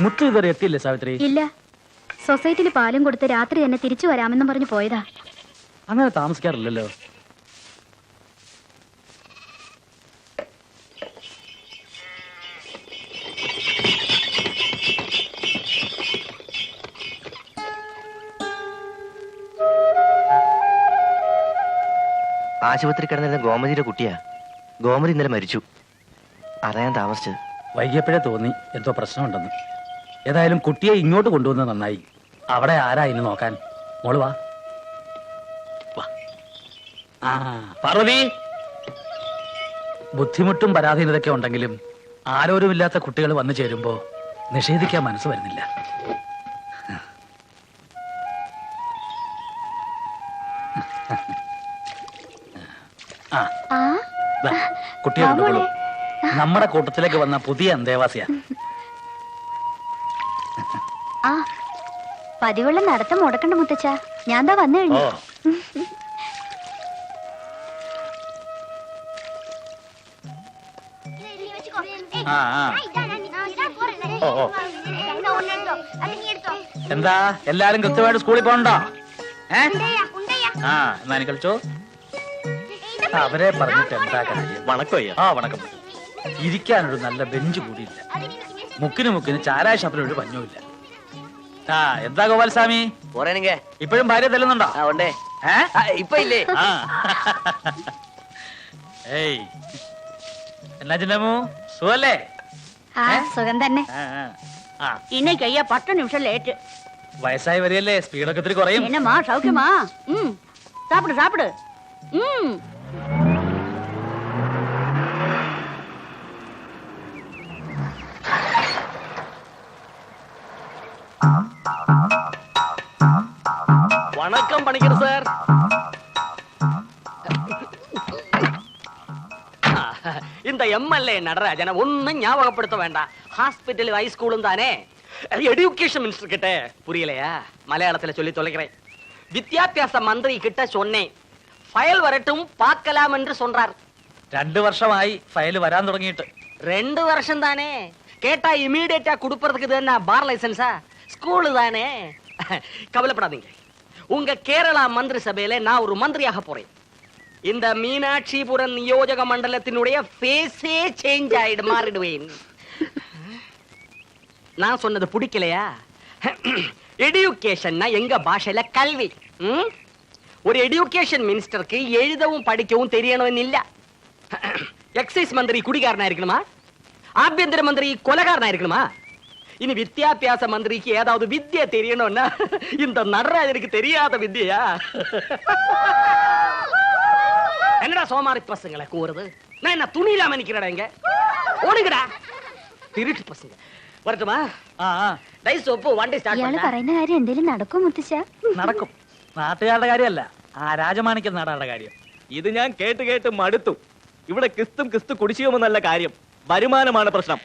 മുത്തു ഇതുവരെ എത്തിയില്ലേ സാവിത്രി? ഇല്ല, സൊസൈറ്റിയിൽ പാലും കൊടുത്ത് രാത്രി തന്നെ തിരിച്ചു വരാമെന്നും പറഞ്ഞു പോയതാ. അങ്ങനെ താമസിക്കാറില്ലല്ലോ. ആശുപത്രി കിടന്നിരുന്ന ഗോമതിയുടെ കുട്ടിയാ. ഗോമതി ഇന്നലെ മരിച്ചു. അതാ ഞാൻ താമസിച്ചത്. വൈകിയപ്പോഴേ തോന്നി എന്തോ പ്രശ്നമുണ്ടെന്ന്. ഏതായാലും കുട്ടിയെ ഇങ്ങോട്ട് കൊണ്ടുവന്നത് നന്നായി. അവിടെ ആരാ ഇന്ന് നോക്കാൻ? മോള് വാ. പാർവതി, ബുദ്ധിമുട്ടും പരാധീനതയൊക്കെ ഉണ്ടെങ്കിലും ആരോരുമില്ലാത്ത കുട്ടികൾ വന്നു ചേരുമ്പോ നിഷേധിക്കാൻ മനസ്സ് വരുന്നില്ല. കുട്ടിയെ കൊണ്ടുപോളൂ. നമ്മുടെ കൂട്ടത്തിലേക്ക് വന്ന പുതിയ അന്തേവാസിയാ. പതിവുള്ള നടത്തം മുടക്കണ്ട മുത്തച്ഛ, ഞാൻ എന്താ വന്നു കഴിഞ്ഞു. എന്താ എല്ലാരും കൃത്യമായിട്ട് സ്കൂളിൽ പോകണ്ടോ? എന്നാ നീ കളിച്ചോ. അവരെ പറഞ്ഞിട്ട് എന്താ കാര്യം? വണക്കോയ്യ. വണക്കം. ഇരിക്കാനൊരു നല്ല ബെഞ്ച് കൂടിയില്ല. മുക്കിന് ചാരായ ഷാപ്പിലൊരു പഞ്ഞുമില്ല. എന്താ ഗോപാലസ്വാമി, ഇപ്പോഴും ഭാര്യ തല്ലുന്നുണ്ടോ? ഇപ്പൊ ഇല്ലേ? ഏയ് എന്നാ ചിന്നമ്മു, സുഖല്ലേ? സുഖം തന്നെ. இன்னைக்கு ஐயா 10 நிமிஷம் லேட். വയസ്സായി വരികയല്ലേ, സ്പീഡൊക്കെ ഇത്തിരി കുറയും. என்னம்மா சௌக்கியமா? சாப்பிடு சாப்பிடு. வணக்கம் பணிக்கர் சார். இந்த இந்த எம்எல்ஏ நடராஜனை ஒன்னும் ஞாபகப்படுத்த வேண்டாம். ஹாஸ்பிட்டல் ஹைஸ்கூலும் தானே. எஜுகேஷன் மினிஸ்டர் கிட்ட புரியலையா? மலையாளத்துல சொல்லி தொலைக்கிறேன். வித்யாபியாச மந்திரி கிட்ட சொன்னேன், ஃபயல் வரட்டும் பார்க்கலாம் என்று சொல்றார். 2 വർഷമായി ഫയൽ വരാൻ തുടങ്ങിയിട്ട്. 2 வருஷம் தானே. கேட்டா இமீடியட்டா குடுப்பறதுக்கு இது என்ன பார் லைசன்ஸா? ஸ்கூலு தானே. கவலைப்படாதீங்க. உங்க கேரளா மந்திரி சபையில நான் ஒரு மந்திரியாக போறேன். இந்த மீனாட்சிபுரம் நியோஜக மண்டலத்தினுடைய ஃபேஸே சேஞ்ச் ஆயிடு மாறிடுவேன். நான் சொன்னது பிடிக்கலையா? எஜுகேஷன்னா எங்க பாஷையில கல்வி. ஒரு எஜுகேஷன் மினிஸ்டருக்கு எழுதவும் படிக்கவும் தெரியணும்னு இல்ல. எக்ஸைஸ் மந்திரி குடிகாரனா இருக்கணுமா? ஆഭ്യന്തര மந்திரி கொலைகாரனா இருக்கணுமா? இனி வித்யாபியாச மந்திரிக்கு ஏதாவது வித்யா தெரியணும்னா இந்த நடராஜனுக்கு தெரியாத வித்யா? என்னடா சோமாரி பசங்களை கூறுது? நான் என்ன துணி இல்லாம நிக்கிறடா இங்க? ஓடுங்கடா திருட்டு பசங்க. வரட்டுமா? ഡൈ സോപ്പ് വണ്ടി സ്റ്റാർട്ട് ഇയാള് പറയുന്ന കാര്യം എന്തേലും നടക്കും മുത്തശ്ശ? നടക്കും. നാട്ടുകാരുടെ കാര്യമല്ല, ആ രാജമാണിക്യം നാടാരുടെ കാര്യം. ഇത് ഞാൻ കേട്ട് കേട്ട് മടുത്തു. ഇവിടെ കിസ്തും കിസ്തു കുടിശ്ശികമെന്നല്ല കാര്യം, വരുമാനമാണ് പ്രശ്നം.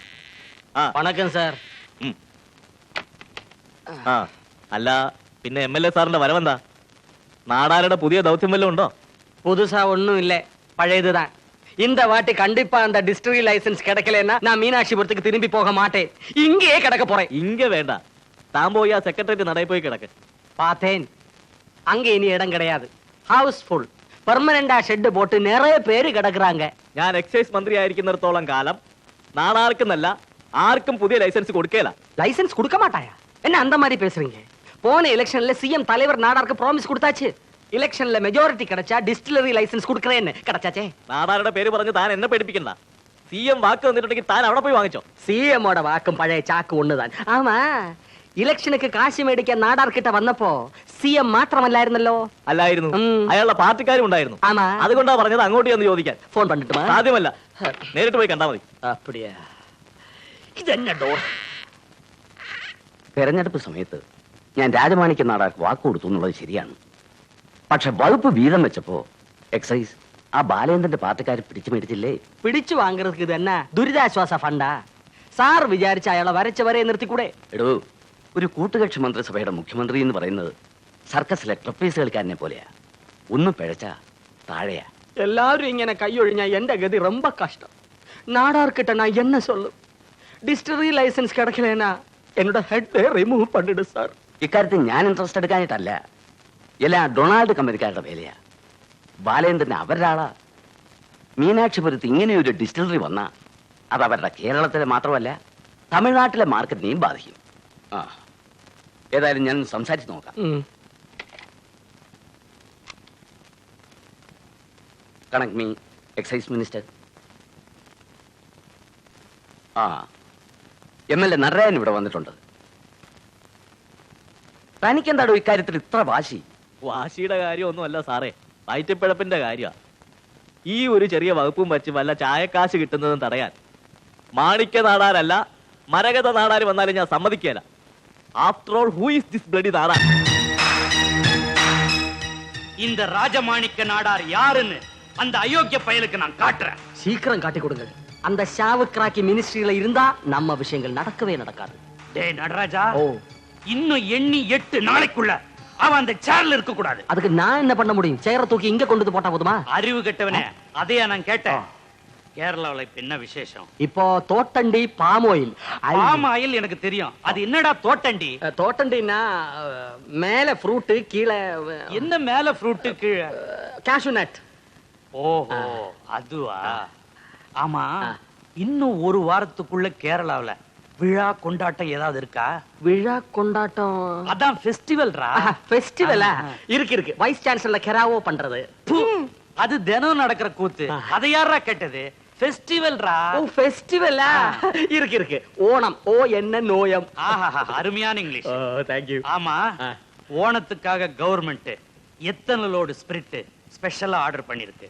വണക്കം സാർ. ആ അല്ല, പിന്നെ MLA സാറിന്റെ വരവെന്താ? നാടാരുടെ പുതിയ ദൗത്യം വല്ലതും ഉണ്ടോ? புதுசா ஒண்ணும் இல்ல, பழையதுதான். இந்த வாட்டி கண்டிப்பா அந்த டிஸ்ட்ரிக்ட் லைசன்ஸ் கிடைக்கலன்னா நான் மீனாட்சிபுரத்துக்கு திரும்பி போக மாட்டேன். இங்கேயே கிடக்க போறேன். ഇങ്ങ വേണ്ട, താൻ പോയി ആ സെക്രട്ടേറിയറ്റ് നടയിൽ പോയി കിടക്ക്. பார்த்தேன், அங்க இனி இடம் கிடையாது. House full. பெர்மனண்டா ஷெட் போட்டு நிறைய பேര് കിടக்குறாங்க. ഞാൻ എക്സൈസ് മന്ത്രി ആയിരിക്കുന്നിടത്തോളം കാലം നാടാർക്കെന്നല്ല ആർക്കും പുതിയ ലൈസൻസ് കൊടുക്കേല. லைசன்ஸ் கொடுக்க மாட்டாயா? என்ன அந்த மாதிரி பேசுறீங்க? போன எலெக்ஷன்ல சிஎம் தலைவர் நாடாருக்கு ப்ராமிஸ் கொடுத்தாச்சு. ഇലക്ഷനിലെ മെജോറിറ്റി கிடைச்சா ഡിസ്റ്റിലറി ലൈസൻസ് കൊടുക്കറേന്ന് കിടച്ചാച്ചേ. നാടാരുടെ പേര് പറഞ്ഞ് താൻ എന്നെ പേടിപ്പിക്കണ്ട. CM വാക്ക് തന്നിട്ടുണ്ടെങ്കിൽ താൻ അവിടെ പോയി വാങ്ങിച്ചോ. സിഎമ്മോட വാക്കും പഴയ ചാക്ക് ഒന്നുതാൻ. ആമാ, ഇലക്ഷനുക്ക് കാശ് മേടിക്കാൻ നാടാർക്കിட்ட വന്നപ്പോ സിഎം മാത്രമല്ലായിരുന്നല്ലോ. അല്ലായിരുന്നു, അയാളുടെ പാർട്ടിക്കാരും ഉണ്ടായിരുന്നു. ആമാ, അതുകൊണ്ടാ പറഞ്ഞത് അങ്ങോട്ട് ചെന്ന് ചോദിക്കാൻ. ഫോൺ പണ്ടിട്ട് സാധ്യമല്ല, നേരിട്ട് പോയി കണ്ടാ മതി. അപ്പടിയാ. ഇതെന്നെ ഡോർ. തെരഞ്ഞെടുപ്പ് സമയത്ത് ഞാൻ രാജമാണിക്യ നാടാർക്ക് വാക്ക് കൊടുത്തു എന്നുള്ളത് ശരിയാണ്. പക്ഷെ വകുപ്പ് വീതം വെച്ചപ്പോ എക്സൈസ് ആ ബാലേന്ദ്രന്റെ പാർട്ടിക്കാരെ പിടിച്ചു മേടിച്ചില്ലേ? പിടിച്ചു വാങ്ങുന്നത് ഇത് തന്നെ ദുരിതാശ്വാസ ഫണ്ടാ. സാർ വിചാരിച്ച അയാളെ വരച്ച വരെ നിർത്തിക്കൂടെ? എടോ, ഒരു കൂട്ടുകക്ഷി മന്ത്രിസഭയുടെ മുഖ്യമന്ത്രി എന്ന് പറയുന്നത് സർക്കസിലെ ട്രപ്പീസ് കളിക്കാരനെ പോലെയാ. ഒന്നും പിഴച്ച താഴെയാ. എല്ലാവരും ഇങ്ങനെ കൈയൊഴിഞ്ഞാ എന്റെ ഗതി ரொம்ப കഷ്ടം. നാടാർക്കിட்ட நான் என்ன சொல்லும்? ഡിസ്റ്റിലറി ലൈസൻസ് കിടക്കലേനാ എന്നോട് ഹെഡ് റിമൂവ് പണ്ടിട് സാർ. ഇക്കാര്യത്തിൽ ഞാൻ ഇൻട്രസ്റ്റ് എടുക്കാനിട്ടല്ല, എല്ലാം ഡൊണാൾഡ് കമ്പനിക്കാരുടെ വേലയാ. ബാലേന്ദ്രന് അവരുടെ ആളാ. മീനാക്ഷിപുരത്ത് ഇങ്ങനെയൊരു ഡിസ്റ്റിലറി വന്നാ അത് അവരുടെ കേരളത്തിലെ മാത്രമല്ല തമിഴ്നാട്ടിലെ മാർക്കറ്റിനെയും ബാധിക്കും. ആ, ഏതായാലും ഞാൻ സംസാരിച്ച് നോക്കാം. Connect me excise minister. ആ, MLA നടരാജൻ ഇവിടെ വന്നിട്ടുണ്ട്. തനിക്കെന്താടോ ഇക്കാര്യത്തിൽ ഇത്ര വാശി? വാശിയുടെ കാര്യമൊന്നുമല്ല സാറേ, വയറ്റിപ്പിഴപ്പിന്റെ കാര്യമാ. ഈ ഒരു ചെറിയ വകുപ്പും വച്ച് വല്ല ചായക്കാശ് കിട്ടുന്നതും തടയാൻ മാണിക്യ നാടാരല്ല മരകത നാടാര് വന്നാലും ഞാൻ സമ്മതിക്കേല. After all, who is this bloody Nadar? இந்த ராஜமாணிக்க நாடார் யாருன்னு அந்த அயோக்கிய பயலுக்கு நான் காட்டுறேன். சீக்கிரம் காட்டி கொடுங்க. அந்த ஷாவுக்ராக்கி மினிஸ்ட்ரியில இருந்தா நம்ம விஷயங்கள் நடக்கவே நடக்காது. டேய் நடராஜா, இன்னும் எண்ணி 8 நாளைக்குள்ள அவன் அந்த சேர்ல இருக்க கூடாது. அதுக்கு நான் என்ன பண்ண முடியும்? சேர தூக்கி இங்க கொண்டு போட்டா போதுமா? அறிவு கெட்டவனே, அதையா நான் கேட்டேன். கேரளாவுல இப்ப என்ன விசேஷம்? இப்போ தோட்டண்டி பாம் ஆயில். பாம் ஆயில் எனக்கு தெரியும். அது என்னடா தோட்டண்டி? தோட்டண்டினா மேல ஃப்ரூட், கீழே என்ன மேல ஃப்ரூட் கீழே கேஷ்யூ நட். ஓஹோ, அதுவா? ஆமா, இன்னும் ஒரு வாரத்துக்குள்ள கேரளாவுல விழா கொண்டாட்டம் ஏதாவது இருக்கா? விழா கொண்டாட்டம் அதான் ஃபெஸ்டிவல்ரா. ஃபெஸ்டிவலா? இருக்கு. வைஸ் சான்சலர் கெராவோ பண்றது. அது தினம் நடக்கிற கூத்து. அதை யாரா கேட்டது? ஃபெஸ்டிவல்ரா. ஓ, ஃபெஸ்டிவலா? இருக்கு. ஓணம். ஓ என்ன நோயம். ஆஹா, அருமையான இங்கிலீஷ். Thank you. ஆமா, ஓணத்துக்காக கவர்மெண்ட் எத்தனை லோடு ஸ்பிரிட் ஸ்பெஷலா ஆர்டர் பண்ணிருக்கு?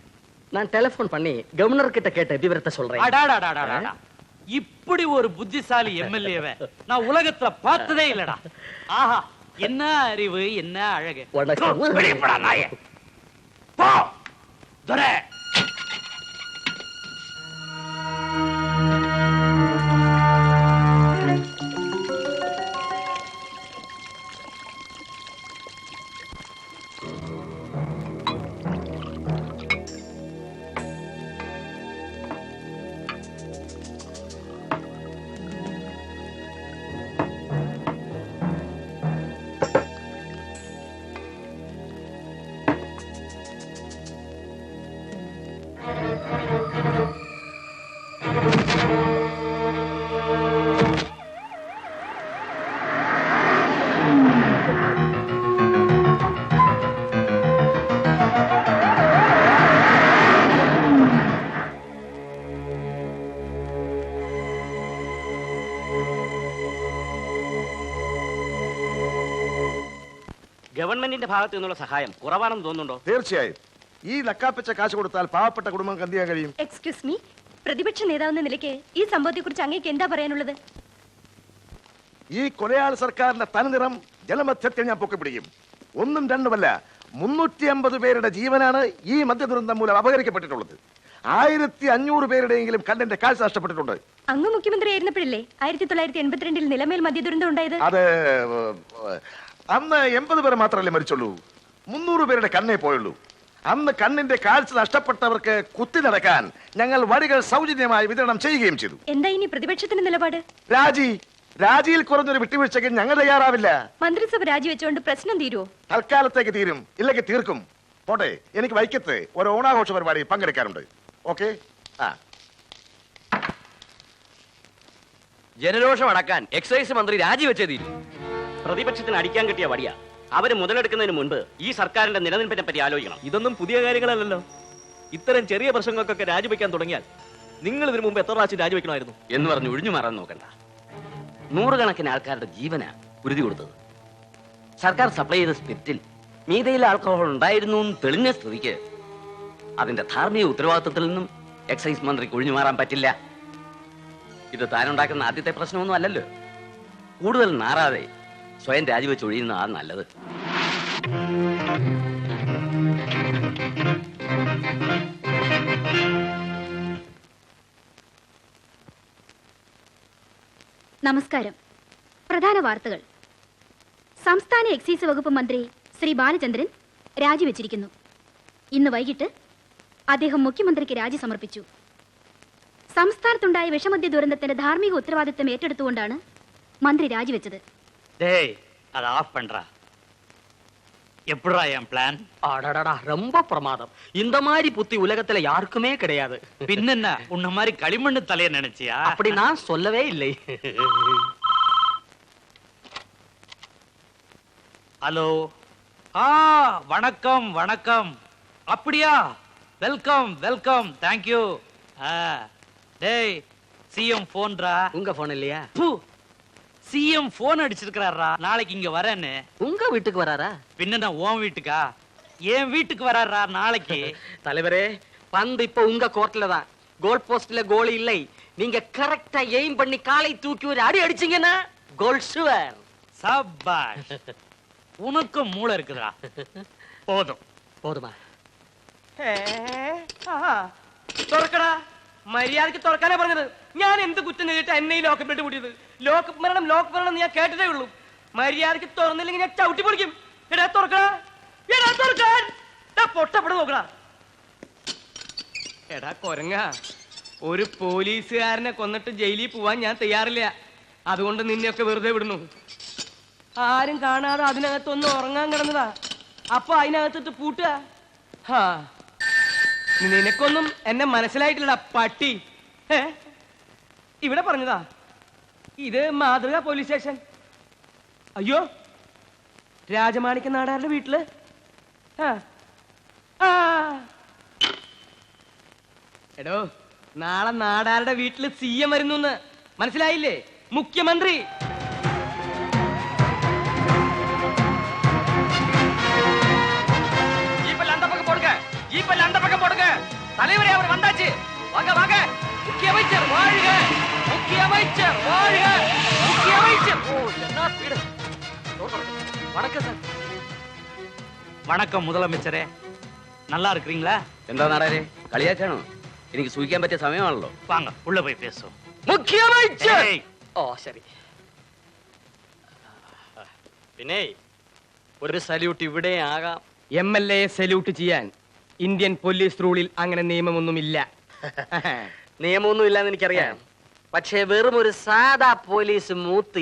நான் டெலிபோன் பண்ணி கவர்னர் கிட்ட கேட்ட விவரத்தை சொல்றேன். அடாடாடாடாடா, இப்படி ஒரு புத்திசாலி MLA-வை நான் உலகத்துல பார்த்ததே இல்லடா. ஆஹா, என்ன அறிவு, என்ன அழகு. வெளிப்படா நாயே. போ துரை. ഗവൺമെന്റിന്റെ ഭാഗത്തു നിന്നുള്ള സഹായം കുറവാണെന്ന് തോന്നുന്നുണ്ടോ? തീർച്ചയായും ഈ ലക്കാപ്പിച്ച കാശ് കൊടുത്താൽ പാവപ്പെട്ട കുടുംബം എന്ത് ചെയ്യാൻ കഴിയും? എക്സ്ക്യൂസ് മീ, പ്രതിപക്ഷ നേതാവെന്ന നിലയ്ക്ക് ഈ സംഭവത്തെ കുറിച്ച് അങ്ങേക്ക് എന്താ പറയാനുള്ളത്? ഈ കൊലയാളി സർക്കാരിന്റെ തനിനിറം ജനമധ്യത്തിൽ ഞാൻ പൊക്കിപ്പിടിക്കും. ഒന്നും രണ്ടുമല്ല, 350 പേരുടെ ജീവനാണ് ഈ മദ്യദുരന്തം മൂലം അപഹരിക്കപ്പെട്ടിട്ടുള്ളത്. 1500 പേരുടെയെങ്കിലും കണ്ണിന്റെ കാഴ്ച നഷ്ടപ്പെട്ടിട്ടുണ്ട്. അങ്ങ് മുഖ്യമന്ത്രിയായിരുന്നപ്പോഴല്ലേ 1982 നിലമേൽ മദ്യദുരന്തം ഉണ്ടായത്? അത് അന്ന് 80 പേർ മാത്രമല്ലേ മരിച്ചുള്ളൂ. 300 പേരുടെ കണ്ണേ പോയുള്ളൂ. അന്ന് കണ്ണിന്റെ കാഴ്ച നഷ്ടപ്പെട്ടവർക്ക് കുത്തി നടക്കാൻ ഞങ്ങൾ വടികൾ സൗജന്യമായി വിതരണം ചെയ്യുകയും ചെയ്തു. എന്താ ഇനി പ്രതിപക്ഷത്തിന്റെ നിലപാട്? രാജിയിൽ കുറഞ്ഞൊരു വിട്ടുവീഴ്ചയ്ക്ക് ഞങ്ങൾ തയ്യാറാവില്ല. മന്ത്രിസഭ രാജിവെച്ചുകൊണ്ട് പ്രശ്നം തീരുവോ? തൽക്കാലത്തേക്ക് തീരും, ഇല്ലെങ്കിൽ തീർക്കും. പോട്ടെ, എനിക്ക് വൈക്കത്ത് ഒരു ഓണാഘോഷ പരിപാടി പങ്കെടുക്കാറുണ്ട്. ഓക്കെ. ജനരോഷം അടക്കാൻ എക്സൈസ് മന്ത്രി രാജിവെച്ചേ തീരും. പ്രതിപക്ഷത്തിന് അടിക്കാൻ കിട്ടിയ വടിയ. അവര് മുതലെടുക്കുന്നതിന് മുൻപ് ഈ സർക്കാരിന്റെ നിലനിൽപ്പിനെ പറ്റി ആലോചിക്കണം. ഇതൊന്നും പുതിയ കാര്യങ്ങളല്ലല്ലോ. ഇത്തരം ചെറിയ പ്രശ്നങ്ങൾക്കൊക്കെ രാജിവെക്കാൻ തുടങ്ങിയാൽ നിങ്ങൾ ഇതിനു മുമ്പ് എത്ര പ്രാവശ്യം രാജിവെക്കണമായിരുന്നു എന്ന് പറഞ്ഞ് ഒഴിഞ്ഞു മാറാൻ നോക്കണ്ട. 100 കണക്കിന് ആൾക്കാരുടെ ജീവനാ ഉരുതി കൊടുത്തത്. സർക്കാർ സപ്ലൈ ചെയ്ത സ്പിരിറ്റിൽ മീതയിൽ ആൽക്കഹോൾ ഉണ്ടായിരുന്നു എന്ന് തെളിഞ്ഞ സ്ഥിതിക്ക് അതിന്റെ ധാർമ്മിക ഉത്തരവാദിത്വത്തിൽ നിന്നും എക്സൈസ് മന്ത്രിക്ക് ഒഴിഞ്ഞു മാറാൻ പറ്റില്ല. ഇത് താനുണ്ടാക്കുന്ന ആദ്യത്തെ പ്രശ്നമൊന്നും അല്ലല്ലോ. കൂടുതൽ നാറാതെ സ്വയം രാജിവെച്ച് ഒഴിയുന്നതാണ് നല്ലത്. നമസ്കാരം. പ്രധാന വാർത്തകൾ. സംസ്ഥാന എക്സൈസ് വകുപ്പ് മന്ത്രി ശ്രീ ബാലചന്ദ്രൻ രാജിവെച്ചിരിക്കുന്നു. ഇന്ന് വൈകിട്ട് അദ്ദേഹം മുഖ്യമന്ത്രിക്ക് രാജി സമർപ്പിച്ചു. സംസ്ഥാനത്തുണ്ടായ വിഷമദ്യ ദുരന്തത്തിന്റെ ധാർമ്മിക ഉത്തരവാദിത്തം ഏറ്റെടുത്തുകൊണ്ടാണ് മന്ത്രി രാജിവെച്ചത്. டேய் அத ஆஃப் பண்றா. எப்படிடா என் பிளான்? அடடடா, ரொம்ப பிரமாதம். இந்த மாதிரி புத்தி உலகத்துல யாருக்குமே கிடையாது. பின்னென்ன உன்ன மாதிரி களிமண்ணு தலைய நினைச்சியா? அப்படி நான் சொல்லவே இல்லை. ஹலோ. வணக்கம் வணக்கம். அப்படியா? Welcome welcome. Thank you. டேய் சிஎம் போன்டா. உங்க போன் இல்லையா? சிஎம் போன் அடிச்சிருக்காரா, நாளைக்கு இங்க வரேன்னு. உங்க வீட்டுக்கு வராரா? பின்ன நான் உன் வீட்டுக்கா? என் வீட்டுக்கு வராரா நாளைக்கு? தலைவரே, பந்து இப்ப உங்க கோர்ட்ல தான். கோல் போஸ்ட்ல கோல் இல்லை. நீங்க கரெக்டா எய்ம் பண்ணி காலை தூக்கி ஒரு அடி அடிச்சீங்கன்னா கோல் ஷுவர். சபாஷ். உனக்கு மூளை இருக்குதா? போதும். போதுமா? തുറക്കടാ. മര്യാദക്ക് തുറക്കാനാ പറഞ്ഞത്. ഞാൻ എന്ത് കുറ്റം ചെയ്തിട്ട് എന്നെ ഈ ലോക്കപ്പിട്ട് കൂട്ടിയത്? ലോക്കപ്പ് മരണം ഞാൻ കേട്ടതേ ഉള്ളൂ. മര്യാദക്ക് തുറന്നില്ലെങ്കിൽ ഞാൻ ചവിട്ടി പൊളിക്കും. എടാ തുറക്കടാ. എടാ തുറക്കാൻ. പൊട്ടപ്പെട നോക്കടാ. എടാ കൊരങ്ങ, ഒരു പോലീസുകാരനെ കൊന്നിട്ട് ജയിലിൽ പോവാൻ ഞാൻ തയ്യാറില്ല. അതുകൊണ്ട് നിന്നെയൊക്കെ വെറുതെ വിടുന്നു. ആരും കാണാതെ അതിനകത്തൊന്ന് ഉറങ്ങാൻ കിടന്നതാ. അപ്പൊ അതിനകത്തിട്ട് പൂട്ടുക. നിനക്കൊന്നും എന്നെ മനസ്സിലായിട്ടില്ലടാ പട്ടി. ഇവിടെ പറഞ്ഞതാ. ഇത് മാതൃക പോലീസ് സ്റ്റേഷൻ. അയ്യോ, രാജമാണിക്യ നാടാരുടെ വീട്ടില്. എടോ, നാളെ നാടാരുടെ വീട്ടില് സിഎം വരുന്നു. മനസ്സിലായില്ലേ? മുഖ്യമന്ത്രി. தலைவரே, அவர் வந்தாச்சு. வாங்க வாங்க. முக்கிய அமைச்சர் வாழ்க. முக்கிய அமைச்சர் வாழ்க. முக்கிய அமைச்சர். ஓ, என்ன ஸ்பீடு. வணக்கம் சார். வணக்கம் முதலமைச்சரே. நல்லா இருக்கீங்களா? എന്താ നാടാരെ, കളിയാക്കാണോ? എനിക്ക് സൂഹിക്കാൻ പറ്റിയ സമയമാണല്ലോ. வாங்க உள்ள போய் பேசுவோம். മുഖ്യ அமைச்சர். ഓ ശരി. പിന്നെ ഒരു സല്യൂട്ട് ഇവിടെ ആകാം. MLA സല്യൂട്ട് ചെയ്യാൻ ഇന്ത്യൻ പോലീസ് റൂളിൽ അങ്ങനെ നിയമമൊന്നുമില്ല. നിയമമൊന്നും ഇല്ലാന്ന് എനിക്കറിയാം. പക്ഷേ വെറും ഒരു സാധാ പോലീസ് മൂത്ത്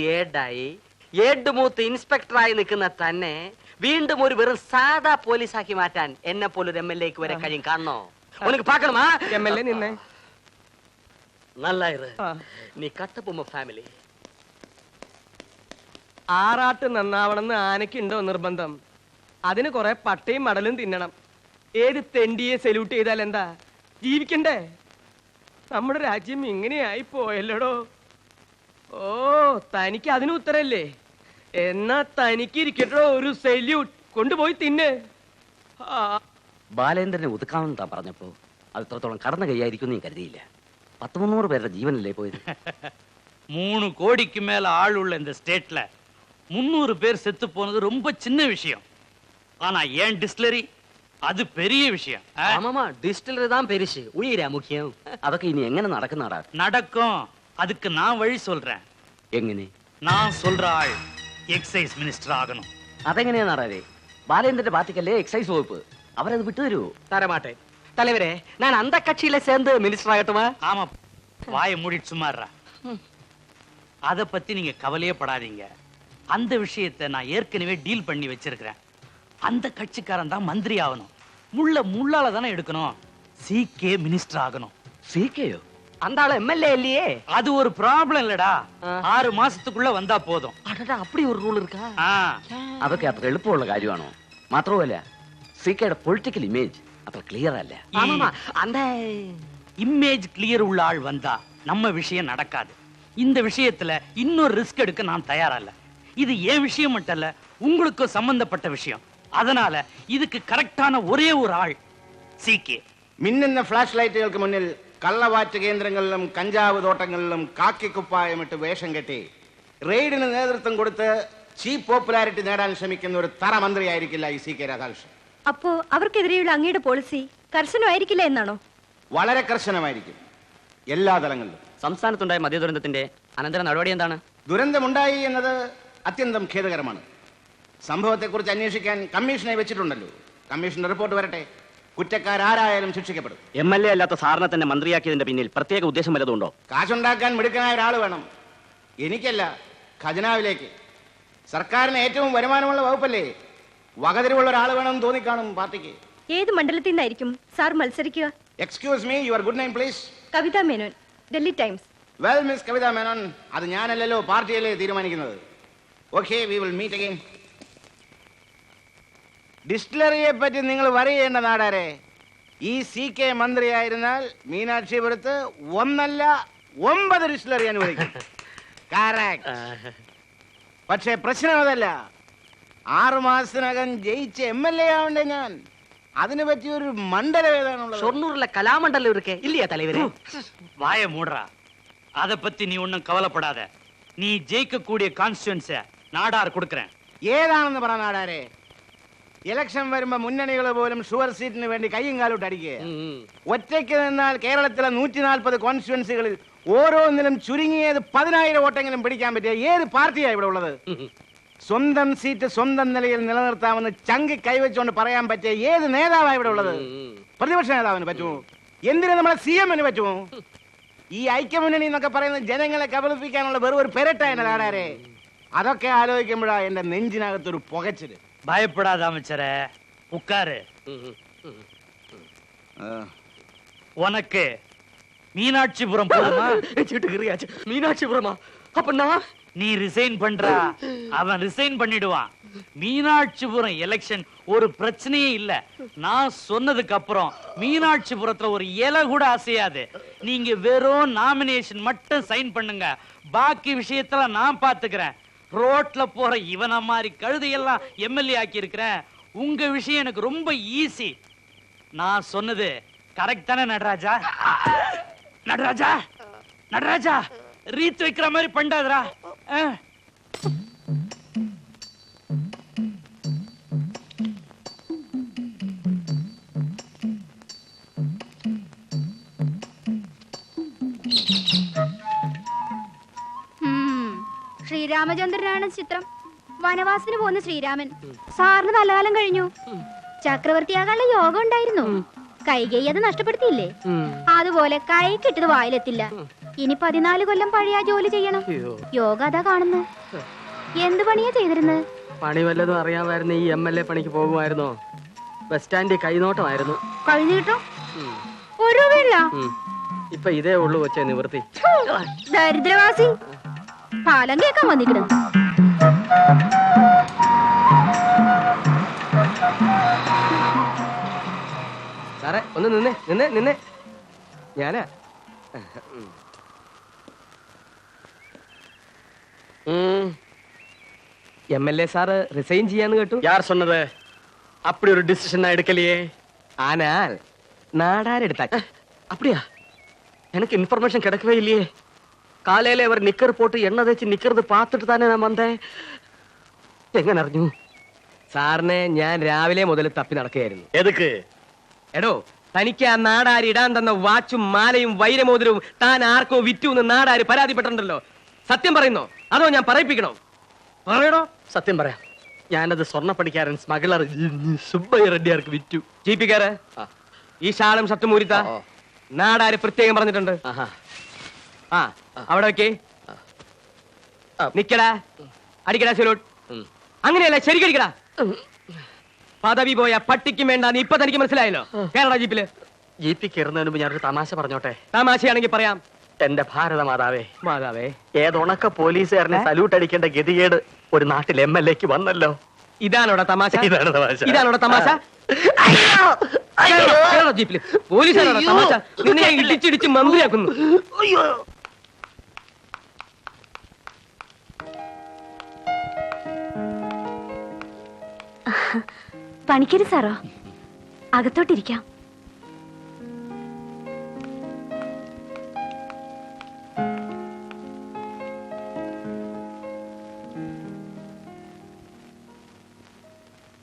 ഏഡ് മൂത്ത് ഇൻസ്പെക്ടറായി നിൽക്കുന്ന തന്നെ വീണ്ടും ഒരു വെറും സാധാ പോലീസാക്കി മാറ്റാൻ എന്നെ പോലൊരു MLAക്ക് വരെ കഴിയും. കാണണോ? ഉനക്ക് പാക്കണമാ? MLA നിന്നെ നല്ലായിரு. നീ കട്ടപ്പുമ്മ ഫാമിലി. ആറാട്ട് നന്നാവണമെന്ന് ആനയ്ക്കുണ്ടോ നിർബന്ധം? അതിന് കുറെ പട്ടയും മടലും തിന്നണം. ഏത് തെണ്ടിയെ സല്യൂട്ട് ചെയ്താൽ എന്താ? ജീവിക്കണ്ടേ? നമ്മുടെ രാജ്യം ഇങ്ങനെയായി പോയല്ലോടോ. ഓ, തനിക്ക് അതിന് ഉത്തരല്ലേ? എന്നാ തനിക്ക് ഇരിക്കട്ടോ ഒരു സല്യൂട്ട്. കൊണ്ടുപോയി തിന്നെ. ബാലേന്ദ്രനെ ഒതുക്കാമെന്ന് താൻ പറഞ്ഞപ്പോ അത് ഇത്രത്തോളം കടന്ന കൈയായിരിക്കും നീ കരുതിയില്ല. 100-300 പേരുടെ ജീവനല്ലേ പോയത്? 3 கோடிக்கு மேல ஆள் உள்ள இந்த ஸ்டேட்ல 300 பேர் செத்து போனது ரொம்ப சின்ன விஷயம். ஆனா ஏன் டிஸ்டிலரி அது பெரிய விஷயம். ஆமாமா, டிஸ்டிலரி தான் பெருசு, உயிரா முக்கியம். അതൊക്കെ ഇനി എങ്ങനെ നടക്കുന്നതാടാ? நடக்கும். அதுக்கு நான் வழி சொல்றேன். എങ്ങനെ? நான் சொல்ற ஆள் எக்ஸைஸ் மினிஸ்டர் ஆகணும். അതെങ്ങനെയാ നാടാരെ? ബാലേന്ദ്രന്റെ പാർട്ടിക്കല്ലേ എക്സൈസ് വകുപ്പ്, അവരത് വിട്ടുതരുമോ? தரமாட்டே தலைவரே, நான் அந்த கட்சியில சேர்ந்து மினிஸ்டர் ஆகட்டுமா? ஆமா, வாயை மூடிட்டு சும்மாறா. அத பத்தி நீங்க கவலையே படாதீங்க. அந்த விஷயத்தை நான் ஏற்கனவே டீல் பண்ணி வச்சிருக்கிறேன். அந்த கட்சிக்காரன் தான் மந்திரி ஆகணும். முள்ளால தானே எடுக்கணும். சிகே மினிஸ்டர் ஆகணும். സികെയോ? அந்த ஆளு எம்எல்ஏ இல்லையே. அது ஒரு ப்ராப்ளம் இல்லடா. 6 மாசத்துக்குள்ள வந்தா போதும். அடடா, அப்படி ஒரு ரூல் இருக்கா? അതൊക്കെ അത്ര എളുപ്പമുള്ള കാര്യമാണോ? മാത്രമല്ല സികെയുടെ പൊളിറ്റിക്കൽ ഇമേജ് അത്ര ക്ലിയർ അല്ല. ஆமாமா, அந்த இமேஜ் கிளியர் உள்ள ஆள் வந்தா நம்ம விஷயம் நடக்காது. இந்த விஷயத்துல இன்னொரு ரிஸ்க் எடுக்க நான் தயாரா இல்ல. இது ஏன் விஷயம் மட்டும் இல்ல, உங்களுக்கு சம்பந்தப்பட்ட விஷயம். அதனால இதுக்கு கரெக்டான ஒரே ஒரு ஆள் சிகே. മിന്നുന്ന ഫ്ലാഷ് ലൈറ്റുകൾക്ക് മുന്നിൽ കള്ളവാറ്റ് കേന്ദ്രങ്ങളിലും കഞ്ചാവ് തോട്ടങ്ങളിലും കാക്കിക്കുപ്പായമിട്ട് വേഷം കെട്ടി റെയ്ഡിന് നേതൃത്വം കൊടുത്ത് ചീപ്പ് പോപ്പുലാരിറ്റി നേടാൻ ശ്രമിക്കുന്ന ഒരു തറ മന്ത്രിയായിരിക്കില്ല ഈ CK രാധാകൃഷ്ണൻ. അപ്പോ അവർക്കെതിരെയുള്ള അങ്ങയുടെ പോളിസി കർശനമായിരിക്കില്ല എന്നാണോ? വളരെ കർശനമായിരിക്കും, എല്ലാ തലങ്ങളിലും. സംസ്ഥാനത്തുണ്ടായ മദ്യദുരന്തത്തിന്റെ അനന്തര നടപടി എന്താണ്? ദുരന്തമുണ്ടായി എന്നത് അത്യന്തം ഖേദകരമാണ്. സംഭവത്തെക്കുറിച്ച് അന്വേഷിക്കാൻ കമ്മീഷനെ വെച്ചിട്ടുണ്ടല്ലോ. കമ്മീഷന്റെ റിപ്പോർട്ട് വരട്ടെ. കുറ്റക്കാരാരായാലും ശിക്ഷിക്കപ്പെടും. MLA അല്ലാത്ത സാറിനെ തന്നെ മന്ത്രിയാക്കിയതിന്റെ പിന്നിൽ പ്രത്യേക ഉദ്ദേശം വല്ലതുണ്ടോ? കാശുണ്ടാക്കാൻ മിടുക്കനായ ഒരാൾ വേണം. എനിക്കല്ല, ഖജനാവിലേക്ക്. സർക്കാരിന് ഏറ്റവും വരുമാനമുള്ള വകുപ്പല്ലേ, വകതിരിവുള്ള ഒരാൾ വേണമെന്ന് തോന്നിക്കാണും പാർട്ടിക്ക്. ഏത് മണ്ഡലത്തിൽ നിന്നായിരിക്കും സാർ മത്സരിക്കുക? Excuse me, your good name please? Kavitha Menon, Delhi Times. Well miss Kavitha Menon, അത് ഞാനല്ലല്ലോ, പാർട്ടിയല്ലേ തീരുമാനിക്കുന്നത്. Okay, we will meet again. ഡിസ്റ്റിലറിയെ പറ്റി നിങ്ങൾ വരയേണ്ട നാടാരെ. ഈ CK മന്ത്രിയായിരുന്നാൽ മീനാക്ഷിപുരത്ത് 1 അല്ല 9 ഡിസ്റ്റിലറി അനുവദിക്കും. പക്ഷേ പ്രശ്നം അതല്ല. 6 മാസത്തിനകം ജയിച്ച MLA ആവണ്ടേ ഞാൻ. അതിനെ പറ്റി ഒരു മണ്ഡലം ഏതാണുള്ളത്? ഷൊർണൂരിലെ കലാമണ്ഡലം ഇരിക്കേ ഇല്ലയാ தலைவரே? வாய மூடுறா. அத பத்தி நீ ஒண்ணும் கவலைப்படாத. நீ ஜெயிக்க கூடிய கான்ஸ்டிட்யூன்ஸை நாடார் கொடுக்கறேன். ഏതാണെന്ന് പറ നാടാരെ. ഇലക്ഷൻ വരുമ്പോ മുന്നണികൾ പോലും ഷുവർ സീറ്റിന് വേണ്ടി കയ്യും കാലോട്ട് അടിക്കുക. ഒറ്റയ്ക്ക് നിന്നാൽ കേരളത്തിലെ 140 കോൺസ്റ്റിറ്റ്യുവൻസികളിൽ ഓരോന്നിലും ചുരുങ്ങിയത് 10,000 വോട്ടെങ്കിലും പിടിക്കാൻ പറ്റിയ ഏത് പാർട്ടിയാ ഇവിടെ ഉള്ളത്? സ്വന്തം സീറ്റ് സ്വന്തം നിലയിൽ നിലനിർത്താമെന്ന് ചങ്കി കൈവച്ചുകൊണ്ട് പറയാൻ പറ്റിയ ഏത് നേതാവാ ഇവിടെ ഉള്ളത്? പ്രതിപക്ഷ നേതാവിന് പറ്റുമോ? എന്തിനു നമ്മളെ CM-ന് പറ്റുമോ? ഈ ഐക്യമുന്നണി എന്നൊക്കെ പറയുന്നത് ജനങ്ങളെ കബളിപ്പിക്കാനുള്ള വെറും ഒരു പെരട്ടായ നാടാരെ. അതൊക്കെ ആലോചിക്കുമ്പോഴാ എന്റെ നെഞ്ചിനകത്തൊരു പുകച്ചില്. பயப்படாத அமைச்சரே, உட்காரு. உனக்கு மீனாட்சிபுரம் போதுமா? மீனாட்சிபுரமா? அப்ப நீ ரிசைன் பண்றா, அவன் ரிசைன் பண்ணிடுவான். மீனாட்சிபுரம் எலெக்ஷன் ஒரு பிரச்சனையே இல்ல. நான் சொன்னதுக்கு அப்புறம் மீனாட்சிபுரத்துல ஒரு இலை கூட அசையாது. நீங்க வெறும் நாமினேஷன் மட்டும் சைன் பண்ணுங்க. பாக்கி விஷயத்துல நான் பாத்துக்கிறேன். ரோட்ல போற இவன மாதிரி கழுதையெல்லாம் MLA ஆக்கி இருக்கிறேன். உங்க விஷயம் எனக்கு ரொம்ப ஈஸி. நான் சொன்னது கரெக்ட் தானே நடராஜா? நடராஜா, நடராஜா, ரீத் வைக்கிற மாதிரி பண்ணாதடா. ശ്രീരാമചന്ദ്രനാണ് ചിത്രം. വനവാസത്തിന് പോകുന്ന ശ്രീരാമൻ. സാറിന് നല്ല കാലം കഴിഞ്ഞു. ചക്രവർത്തിയാകാനുള്ള യോഗം ഉണ്ടായിരുന്നു. കൈകേയി അത് നഷ്ടപ്പെടുത്തിയില്ലേ? അതുപോലെ കൈ കിട്ടത് വായിലെത്തില്ല. ഇനി 14 കൊല്ലം പഴയ ജോലി ചെയ്യണം. യോഗ അതാ കാണുന്നു. എന്ത് പണിയാ ചെയ്തിരുന്നത്? പണി വല്ലതും അറിയാമായിരുന്നു ഈ MLA പണിക്ക് പോകുമായിരുന്നോ? ബസ് സ്റ്റാൻഡിൽ കൈനോട്ടമായിരുന്നു. കഴിഞ്ഞു കിട്ടും. ഒരു രൂപയില്ല. ഇപ്പൊ ഇതേ ഉള്ളു കൊച്ചേ നിവൃത്തി. ദരിദ്രവാസി പാലം കേക്കാൻ വന്നിക്കണം. സാറേ ഒന്ന് നിന്നേ നിന്നേ നിന്നേ. ഞാനാ MLA സാറ് റിസൈൻ ചെയ്യാന്ന് കേട്ടു. യാർ சொன்னது? அப்படி ஒரு டிசிஷன் நான் எடுக்கலையே. ஆனால் நாடார் எடுத்தாச்சு. அப்படியா? எனக்கு இன்ஃபர்மேஷன் கிடைக்கவே இல்லையே. காலையில அவர் நிக்கர் போட்டு எண்ணெய் தேய்ச்சி நிக்கிறது பார்த்துட்டு தானே நான் வந்தேன். എങ്ങനെ അറിഞ്ഞു? സാറിനെ ഞാൻ രാവിലെ മുതൽ തപ്പി നടക്കുകയായിരുന്നു. എതുക്ക്? എടോ, തനിക്ക് ആ നാടാര് ഇടാൻ തന്ന വാച്ചും മാലയും വൈരമോതിരവും താൻ ആർക്കോ വിറ്റു എന്ന് നാടാര് പരാതിപ്പെട്ടിട്ടുണ്ടല്ലോ. സത്യം പറയുന്നോ അതോ ഞാൻ പറയിപ്പിക്കണോ? പറയണോ? സത്യം പറയാം. ഞാനത് സ്വർണ്ണപ്പണിക്കാരൻ സ്മഗ്ലർ സുബ്ബയ്യ റെഡ്ഡിയാർക്ക് വിറ്റു. ജീപ്പിക്കാര് ഈ ശാളം ഷർട്ട് മൂരിത്ത നാടാര് പ്രത്യേകം പറഞ്ഞിട്ടുണ്ട്. ആ അവിടെ വെക്കേ. നിക്കടാ, അടിക്കടാ സലൂട്ട്. അങ്ങനെയല്ല, ശരിക്കടിക്കടാ. പദവി പോയ പട്ടിക്കും വേണ്ട. നീ ഇപ്പൊ തനിക്ക് മനസ്സിലായല്ലോ. കേരള ജീപ്പില് ജീപ്പിൽ കയറുന്നതിന് മുമ്പ് ഞാനൊരു തമാശ പറഞ്ഞോട്ടെ? തമാശയാണെങ്കിൽ പറയാം. എന്റെ ഭാരത മാതാവേ, മാതാവേ, ഏതൊണക്ക പോലീസുകാരനെ സല്യൂട്ട് അടിക്കേണ്ട ഗതികേട് ഒരു നാട്ടിൽ MLA ക്ക് വന്നല്ലോ. ഇതാണോടാ തമാശ? ഇതാണ് തമാശ. ഇതാണോടാ തമാശ? ജീപ്പില് പോലീസുകാരോടാ തമാശ? നിന്നെ ഇടിച്ചിടിച്ച് മന്ത്രിയാക്കുന്നു. പണിക്കര് സാറോ? അകത്തോട്ടിരിക്കാം.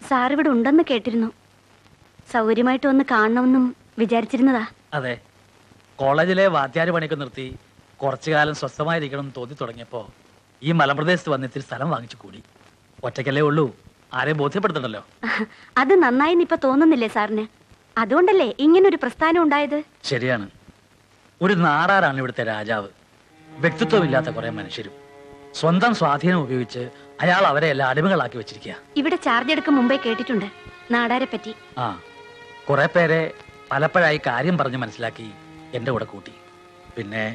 സാർ ഇവിടെ ഉണ്ടെന്ന് കേട്ടിരുന്നു. സൗകര്യമായിട്ട് വന്ന് കാണണമെന്നും വിചാരിച്ചിരുന്നതാ. അതെ, കോളേജിലെ വാദ്യാര് പണിയൊക്കെ നിർത്തി കുറച്ചു കാലം സ്വസ്ഥമായിരിക്കണം എന്ന് തോന്നി തുടങ്ങിയപ്പോ ഈ മലമ്പ്രദേശത്ത് വന്ന് ഇത്തിരി സ്ഥലം വാങ്ങിച്ചു കൂടി. ഒറ്റയ്ക്കല്ലേ ഉള്ളൂ, ആരെയും ബോധ്യപ്പെടുത്തണ്ടല്ലോ. അത് നന്നായി ഇപ്പൊ തോന്നുന്നില്ലേ സാറിന്? അതുകൊണ്ടല്ലേ ഇങ്ങനൊരു പ്രസ്ഥാനം ഉണ്ടായത്? ശരിയാണ്. ഒരു നാടാരാണ് ഇവിടുത്തെ രാജാവ്. വ്യക്തിത്വമില്ലാത്ത കുറെ മനുഷ്യരും സ്വന്തം സ്വാധീനം ഉപയോഗിച്ച് അയാൾ അവരെ എല്ലാം അടിമകളാക്കി വെച്ചിരിക്കുക. ഇവിടെ ചാർജ് എടുക്കും മുമ്പേ കേട്ടിട്ടുണ്ട് നാടാരെ പറ്റി. ആ, കുറെ പേരെ പലപ്പോഴായി കാര്യം പറഞ്ഞ് മനസ്സിലാക്കി എന്റെ കൂടെ കൂട്ടി. പിന്നെ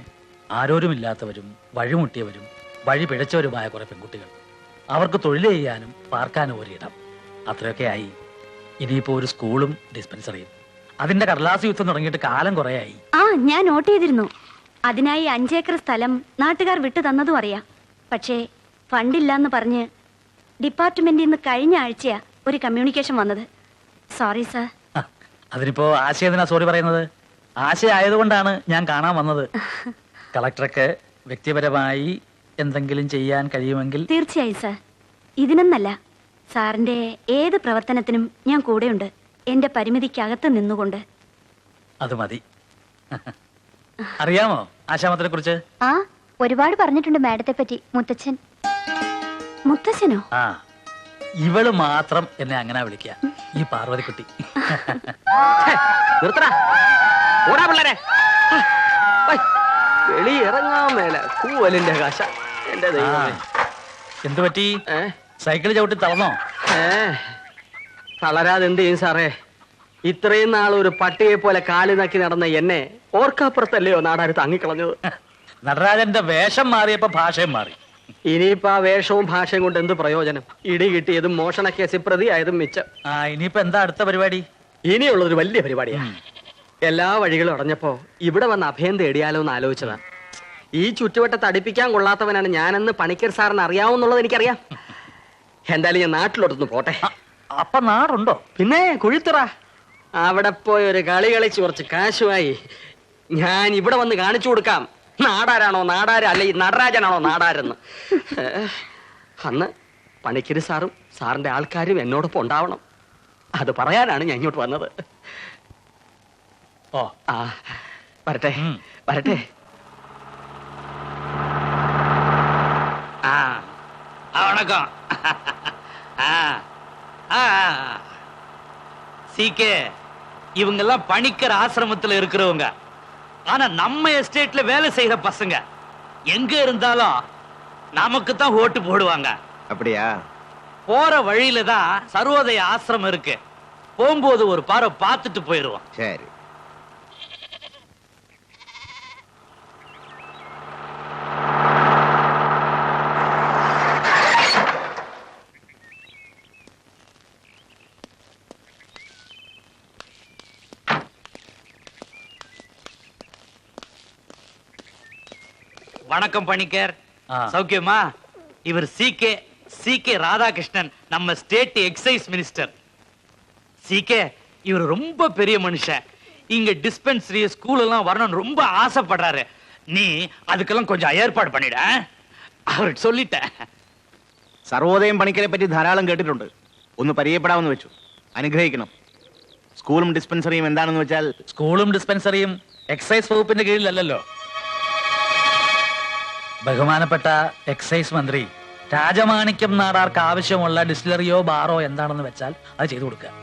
ആരോരുമില്ലാത്തവരും വഴിമുട്ടിയവരും വഴി പിഴച്ചവരുമായ കുറെ പെൺകുട്ടികൾ. അവർക്ക് തൊഴിൽ ചെയ്യാനും പാർക്കാനും ഒരിടം. അത്രയൊക്കെ ആയി. ഇനിയിപ്പോ ഒരു സ്കൂളും ഡിസ്പെൻസറിയും. അതിന്റെ കടലാസ് യുദ്ധം തുടങ്ങിയിട്ട് കാലം കുറയായി. ആ, ഞാൻ നോട്ട് ചെയ്തിരുന്നു. അതിനായി 5 ഏക്കർ സ്ഥലം നാട്ടുകാർ വിട്ടു തന്നതും അറിയാം. പക്ഷേ ഫണ്ടില്ലാന്ന് പറഞ്ഞ് ഡിപ്പാർട്ട്മെന്റിൽ നിന്ന് കഴിഞ്ഞ ആഴ്ചയാ ഒരു കമ്മ്യൂണിക്കേഷൻ വന്നത്. Sorry sir. അതിനിപ്പോ ആശയത്തിനാ സോറി പറയുന്നത്? ആശയായതുകൊണ്ടാണ് ഞാൻ കാണാൻ വന്നത്. കളക്ടർക്ക് വ്യക്തിപരമായി എന്തെങ്കിലും ചെയ്യാൻ കഴിയുമെങ്കിൽ. തീർച്ചയായും സാർ. ഇതിനെന്നല്ല, സാറിന്റെ ഏത് പ്രവർത്തനത്തിനും ഞാൻ കൂടെയുണ്ട്, എന്റെ പരിമിതിക്കകത്ത് നിന്നുകൊണ്ട്. അത് മതി. അറിയാമോ ആശാമത്തിനെ കുറിച്ച്? ആ, ഒരുപാട് പറഞ്ഞിട്ടുണ്ട് മാഡത്തെ പറ്റി മുത്തച്ഛൻ. മുത്തച്ഛനോ? ആ, ഇവള് മാത്രം എന്നെ അങ്ങനെ വിളിക്കുക, ഈ പാർവതിക്കുട്ടി. നിർത്തടാ, ഓടാ പിള്ളേരെ. വെളി ഇറങ്ങാൻ മേല കൂവലിന്റെ കാശ. എന്റെ ദൈവമേ, എന്തു പറ്റി? സൈക്കിൾ ചവിട്ടി തളർന്നോ? തളരാതെ എന്ത് ചെയ്യും സാറേ? ഇത്രയും നാൾ ഒരു പട്ടിയെ പോലെ കാലി നക്കി നടന്ന എന്നെ ഓർക്കപ്പുറത്തല്ലയോ നാടാര് തങ്ങിക്കളഞ്ഞത്. നടരാജന്റെ വേഷം മാറിയപ്പോ ഭാഷയും മാറി. ഇനിയിപ്പോ ആ വേഷവും ഭാഷയും കൊണ്ട് എന്ത് പ്രയോജനം? ഇടി കിട്ടിയതും മോഷണ കേസിൽ പ്രതിയായതും മിച്ചം. ഇനിയിപ്പോ എന്താ അടുത്ത പരിപാടി? ഇനിയുള്ളൊരു വലിയ പരിപാടിയാണ്. എല്ലാ വഴികളും അടഞ്ഞപ്പോ ഇവിടെ വന്ന് അഭയം തേടിയാലോ എന്ന് ആലോചിച്ചതാ. ഈ ചുറ്റുവട്ടത്ത് അടുപ്പിക്കാൻ കൊള്ളാത്തവനാണ് ഞാനെന്ന് പണിക്കർ സാറിന് അറിയാവുന്നുള്ളത് എനിക്കറിയാം. എന്തായാലും ഞാൻ നാട്ടിലോട്ടൊന്ന് പോട്ടെ. അപ്പൊ നാടുണ്ടോ? പിന്നെ കുഴിത്തുറ. അവിടെ പോയി ഒരു കളി കളിച്ച് കുറച്ച് കാശുമായി ഞാൻ ഇവിടെ വന്ന് കാണിച്ചു കൊടുക്കാം നാടാരാണോ നാടാര്, അല്ല ഈ നടരാജനാണോ നാടാരെന്ന്. അന്ന് പണിക്കര് സാറും സാറിന്റെ ആൾക്കാരും എന്നോടൊപ്പം ഉണ്ടാവണം. അത് പറയാനാണ് ഞാൻ ഇങ്ങോട്ട് വന്നത്. ഓ, ആ, വരട്ടെ വരട്ടെ. வணக்கம். சீக்கே, இவங்க எல்லாம் பணிக்கர் ஆசிரமத்துல இருக்கிறவங்க. ஆனா நம்ம எஸ்டேட்ல வேலை செய்யற பசங்க. எங்க இருந்தாலும் நமக்கு தான் ஓட்டு போடுவாங்க. அப்படியா? போற வழியில தான் சர்வோதய ஆசிரமம் இருக்கு. போகும்போது ஒரு பார்வை பார்த்துட்டு போயிடுவோம். சரி. வணக்கம் பணிக்கர். சௌக்கியமா? இவர் சி கே ராதாகிருஷ்ணன், நம்ம ஸ்டேட் எக்ஸைஸ் மினிஸ்டர். சீக்கே இவர் ரொம்ப பெரிய மனுஷன். இங்க டிஸ்பென்சரி ஸ்கூல் எல்லாம் வரணும்னு ரொம்ப ஆசைப்படுறாரு. நீ அதுக்கெல்லாம் கொஞ்சம் ஏற்பாடு பண்ணிட. അവർക്ക് சொல்லிட்டேன். സർവോദയം പണിക്കരെ പറ്റി ധാരാളം കേട്ടിട്ടുണ്ട്. ഒന്ന് പരിചയപ്പെടാമെന്ന് വെച്ചു. അനുഗ്രഹിക്കണം. സ്കൂളും ഡിസ്പെൻസറിയും എന്താണെന്ന് വെച്ചാൽ സ്കൂളും ഡിസ്പെൻസറിയും എക്സൈസ് വകുപ്പിന്റെ കീഴിലല്ലല്ലോ. ബഹുമാനപ്പെട്ട എക്സൈസ് മന്ത്രി രാജമാണിക്യം നാടാർക്ക് ആവശ്യമുള്ള ഡിസ്റ്റിലറിയോ ബാറോ എന്താണെന്ന് വെച്ചാൽ അത് ചെയ്തു കൊടുക്കുക.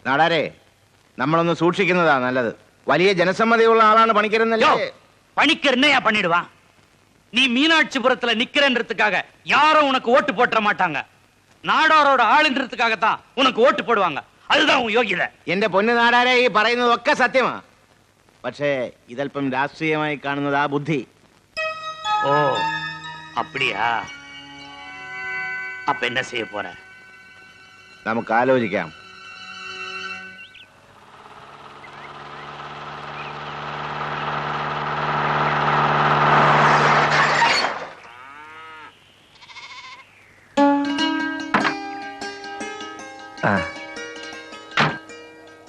നാടാരെ, നമ്മളൊന്ന് സൂക്ഷിക്കുന്നതാ നല്ലത്. വലിയ ജനസമ്മതിയുള്ള ആളാണ് പണിക്കരെന്നല്ലേ. பணிக்கர் என்னையா பண்ணிடுவான்? நீ மீனாட்சிபுரத்துல நிக்கிறன்றதுக்காக யாரும் உனக்கு ஓட்டு போட்டுற மாட்டாங்க. നാടാരോട് ആളിன்றதுக்காகத்தான் உனக்கு ஓட்டு போடுவாங்க. அதுதான் உன் யோகிதை. എന്റെ പൊന്നു നാടാരെ, ഈ പറയുന്നതൊക്കെ സത്യമാ. പക്ഷേ ഇതല്പം രാഷ്ട്രീയമായി കാണുന്നത് ആ ബുദ്ധി. ஓ அப்படியா? அப்ப என்ன செய்ய போற? നമുക്ക് ആലോചിക്കാം.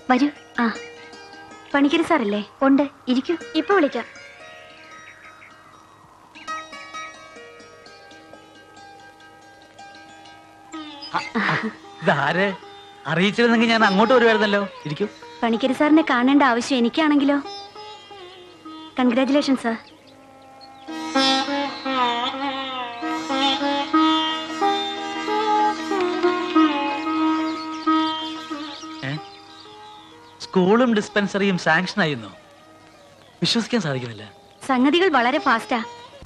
വരൂ. ആ, പണിക്കര് സാറല്ലേ? ഉണ്ട്, ഇരിക്കൂ. ഇപ്പൊ വിളിക്കാം. ഇതാരെ അറിയിച്ചിരുന്നെങ്കിൽ ഞാൻ അങ്ങോട്ട് വരുമായിരുന്നല്ലോ. ഇരിക്കൂ. പണിക്കര് സാറിനെ കാണേണ്ട ആവശ്യം എനിക്കാണെങ്കിലോ? Congratulation sir. സ്കൂളും ഡിസ്പെൻസറിയും സാങ്ഷൻ ആയിരുന്നു. വിശ്വസിക്കാൻ സാധിക്കുന്നില്ല. സംഗതികൾ വളരെ ഫാസ്റ്റാ.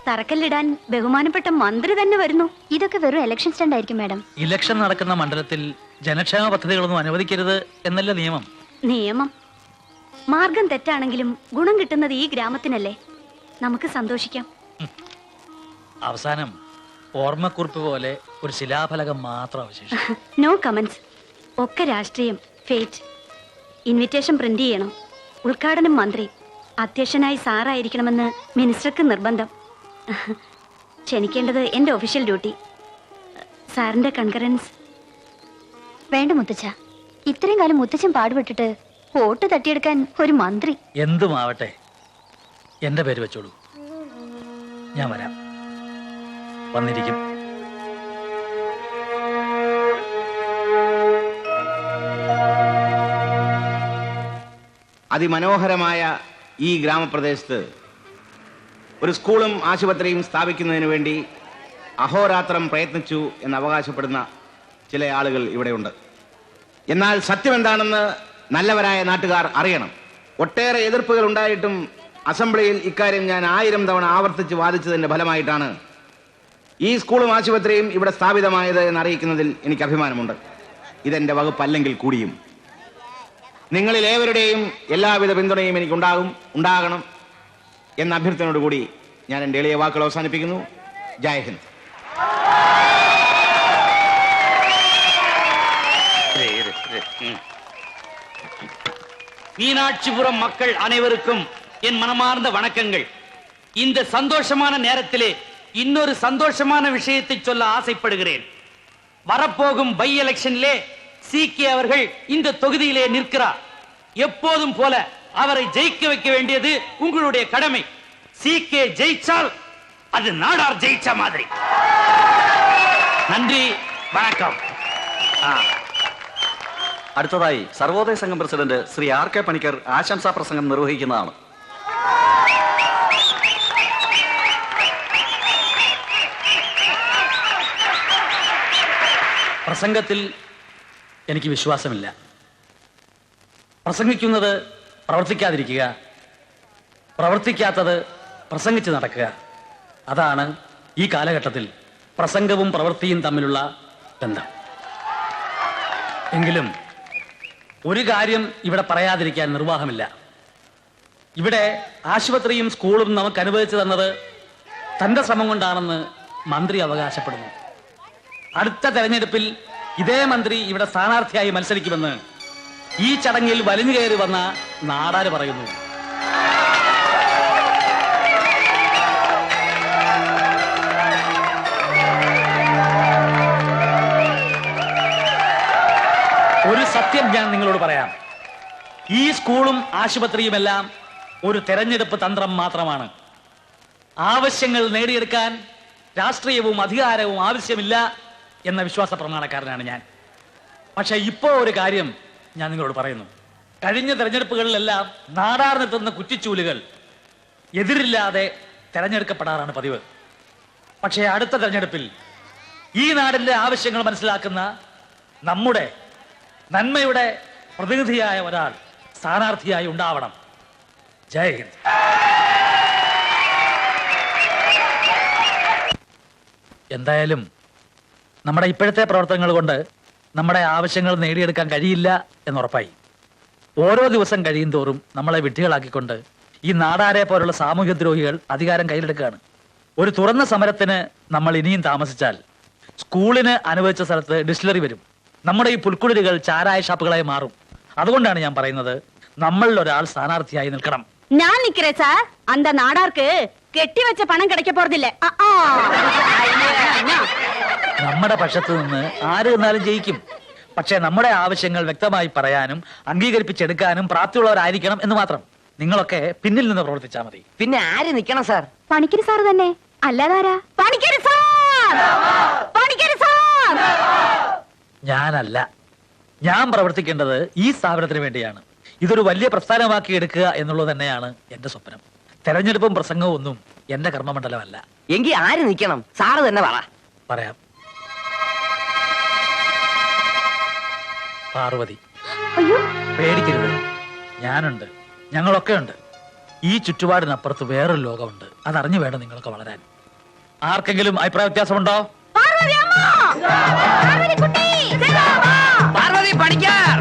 തറക്കല്ലിടാൻ ബഹുമാനപ്പെട്ട മന്ത്രി തന്നെ വരുന്നു. ഇതൊക്കെ വെറും ഇലക്ഷൻ സ്റ്റണ്ട് ആയിരിക്കും മാഡം. ഇലക്ഷൻ നടക്കുന്ന മണ്ഡലത്തിൽ ജനക്ഷേമ പദ്ധതികളൊന്നും അനുവദിക്കരുത് എന്നല്ല നിയമം. നിയമം മാർഗം തെറ്റാണെങ്കിലും ഗുണം കിട്ടുന്നത് ഈ ഗ്രാമത്തിനല്ലേ. നമുക്ക് സന്തോഷിക്കാം. അവസാനം ഓർമ്മക്കുറിപ്പ് പോലെ ഒരു ശിലാഫലകം മാത്രം അവശേഷിച്ചു. No comments. ഒക്കെ രാഷ്ട്രീയം, ഫേറ്റ്. ഇൻവിറ്റേഷൻ പ്രിന്റ് ചെയ്യണം. ഉദ്ഘാടനം മന്ത്രി, അധ്യക്ഷനായി സാറായിരിക്കണമെന്ന് മിനിസ്റ്റർക്ക് നിർബന്ധം. ക്ഷണിക്കേണ്ടത് എന്റെ ഒഫീഷ്യൽ ഡ്യൂട്ടി. സാറിന്റെ കൺകറൻസ് വേണ്ട മുത്തച്ഛ. ഇത്രയും കാലം മുത്തച്ഛൻ പാടുപെട്ടിട്ട് വോട്ട് തട്ടിയെടുക്കാൻ ഒരു മന്ത്രി. എന്തുമാവട്ടെ, എന്റെ പേര് വെച്ചോളൂ. ഞാൻ വരാം, വന്നിരിക്കും. അതിമനോഹരമായ ഈ ഗ്രാമപ്രദേശത്ത് ഒരു സ്കൂളും ആശുപത്രിയും സ്ഥാപിക്കുന്നതിന് വേണ്ടി അഹോരാത്രം പ്രയത്നിച്ചു എന്ന് അവകാശപ്പെടുന്ന ചില ആളുകൾ ഇവിടെയുണ്ട്. എന്നാൽ സത്യം എന്താണെന്ന് നല്ലവരായ നാട്ടുകാർ അറിയണം. ഒട്ടേറെ എതിർപ്പുകൾ ഉണ്ടായിട്ടും അസംബ്ലിയിൽ ഇക്കാര്യം ഞാൻ 1000 തവണ ആവർത്തിച്ച് വാദിച്ചതിന്റെ ഫലമായിട്ടാണ് ഈ സ്കൂളും ആശുപത്രിയും ഇവിടെ സ്ഥാപിതമായത് എന്നറിയിക്കുന്നതിൽ എനിക്ക് അഭിമാനമുണ്ട്. ഇതെന്റെ വകുപ്പല്ലെങ്കിൽ കൂടിയും നിങ്ങളിൽ ഏവരുടെയും എല്ലാവിധ പിന്തുണയും ഉണ്ടാകണം എന്ന അഭ്യർത്ഥനയോടുകൂടി ഞാൻ എൻ്റെ എളിയ വാക്കുകൾ അവസാനിപ്പിക്കുന്നു. ജയ് ഹിന്ദ്. மீனாட்சிபுரம் மக்கள் அனைவருக்கும் என் மனமார்ந்த வணக்கங்கள். இந்த சந்தோஷமான நேரத்திலே இன்னொரு சந்தோஷமான விஷயத்தை சொல்ல ஆசைப்படுகிறேன். வரப்போகும் பை எலெக்ஷனிலே சீக்கே அவர்கள் இந்த தொகுதியிலே நிற்கிறார். எப்போதும் போல அவரை ஜெயிக்க வைக்க வேண்டியது உங்களுடைய கடமை. சீக்கே ஜெயிச்சால் அது நாடார் ஜெயிச்ச மாதிரி. நன்றி, வணக்கம். അടുത്തതായി Sarvodaya Sangham president Shri R K Panicker ആശംസാ പ്രസംഗം നിർവഹിക്കുന്നതാണ്. പ്രസംഗത്തിൽ എനിക്ക് വിശ്വാസമില്ല. പ്രസംഗിക്കുന്നത് പ്രവർത്തിക്കാതിരിക്കുക, പ്രവർത്തിക്കാത്തത് പ്രസംഗിച്ച് നടക്കുക. അതാണ് ഈ കാലഘട്ടത്തിൽ പ്രസംഗവും പ്രവൃത്തിയും തമ്മിലുള്ള ബന്ധം. എങ്കിലും ഒരു കാര്യം ഇവിടെ പറയാതിരിക്കാൻ നിർവാഹമില്ല. ഇവിടെ ആശുപത്രിയും സ്കൂളും നമുക്ക് അനുവദിച്ചു തന്നത് തന്റെ ശ്രമം കൊണ്ടാണെന്ന് മന്ത്രി അവകാശപ്പെടുന്നു. അടുത്ത തെരഞ്ഞെടുപ്പിൽ ഇതേ മന്ത്രി ഇവിടെ സ്ഥാനാർത്ഥിയായി മത്സരിക്കുമെന്ന് ഈ ചടങ്ങിൽ വലിഞ്ഞു കയറി വന്ന നാടാര് പറയുന്നു. ഒരു സത്യം ഞാൻ നിങ്ങളോട് പറയാം. ഈ സ്കൂളും ആശുപത്രിയുമെല്ലാം ഒരു തെരഞ്ഞെടുപ്പ് തന്ത്രം മാത്രമാണ്. ആവശ്യങ്ങൾ നേടിയെടുക്കാൻ രാഷ്ട്രീയവും അധികാരവും ആവശ്യമില്ല എന്ന വിശ്വാസ പ്രമാണക്കാരനാണ് ഞാൻ. പക്ഷെ ഇപ്പോ ഒരു കാര്യം ഞാൻ നിങ്ങളോട് പറയുന്നു. കഴിഞ്ഞ തെരഞ്ഞെടുപ്പുകളിലെല്ലാം നാടാർന്നെത്തുന്ന കുറ്റിച്ചൂലുകൾ എതിരില്ലാതെ തെരഞ്ഞെടുക്കപ്പെടാറാണ് പതിവ്. പക്ഷേ അടുത്ത തെരഞ്ഞെടുപ്പിൽ ഈ നാടിന്റെ ആവശ്യങ്ങൾ മനസ്സിലാക്കുന്ന നമ്മുടെ നന്മയുടെ പ്രതിനിധിയായ ഒരാൾ സ്ഥാനാർത്ഥിയായി ഉണ്ടാവണം. ജയ് ഹിന്ദ്. എന്തായാലും നമ്മുടെ ഇപ്പോഴത്തെ പ്രവർത്തനങ്ങൾ കൊണ്ട് നമ്മുടെ ആവശ്യങ്ങൾ നേടിയെടുക്കാൻ കഴിയില്ല എന്നുറപ്പായി. ഓരോ ദിവസം കഴിയും തോറും നമ്മളെ വിഡ്ഢികളാക്കിക്കൊണ്ട് ഈ നാടാരെ പോലുള്ള സാമൂഹ്യ ദ്രോഹികൾ അധികാരം കയ്യിലെടുക്കുകയാണ്. ഒരു തുറന്ന സമരത്തിന് നമ്മൾ ഇനിയും താമസിച്ചാൽ സ്കൂളിന് അനുവദിച്ച സ്ഥലത്ത് ഡിസ്റ്റിലറി വരും. നമ്മുടെ ഈ പുൽക്കുടിലുകൾ ചാരായ ഷാപ്പുകളായി മാറും. അതുകൊണ്ടാണ് ഞാൻ പറയുന്നത്, നമ്മളിൽ ഒരാൾ സ്ഥാനാർത്ഥിയായി നിൽക്കണം. ഞാൻ നിக்கிறேன் சார். அந்த நாடாருக்கு കെട്ടിവെച്ച പണം കിടക്ക പോറതില്ല. നമ്മുടെ പക്ഷത്ത് നിന്ന് ആര് നിന്നാലും ജയിക്കും. പക്ഷേ നമ്മുടെ ആവശ്യങ്ങൾ വ്യക്തമായി പറയാനും അംഗീകരിപ്പിച്ചെടുക്കാനും പ്രാപ്തിയുള്ളവരായിരിക്കണം എന്ന് മാത്രം. നിങ്ങളൊക്കെ പിന്നിൽ നിന്ന് പ്രവർത്തിച്ചാൽ മതി. പിന്നെ ആര് നിക്കണം സാർ? പണിക്കര് സാർ തന്നെ, അല്ലാതാരാ? പണിക്കര് സാർ! പണിക്കര് സാർ! ഞാനല്ല. ഞാൻ പ്രവർത്തിക്കേണ്ടത് ഈ സ്ഥാപനത്തിന് വേണ്ടിയാണ്. ഇതൊരു വലിയ പ്രസ്ഥാനമാക്കി എടുക്കുക എന്നുള്ളത് തന്നെയാണ് എന്റെ സ്വപ്നം. തെരഞ്ഞെടുപ്പും പ്രസംഗവും ഒന്നും എന്റെ കർമ്മമണ്ഡലമല്ല. എങ്കിൽ ആര് നിക്കണം? സാറ് തന്നെ പറയാം. പാർവതി, പേടിക്കരുത്. ഞാനുണ്ട്, ഞങ്ങളൊക്കെ ഉണ്ട്. ഈ ചുറ്റുപാടിനപ്പുറത്ത് വേറൊരു ലോകമുണ്ട്. അതറിഞ്ഞു വേണം നിങ്ങളൊക്കെ വളരാൻ. ആർക്കെങ്കിലും അഭിപ്രായ വ്യത്യാസമുണ്ടോ? പാർവതി പണിക്കർ!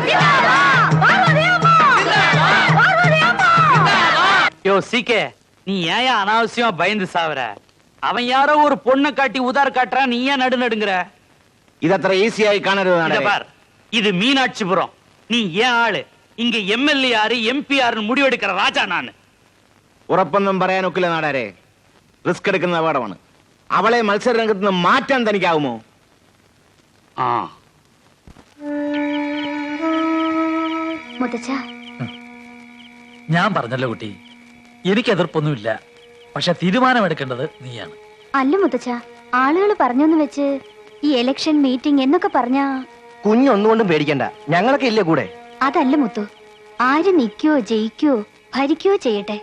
யோ சீக்கே, நீ ஏன் அனாவசியமா பயந்து சாவற? அவன் யாரோ ஒரு பொண்ணை காட்டி உதார் காட்டுறான், நீ ஏன் நடுநடுங்குற? ഇതത്ര ഈസിയായി കാണരുത്. பார், இது மீனாட்சிபுரம். நீ ஏன் ஆளு? இங்க எம்எல்ஏ யாரு, எம்பி யாருன்னு முடிவெடுக்கிற ராஜா நான். ഉറപ്പൊന്നും പറയാനൊക്കില്ല നാടാരെ. റിസ്ക് എടുക്കുന്ന അപകടമാണ്. അവളെ മത്സര രംഗത്ത് നിന്ന് മാറ്റാൻ തനിക്കാവുമോ? ഞാൻ പറഞ്ഞല്ലോ കുട്ടി, എനിക്ക് എതിർപ്പൊന്നുമില്ല. പക്ഷെ തീരുമാനമെടുക്കേണ്ടത് നീയാണ്. അല്ല മുത്തച്ഛ, ആളുകൾ പറഞ്ഞെന്ന് വെച്ച് ഈ ഇലക്ഷൻ മീറ്റിംഗ് എന്നൊക്കെ പറഞ്ഞാ കുഞ്ഞൊന്നുകൊണ്ടും പേടിക്കണ്ട, ഞങ്ങളൊക്കെ ഇല്ലേ കൂടെ. അതല്ല മുത്തു, ആര് നിൽക്കോ ജയിക്കോ ഭരിക്കോ ചെയ്യട്ടെ,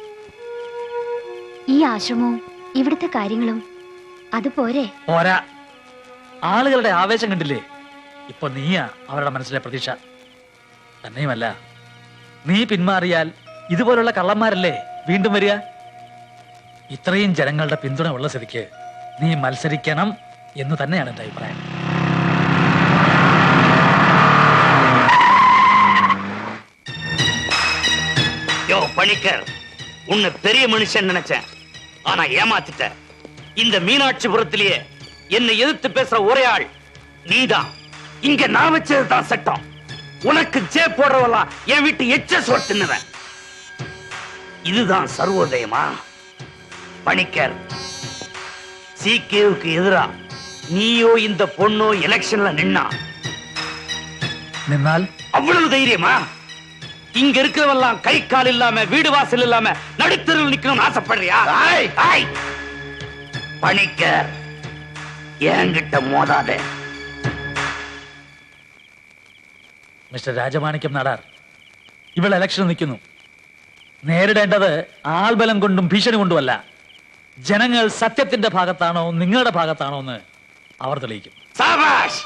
ഈ ആശ്രമവും ഇവിടുത്തെ കാര്യങ്ങളും അതുപോരെ. പോരാ, ആളുകളുടെ ആവേശം കണ്ടില്ലേ? ഇപ്പൊ നീയാ അവരുടെ മനസ്സിലെ പ്രതീക്ഷ. തന്നെയുമല്ല, നീ പിന്മാറിയാൽ ഇതുപോലുള്ള കള്ളന്മാരല്ലേ വീണ്ടും വരിക. ഇത്രയും ജനങ്ങളുടെ പിന്തുണ ഉള്ള സ്ഥിതിക്ക് നീ മത്സരിക്കണം എന്ന് തന്നെയാണ് എന്റെ അഭിപ്രായം. யோ பணிக்கர், உன்னை பெரிய மனுஷன் நினைச்சேன், ஆனா ஏமாத்திட்ட. இந்த மீனாட்சிபுரத்திலேயே என்னை எதிர்த்து பேசுற ஒரே ஆள் நீதான். இங்க நான் வச்சதுதான் சட்டம். உனக்கு ஜே போடுறவெல்லாம் என் வீட்டு எச்ச சோறு தின்னுவேன். இதுதான் சர்வோதயமா? பணிக்கர், சீக்கியவுக்கு எதிரா நீயோ இந்த பொண்ணோ எலெக்ஷன்ல நின்னால் அவ்வளவு தைரியமா? இங்க இருக்கிறவெல்லாம் கை கால் இல்லாம வீடு வாசல் இல்லாம நடுத்தருவில் நிக்கணும்னு ஆசைப்படுறியா? பணிக்கர், என்கிட்ட மோதாதே. മിസ്റ്റർ രാജമാണിക്യം നാടാർ, ഇവൾ ഇലക്ഷൻ നിൽക്കുന്നു. നേരിടേണ്ടത് ആൾബലം കൊണ്ടും ഭീഷണി കൊണ്ടുമല്ല. ജനങ്ങൾ സത്യത്തിന്റെ ഭാഗത്താണോ നിങ്ങളുടെ ഭാഗത്താണോ എന്ന് അവർ തെളിയിക്കും. சாபாஷ்!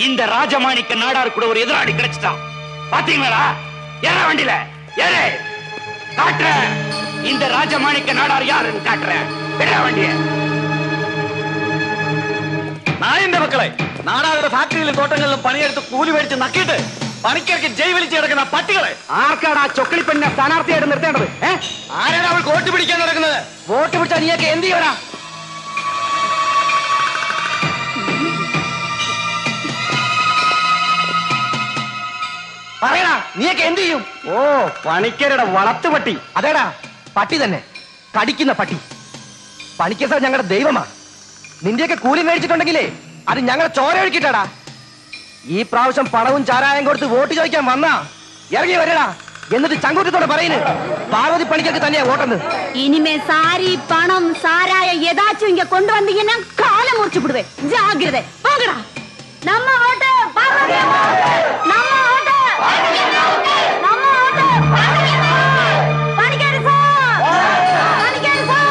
இந்த ராஜமாணிக்க நாடார் கூட ஒரு எதிராளி கிடைச்சிட்டான். பாத்தீங்களா? ஏற வண்டியில ஏறு, காட்டுற இந்த ராஜமாணிக்க நாடார் யாருன்னு காட்டுற. ஏற வண்டிய. നായന്റെ മക്കളെ, നാടാരുടെ ഫാക്ടറിയിലും തോട്ടങ്ങളിലും പണിയെടുത്ത് കൂലി മേടിച്ച് നക്കിയിട്ട് പണിക്കർക്ക് ജയ് വലിച്ചു കിടക്കുന്ന പട്ടികളെ. ആർക്കാണ് ആ ചൊക്കളിപ്പെണ്ണ സ്ഥാനാർത്ഥിയായിട്ട് നിർത്തേണ്ടത്? ആരാണ് അവൾ വോട്ട് പിടിക്കാൻ നടക്കുന്നത്? വോട്ട് പിടിച്ചാൽ നീയൊക്കെ എന്ത് ചെയ്യണ? പറയടാ, നീയൊക്കെ എന്ത് ചെയ്യും? ഓ, പണിക്കരുടെ വളർത്തുപട്ടി. അതേടാ, പട്ടി തന്നെ, കടിക്കുന്ന പട്ടി. പണിക്കർ സാർ ഞങ്ങളുടെ ദൈവമാ. നിന്റെയൊക്കെ കൂലി മേടിച്ചിട്ടുണ്ടെങ്കിലേ അത് ഞങ്ങളെ ചോര ഒഴുക്കിട്ടാടാ. ഈ പ്രാവശ്യം പണവും ചാരായം കൊടുത്ത് വോട്ട് ചോദിക്കാൻ വന്നാ ഇറങ്ങി വരടാ. എന്നിട്ട് ചങ്കൂറ്റത്തോടെ പറയുന്നു പാർവതി പണിക്കർക്ക് തന്നെയാ വോട്ടെന്ന്. ഇനിമേ സാരി പണം സാരായ ഏതാച്ചും ഇങ്ങ കൊണ്ടുവന്നീங்கன்னா കാലം മുറിച്ചു വിടുവേ. ജാഗ്രത പോകടാ. നമ്മ വോട്ട് പാർവതി, നമ്മ വോട്ട്, നമ്മ vote Panicker sir, Panicker sir,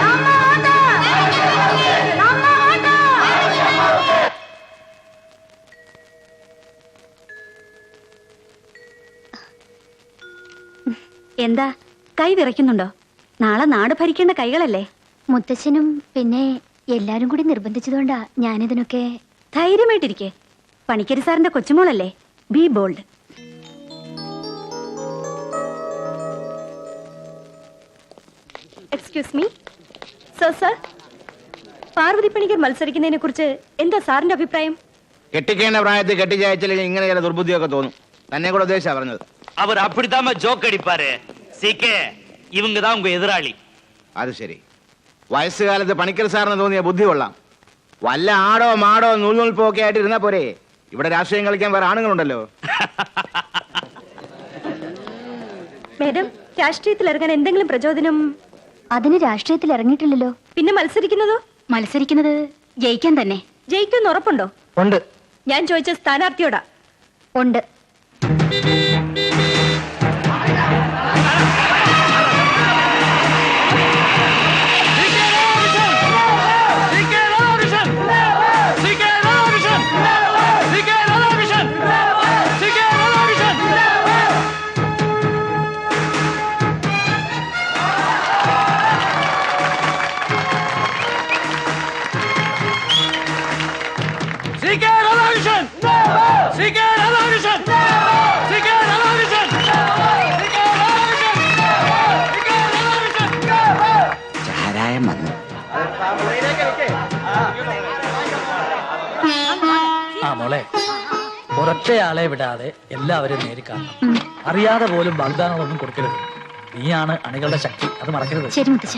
നമ്മ വോട്ട്, നമ്മ വോട്ട്. എന്താ കൈ വിറയ്ക്കുന്നുണ്ടോ? നാളെ നാട് ഭരിക്കേണ്ട കൈകളല്ലേ? മുത്തച്ഛനും പിന്നെ എല്ലാരും കൂടി നിർബന്ധിച്ചതുകൊണ്ടാ ഞാനിതിനൊക്കെ. ധൈര്യമായിട്ടിരിക്കെ. പണിക്കരി സാറിന്റെ കൊച്ചുമോളല്ലേ? Be bold. Excuse me sir, Parvathy Panicker മത്സരിക്കുന്നതിനെ കുറിച്ച് എന്താ സാറിന്റെ അഭിപ്രായം? കെട്ടിക്കേണ്ട പ്രായത്തിൽ കെട്ടിച്ചയച്ചില്ലെങ്കിൽ ഇങ്ങനെ ചില ദുർബുദ്ധിയൊക്കെ തോന്നും. തന്നെ കൂടെ ഉദ്ദേശിച്ചാ പറഞ്ഞത്. அவர் அப்படித்தாம ஜோக் அடிப்பாரு. சீக்கே, இவங்க தான் உங்க எதிராளி. അത് ശരി. വയസ്സുകാലത്ത് പണിക്കർ സാറിന് തോന്നിയ ബുദ്ധി കൊള്ളാം. വല്ല ആടോ മാടോ നൂൽനൂൽപ്പൊക്കെ ആയിട്ട് ഇരുന്നാ പോരെ. ഇവിടെ രാഷ്ട്രീയം കളിക്കാൻ വേറെ ആണുങ്ങളുണ്ടല്ലോ. മാഡം, രാഷ്ട്രീയത്തിൽ ഇറങ്ങാൻ എന്തെങ്കിലും പ്രചോദനം? അതിന് രാഷ്ട്രീയത്തിൽ ഇറങ്ങിയിട്ടില്ലല്ലോ. പിന്നെ മത്സരിക്കുന്നതോ? മത്സരിക്കുന്നത് ജയിക്കാൻ തന്നെ. ജയിക്കുമെന്ന് ഉറപ്പുണ്ടോ? ഉണ്ട്. ഞാൻ ചോദിച്ച സ്ഥാനാർത്ഥിയോടാ. ഉണ്ട്. ചാരായം വന്നു. ആ മോളെ, ഒരൊറ്റയാളെ വിടാതെ എല്ലാവരും നേരിക്കാണണം. അറിയാതെ പോലും വാഗ്ദാനങ്ങളൊന്നും കൊടുക്കരുത്. നീയാണ് അണികളുടെ ശക്തി, അത് മറക്കരുത്. ശരി മുത്തച്ഛ.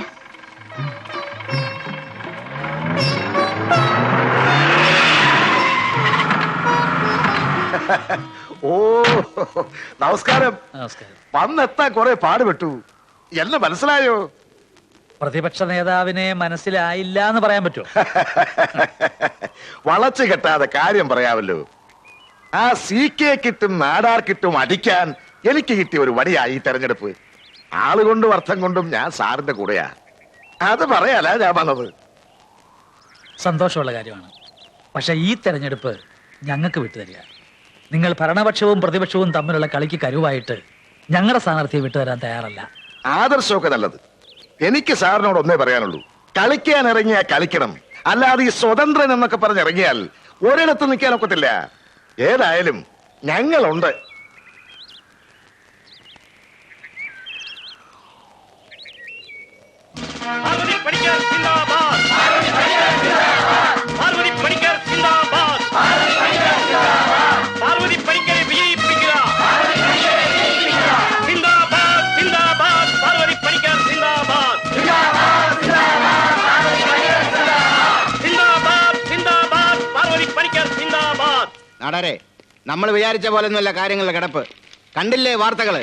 ഓ, നമസ്കാരം. നമസ്കാരം. വന്നെത്താൻ കുറെ പാടുപെട്ടു. എന്നെ മനസ്സിലായോ? പ്രതിപക്ഷ നേതാവിനെ മനസ്സിലായില്ല എന്ന് പറയാൻ പറ്റുമോ? വളച്ചു കെട്ടാതെ കാര്യം പറയാമല്ലോ. ആ CK കിട്ടും നാടാർ കിട്ടും അടിക്കാൻ എനിക്ക് കിട്ടിയ ഒരു വടിയായി ഈ തെരഞ്ഞെടുപ്പ്. ആളുകൊണ്ടും അർത്ഥം കൊണ്ടും ഞാൻ സാറിന്റെ കൂടെയാ. അത് പറയാലാ ഞാൻ വന്നത്. സന്തോഷമുള്ള കാര്യമാണ്. പക്ഷെ ഈ തെരഞ്ഞെടുപ്പ് ഞങ്ങൾക്ക് വിട്ടുതരിക. നിങ്ങൾ ഭരണപക്ഷവും പ്രതിപക്ഷവും തമ്മിലുള്ള കളിക്ക് കരുവായിട്ട് ഞങ്ങളുടെ സ്ഥാനാർത്ഥിയെ വിട്ടുതരാൻ തയ്യാറല്ല. ആദർശമൊക്കെ നല്ലത്. എനിക്ക് സാറിനോട് ഒന്നേ പറയാനുള്ളൂ. കളിക്കാൻ ഇറങ്ങിയാൽ കളിക്കണം. അല്ലാതെ ഈ സ്വതന്ത്രൻ എന്നൊക്കെ പറഞ്ഞിറങ്ങിയാൽ ഒരിടത്ത് നിൽക്കാൻ ഒക്കത്തില്ല. ഏതായാലും ഞങ്ങളുണ്ട്. നാടാരെ, നമ്മൾ വിചാരിച്ച പോലൊന്നുമല്ല കാര്യങ്ങളുടെ കിടപ്പ്. കണ്ടില്ലേ വാർത്തകള്?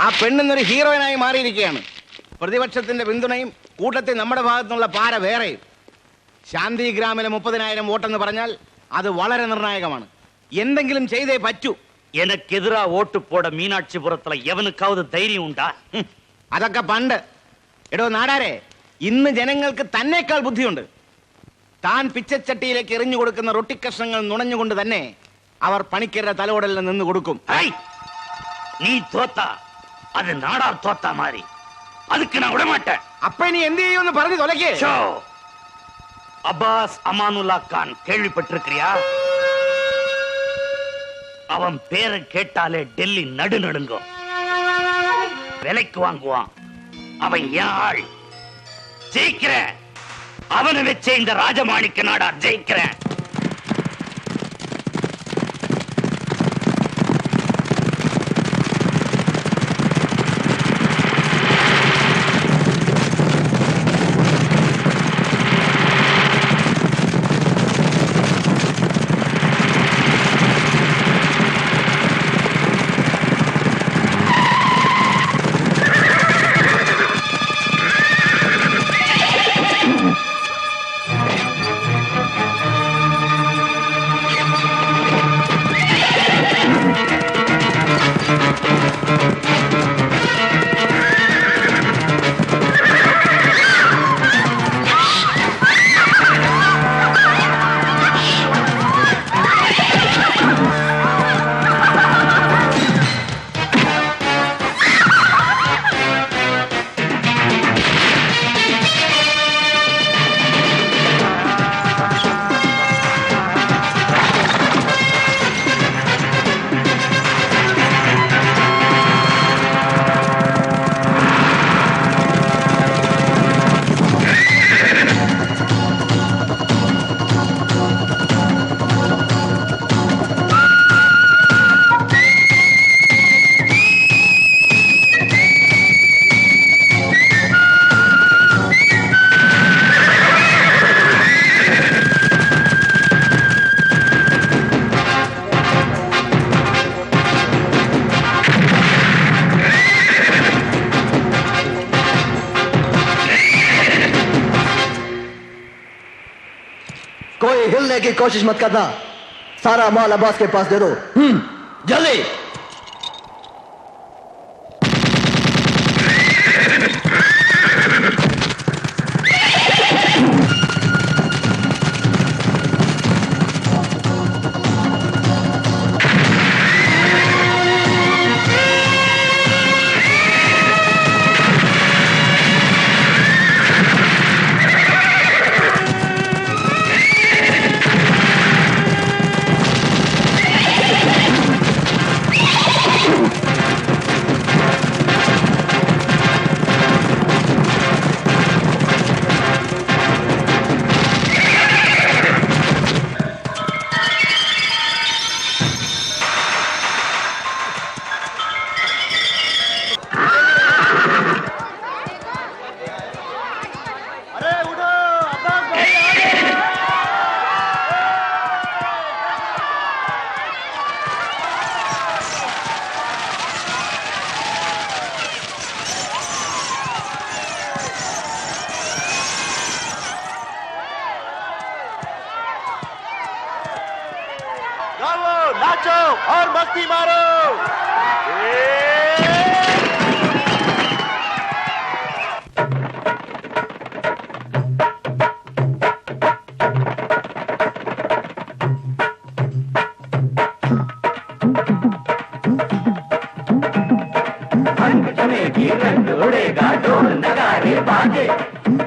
ആ പെണ്ണെന്നൊരു ഹീറോയിനായി മാറിയിരിക്കുകയാണ്. പ്രതിപക്ഷത്തിന്റെ പിന്തുണയും കൂട്ടത്തിൽ നമ്മുടെ ഭാഗത്തുനിന്നുള്ള പാര വേറെയും. ശാന്തി ഗ്രാമിലെ 30,000 വോട്ടെന്ന് പറഞ്ഞാൽ അത് വളരെ നിർണായകമാണ്. എന്തെങ്കിലും ചെയ്തേ പറ്റൂ. எனக்கெதிரா ஓட்டு போட மீனாட்சிபுரத்துல எவனுக்காவது தைரியம் உண்டா? അതൊക്കെ പണ്ട്. എടോ നാടാരെ, ഇന്ന് ജനങ്ങൾക്ക് തന്നേക്കാൾ ബുദ്ധിയുണ്ട്. താൻ പിച്ചച്ചട്ടിയിലേക്ക് എറിഞ്ഞു കൊടുക്കുന്ന റൊട്ടിക്കഷ്ണങ്ങൾ നുണഞ്ഞുകൊണ്ട് തന്നെ അവർ പണിക്കരുടെ തലോടലിൽ നിന്ന് കൊടുക്കും. நீ தோத்தா அது நாடார் தோத்தா மாதிரி. அதுக்கு நான் விட மாட்டேன். അപ്പൊ ഇനി എന്ത് ചെയ്യുമെന്ന് പറഞ്ഞു തൊലക്കേ. அப்பாஸ் அமானுல்லா கான் கேள்விப்பட்டிருக்கிறியா? அவன் பேரை கேட்டாலே டெல்லி நடு நடுங்கும். விலைக்கு வாங்குவான். அவன் யாழ் ஜெயிக்கிறேன். அவனை வச்ச இந்த ராஜமாணிக்க நாடார் ஜெயிக்கிறேன். कोई हिलने की कोशिश मत करना, सारा माल अब्बास के पास दे दो। जल्दी। नाचो और मस्ती मारो। की रंग उड़ेगा, ढोल नगाड़े बाजे,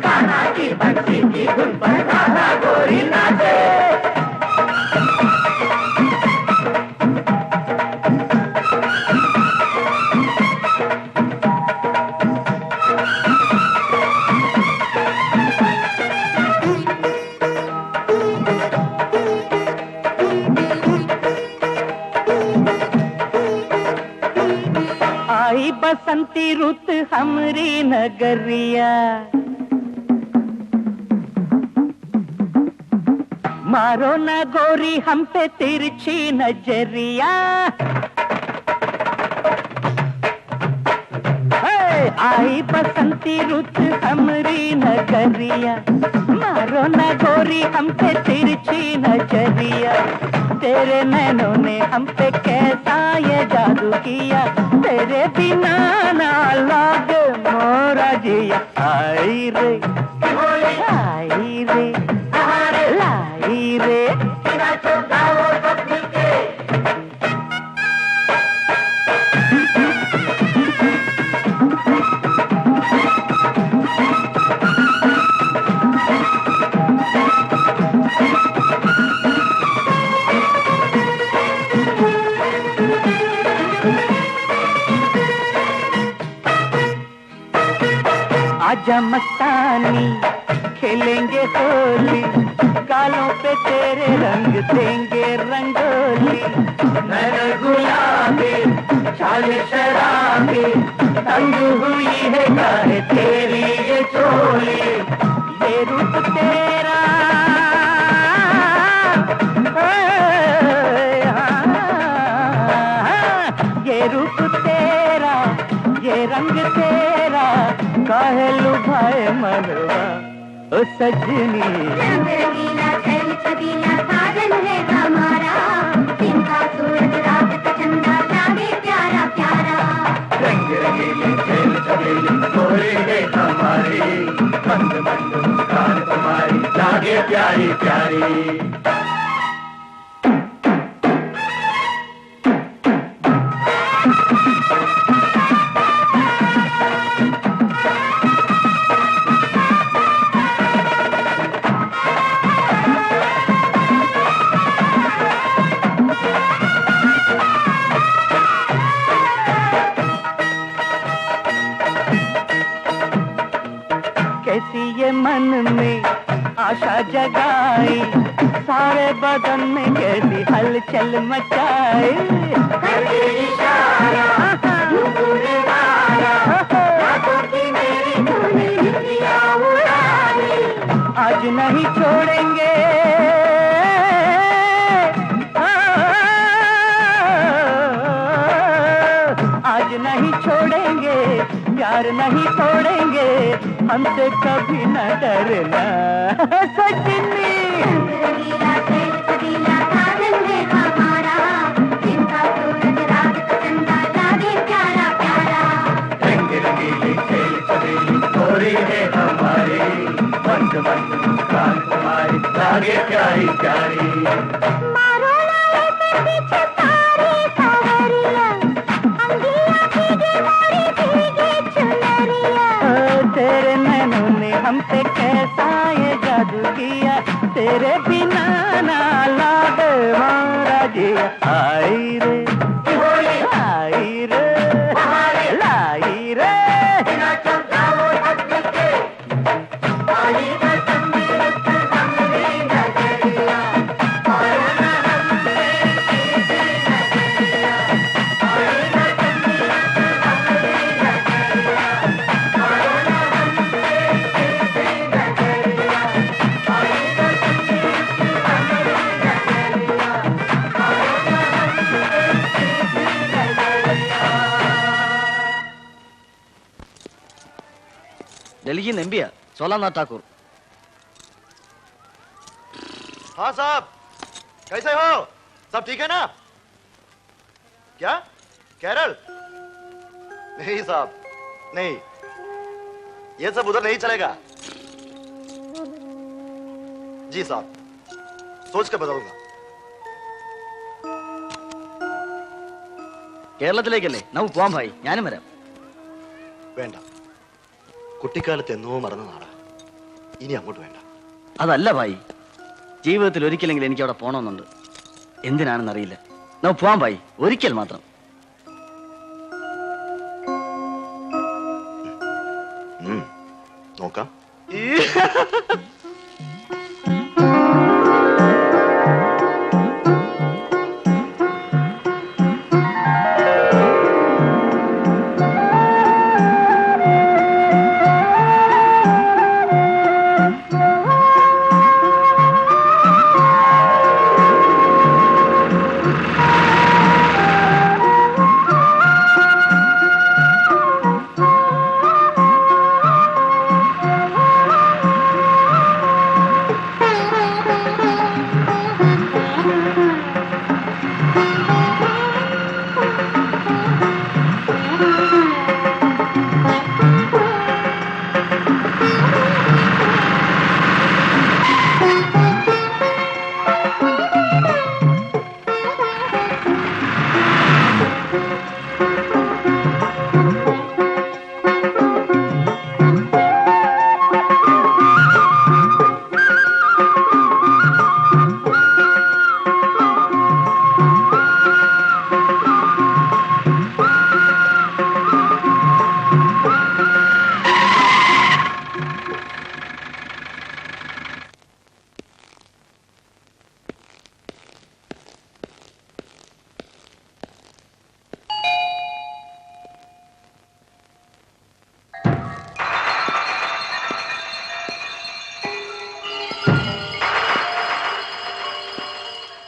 कान्हा की बंसी की धुन पर कान्हा गोरी नाचे। आई बसंती रुत हमरी नगरिया, मारो न गोरी हम पे तिरछी नजरिया। आई बसंती रुत हमरी नगरिया, मारो न गोरी हम पे तिरछी नजरिया। तेरे नैनों ने हम पे कैसा ये जादू किया, तेरे बिना ना लागे मोरा जिया। आई रे आई रे लाई रे, आजा मस्तानी खेलेंगे होली, गालों पे तेरे रंग देंगे रंगोली। नैन गुलाबी चाल शराबी, तंग हुई है काहे तेरी ये चोली। ये रूप तेरा ये रूप तेरा, ये रंग तेरा, काहे लुभाए मनवा ओ सजनी। रंगीला छल छबीला साजन है हमारा, इनका सूरज रात का चंदा लागे प्यारा प्यारा। रंग रंगीली छल छबीली गोरी है हमारी, मंद मंद मुस्कान तुम्हारी लागे प्यारी प्यारी। कैसी ये मन में आशा जगाई, सारे बदन में कैसी हलचल मचाई। आज नहीं छोड़ेंगे, आज नहीं छोड़ेंगे, प्यार नहीं छोड़ेंगे, हमसे कभी न डरना सजनी। तेरे नैनों ने हम पे कैसा ये जादू किया, तेरे बिना ना लागे मारा जिया। आई रे आई रे लाई रे ഡൽഹി എംപിയാ സോലാനാഥ് ठाकुर। हाँ साहब, कैसे हो? सब ठीक है ना? क्या केरल? नहीं साहब, नहीं, ये सब उधर नहीं चलेगा। जी साहब, सोच कर बताऊंगा। കേരളത്തിലേക്കല്ലേ നമുക്ക് പോവാം ഭായി, ഞാനും വരാം. വേണ്ട, കുട്ടിക്കാലത്ത് എന്നോ മറന്ന നാടാ, ഇനി അങ്ങോട്ട് വേണ്ട. അതല്ല ഭായി, ജീവിതത്തിൽ ഒരിക്കലെങ്കിലും എനിക്ക് അവിടെ പോകണമെന്നുണ്ട്. എന്തിനാണെന്നറിയില്ല. നമുക്ക് പോവാം ഭായി, ഒരിക്കൽ മാത്രം. നോക്കാം.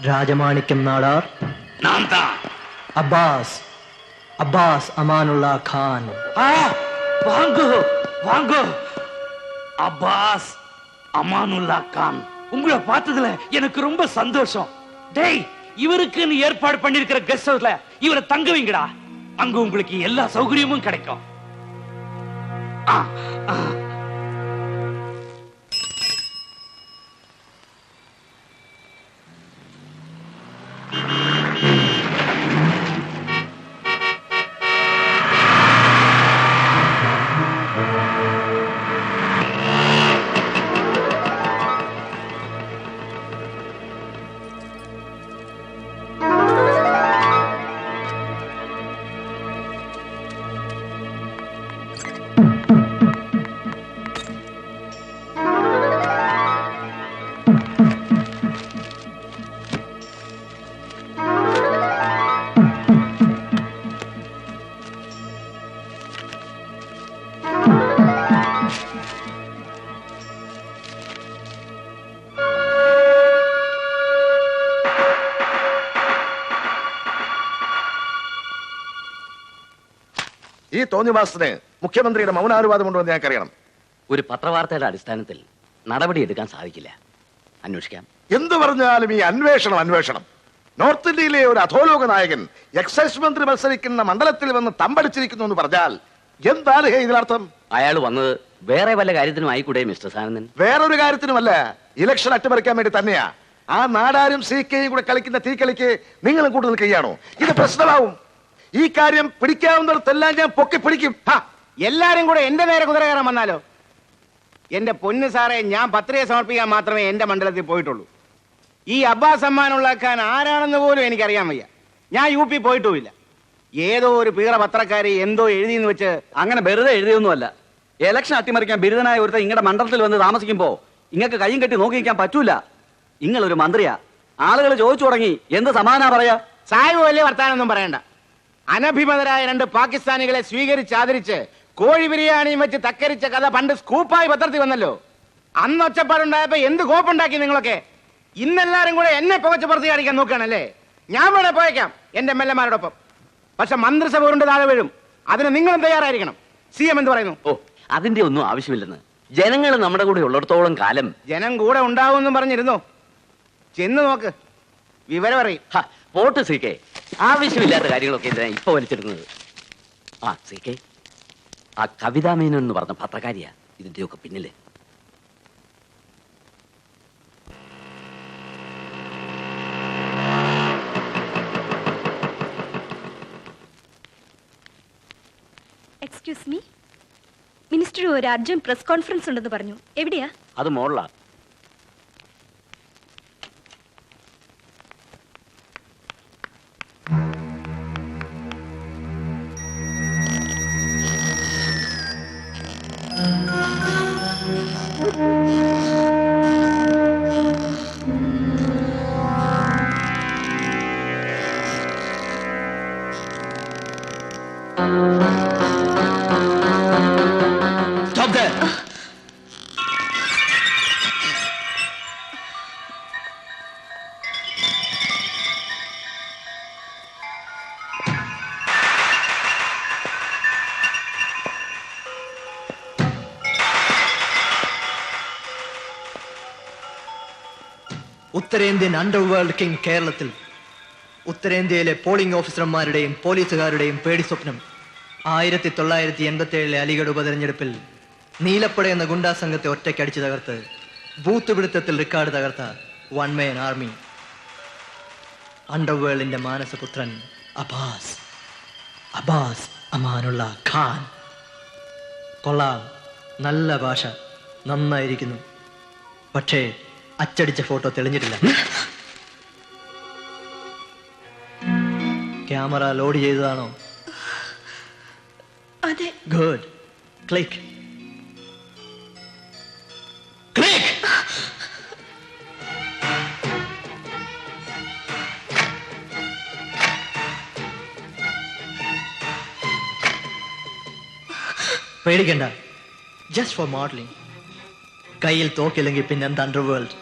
രാജമാണിക്യം നാടാർ, அப்பாஸ் அமானுல்லா கான். வாங்கோ வாங்கோ, அப்பாஸ் அமானுல்லா கான். உங்களை பார்த்ததுல எனக்கு ரொம்ப சந்தோஷம். டேய், இவருக்குன்னு ஏற்பாடு பண்ணிருக்கிற கெஸ்ட் ஹவுஸ்ல இவரை தங்க வைங்கடா. அங்க உங்களுக்கு எல்லா சௌகரியமும் கிடைக்கும். ഈ തോന്നിവാസത്തിന് മുഖ്യമന്ത്രിയുടെ മൗനാനുവാദം ഉണ്ടോ എന്ന് ഞങ്ങൾക്ക് അറിയണം. ഒരു പത്രവാർത്തയുടെ അടിസ്ഥാനത്തിൽ നടപടിയെടുക്കാൻ സാധിക്കില്ല. അന്വേഷിക്കാം. എന്തു പറഞ്ഞാലും ഈ അന്വേഷണം. നോർത്ത് ഇന്ത്യയിലെ ഒരു അധോലോക നായകൻ എക്സൈസ് മന്ത്രി മത്സരിക്കുന്ന മണ്ഡലത്തിൽ വന്ന് തമ്പടിച്ചിരിക്കുന്നു എന്ന് പറഞ്ഞാൽ എന്താണ് ഇതിനർത്ഥം? അയാൾ വന്നത് വേറെ വല്ല കാര്യത്തിനും ആയിക്കൂടെ മിസ്റ്റർ സാനന്ദൻ? വേറൊരു കാര്യത്തിനുമല്ല, ഇലക്ഷൻ അട്ടിമറിക്കാൻ വേണ്ടി തന്നെയാ. ആ നാടാരും CKയും കൂടെ കളിക്കുന്ന തീക്കളിക്ക് നിങ്ങളും കൂടുതൽ കൈയാണോ? ഇത് പ്രശ്നമാവും. ഈ കാര്യം പിടിക്കാവുന്നിടത്തെല്ലാം ഞാൻ പൊക്കി പിടിക്കും. എല്ലാരും കൂടെ എന്റെ നേരെ കുതിര കയറാൻ വന്നാലോ? എന്റെ പൊന്ന് സാറേ, ഞാൻ പത്രിക സമർപ്പിക്കാൻ മാത്രമേ എന്റെ മണ്ഡലത്തിൽ പോയിട്ടുള്ളൂ. ഈ അബ്ബാസ് അമ്മാനുള്ള ഖാൻ ആരാണെന്ന് പോലും എനിക്കറിയാൻ വയ്യ. ഞാൻ UP പോയിട്ടുമില്ല. ഏതോ ഒരു പീറ പത്രക്കാരി എന്തോ എഴുതിയെന്ന് വെച്ച് അങ്ങനെ വെറുതെ എഴുതിയൊന്നുമല്ല. ഇലക്ഷൻ അട്ടിമറിക്കാൻ ബിരുദനായ ഒരുത്ത ഇങ്ങടെ മണ്ഡലത്തിൽ വന്ന് താമസിക്കുമ്പോ ഇങ്ങക്ക് കയ്യും കെട്ടി നോക്കി നിൽക്കാൻ പറ്റൂല. നിങ്ങളൊരു മന്ത്രിയാ. ആളുകൾ ചോദിച്ചു തുടങ്ങി എന്ത് സമാധാന പറയാ? സാഹിബ് വലിയ വർത്താനൊന്നും പറയണ്ട. അനഭിമതരായ 2 പാകിസ്ഥാനികളെ സ്വീകരിച്ചാദരിച്ച് കോഴി ബിരിയാണിയും വെച്ച് തക്കരിച്ച കഥ പണ്ട് സ്കൂപ്പായി പത്രത്തിൽ വന്നല്ലോ. അന്ന് ഒച്ചപ്പാടുണ്ടായപ്പോ എന്ത് കോപ്പുണ്ടാക്കി നിങ്ങളൊക്കെ. ഇന്നെല്ലാരും കൂടെ എന്നെ പുകച്ച് പുറത്ത് കാണിക്കാൻ നോക്കുകയാണല്ലേ. ഞാൻ വേണേ പോയേക്കാം എന്റെ MLA-മാരോടൊപ്പം. പക്ഷെ മന്ത്രിസഭ ഉരുണ്ട് താഴെ വീഴും. അതിന് നിങ്ങളും തയ്യാറായിരിക്കണം. CM എന്ത് പറയുന്നു? ഓ, അതിന്റെ ഒന്നും ആവശ്യമില്ലെന്ന്. ജനങ്ങൾ നമ്മുടെ കൂടെ ഉള്ളിടത്തോളം കാലം ജനം കൂടെ ഉണ്ടാവുമെന്നും പറഞ്ഞിരുന്നു. ചെന്ന് നോക്ക്, വിവരം അറിയും. Pot CK. ആവശ്യമില്ലാത്ത കാര്യങ്ങളൊക്കെ എന്തിനാ ഇപ്പൊ വലിച്ചെടുക്കുന്നത്? CK, ആ കവിതാ മേനോൻ എന്ന് പറഞ്ഞ പത്രക്കാരിയാ ഇതിന്റെയൊക്കെ പിന്നില്. എക്സ്ക്യൂസ് മീ, മിനിസ്റ്റർ ഒരു അർജന്റ് പ്രസ് കോൺഫറൻസ് ഉണ്ടെന്ന് പറഞ്ഞു. എവിടെയാ? അത് മോളാ. Stop there! ഉത്തരേന്ത്യൻ അണ്ടർവേൾഡ് കിങ് കേരളത്തിൽ ഉത്തരേന്ത്യയിലെ പോളിംഗ് ഓഫീസർമാരുടെയും പോലീസുകാരുടെയും പേടി സ്വപ്നം 1987 അലിഗഡ് ഉപതെരഞ്ഞെടുപ്പിൽ നീലപ്പട എന്ന ഗുണ്ടാ സംഘത്തെ ഒറ്റയ്ക്കടിച്ചു തകർത്ത് ബൂത്ത് പിടുത്തത്തിൽ റെക്കോർഡ് തകർത്ത വൺ മാൻ ആർമി. അണ്ടർവേൾഡിന്റെ മാനസപുത്രൻ അബ്ബാസ് അമാനുള്ള ഖാൻ. കൊള്ളാം, നല്ല ഭാഷ, നന്നായിരിക്കുന്നു. പക്ഷേ അച്ചടിച്ച ഫോട്ടോ തെളിഞ്ഞിട്ടില്ല. ക്യാമറ ലോഡ് ചെയ്തതാണോ? അതെ. ഗുഡ്. ക്ലിക്ക്. പേടിക്കണ്ട, ജസ്റ്റ് ഫോർ മോഡലിംഗ്. കയ്യിൽ തോക്കില്ലെങ്കിൽ പിന്നെ എന്താ underworld.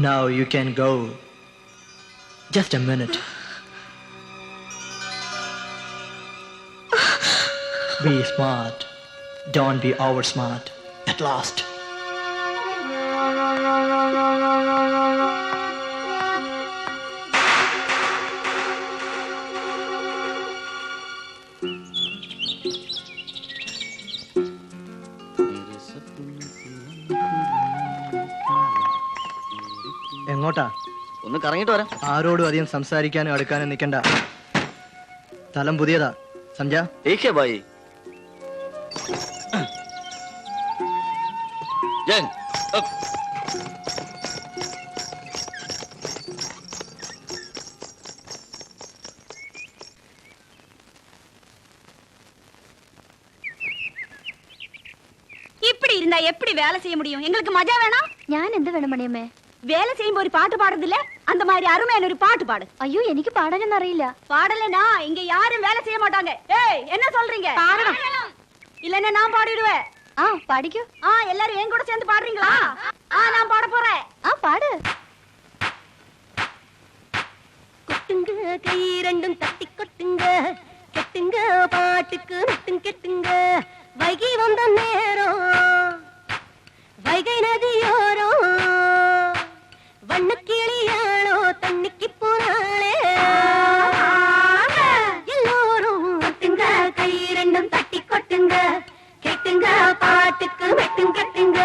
Now you can go. Just a minute. Be smart. Don't be over smart. At last. എങ്ങോട്ടാ? ഒന്ന് കറങ്ങിട്ട് വരാം. ആരോടും അധികം സംസാരിക്കാനും അടുക്കാനും നിൽക്കണ്ട. സ്ഥലം പുതിയതാ, സംജ. ഭായി இப்படி இருந்தா எப்படி வேலை செய்ய முடியும்? எங்களுக்கு மஜா வேணாம். ഞാൻ എന്ത് വേണം മണിയമ്മേ? வேலை செய்யும்போது ஒரு பாட்டு பாடுறதில்ல, அந்த மாதிரி அருமையான ஒரு பாட்டு பாடு. അയ്യോ, എനിക്ക് പാടാനൊന്നും അറിയില്ല. பாடலனா இங்க யாரும் வேலை செய்ய மாட்டாங்க. ஏய், என்ன சொல்றீங்க? பாடணும். இல்லன்னா நான் பாடிடுவேன். പാടിക്കോ. எல்லாரும் என் கூட சேர்ந்து பாடுறீங்களா? நான் பாட போறேன். പാട്. கொட்டுங்க கை ரெண்டும் தட்டி கொட்டுங்க, கெட்டுங்க பாட்டுக்கு நட்டும் கெட்டுங்க. வைகி வந்த நேரம் വൈകൈ നദിയോരോ വണ്ണക്കിളിയാളോ തണ്ണിക്ക് പോനാളെ എല്ലോരും ഒട്ടുങ്ക കൈ രണ്ടും തട്ടിക്കൊട്ടുങ്ക കെട്ടുങ്ക പാട്ടുക്ക് വെട്ടും കെട്ടുങ്ക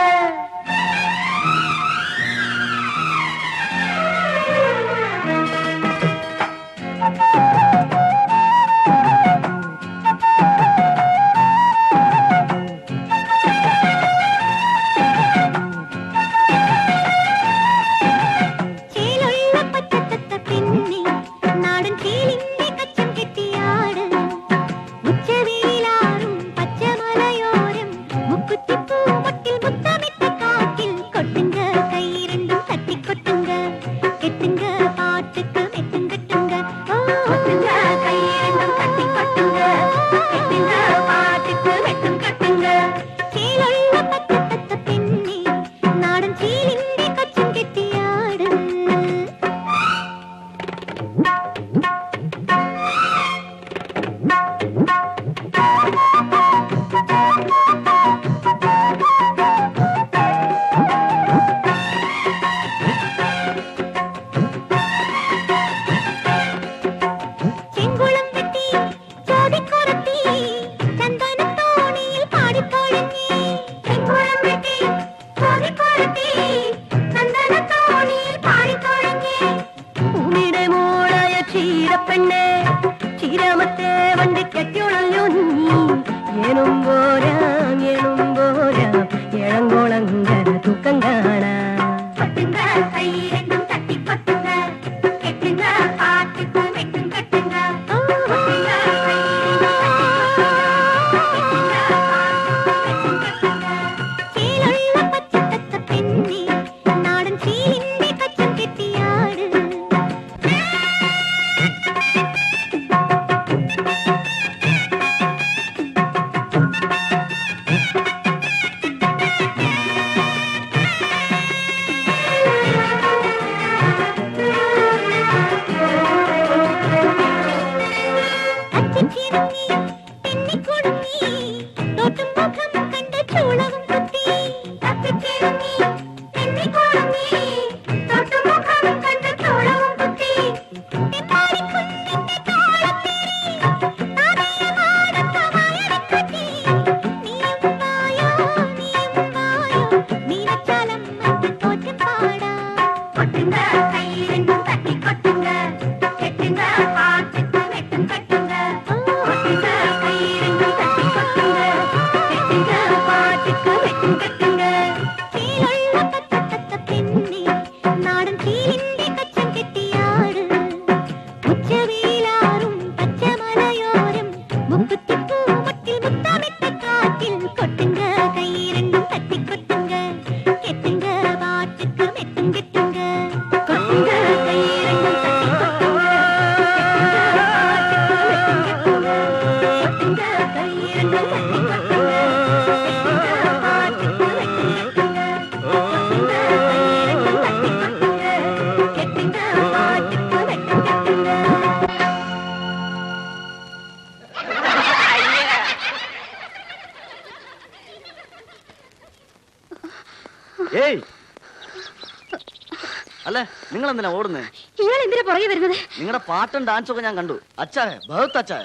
അല്ലേ നിങ്ങൾ എന്തിനാ ഓടുന്നേ? ഇയാൾ എന്തിനാ പുറകെ വരുന്നത്? നിങ്ങളുടെ പാട്ടും ഡാൻസും ഒക്കെ ഞാൻ കണ്ടു. അച്ചായ ബഹുത്ത് അച്ചായ.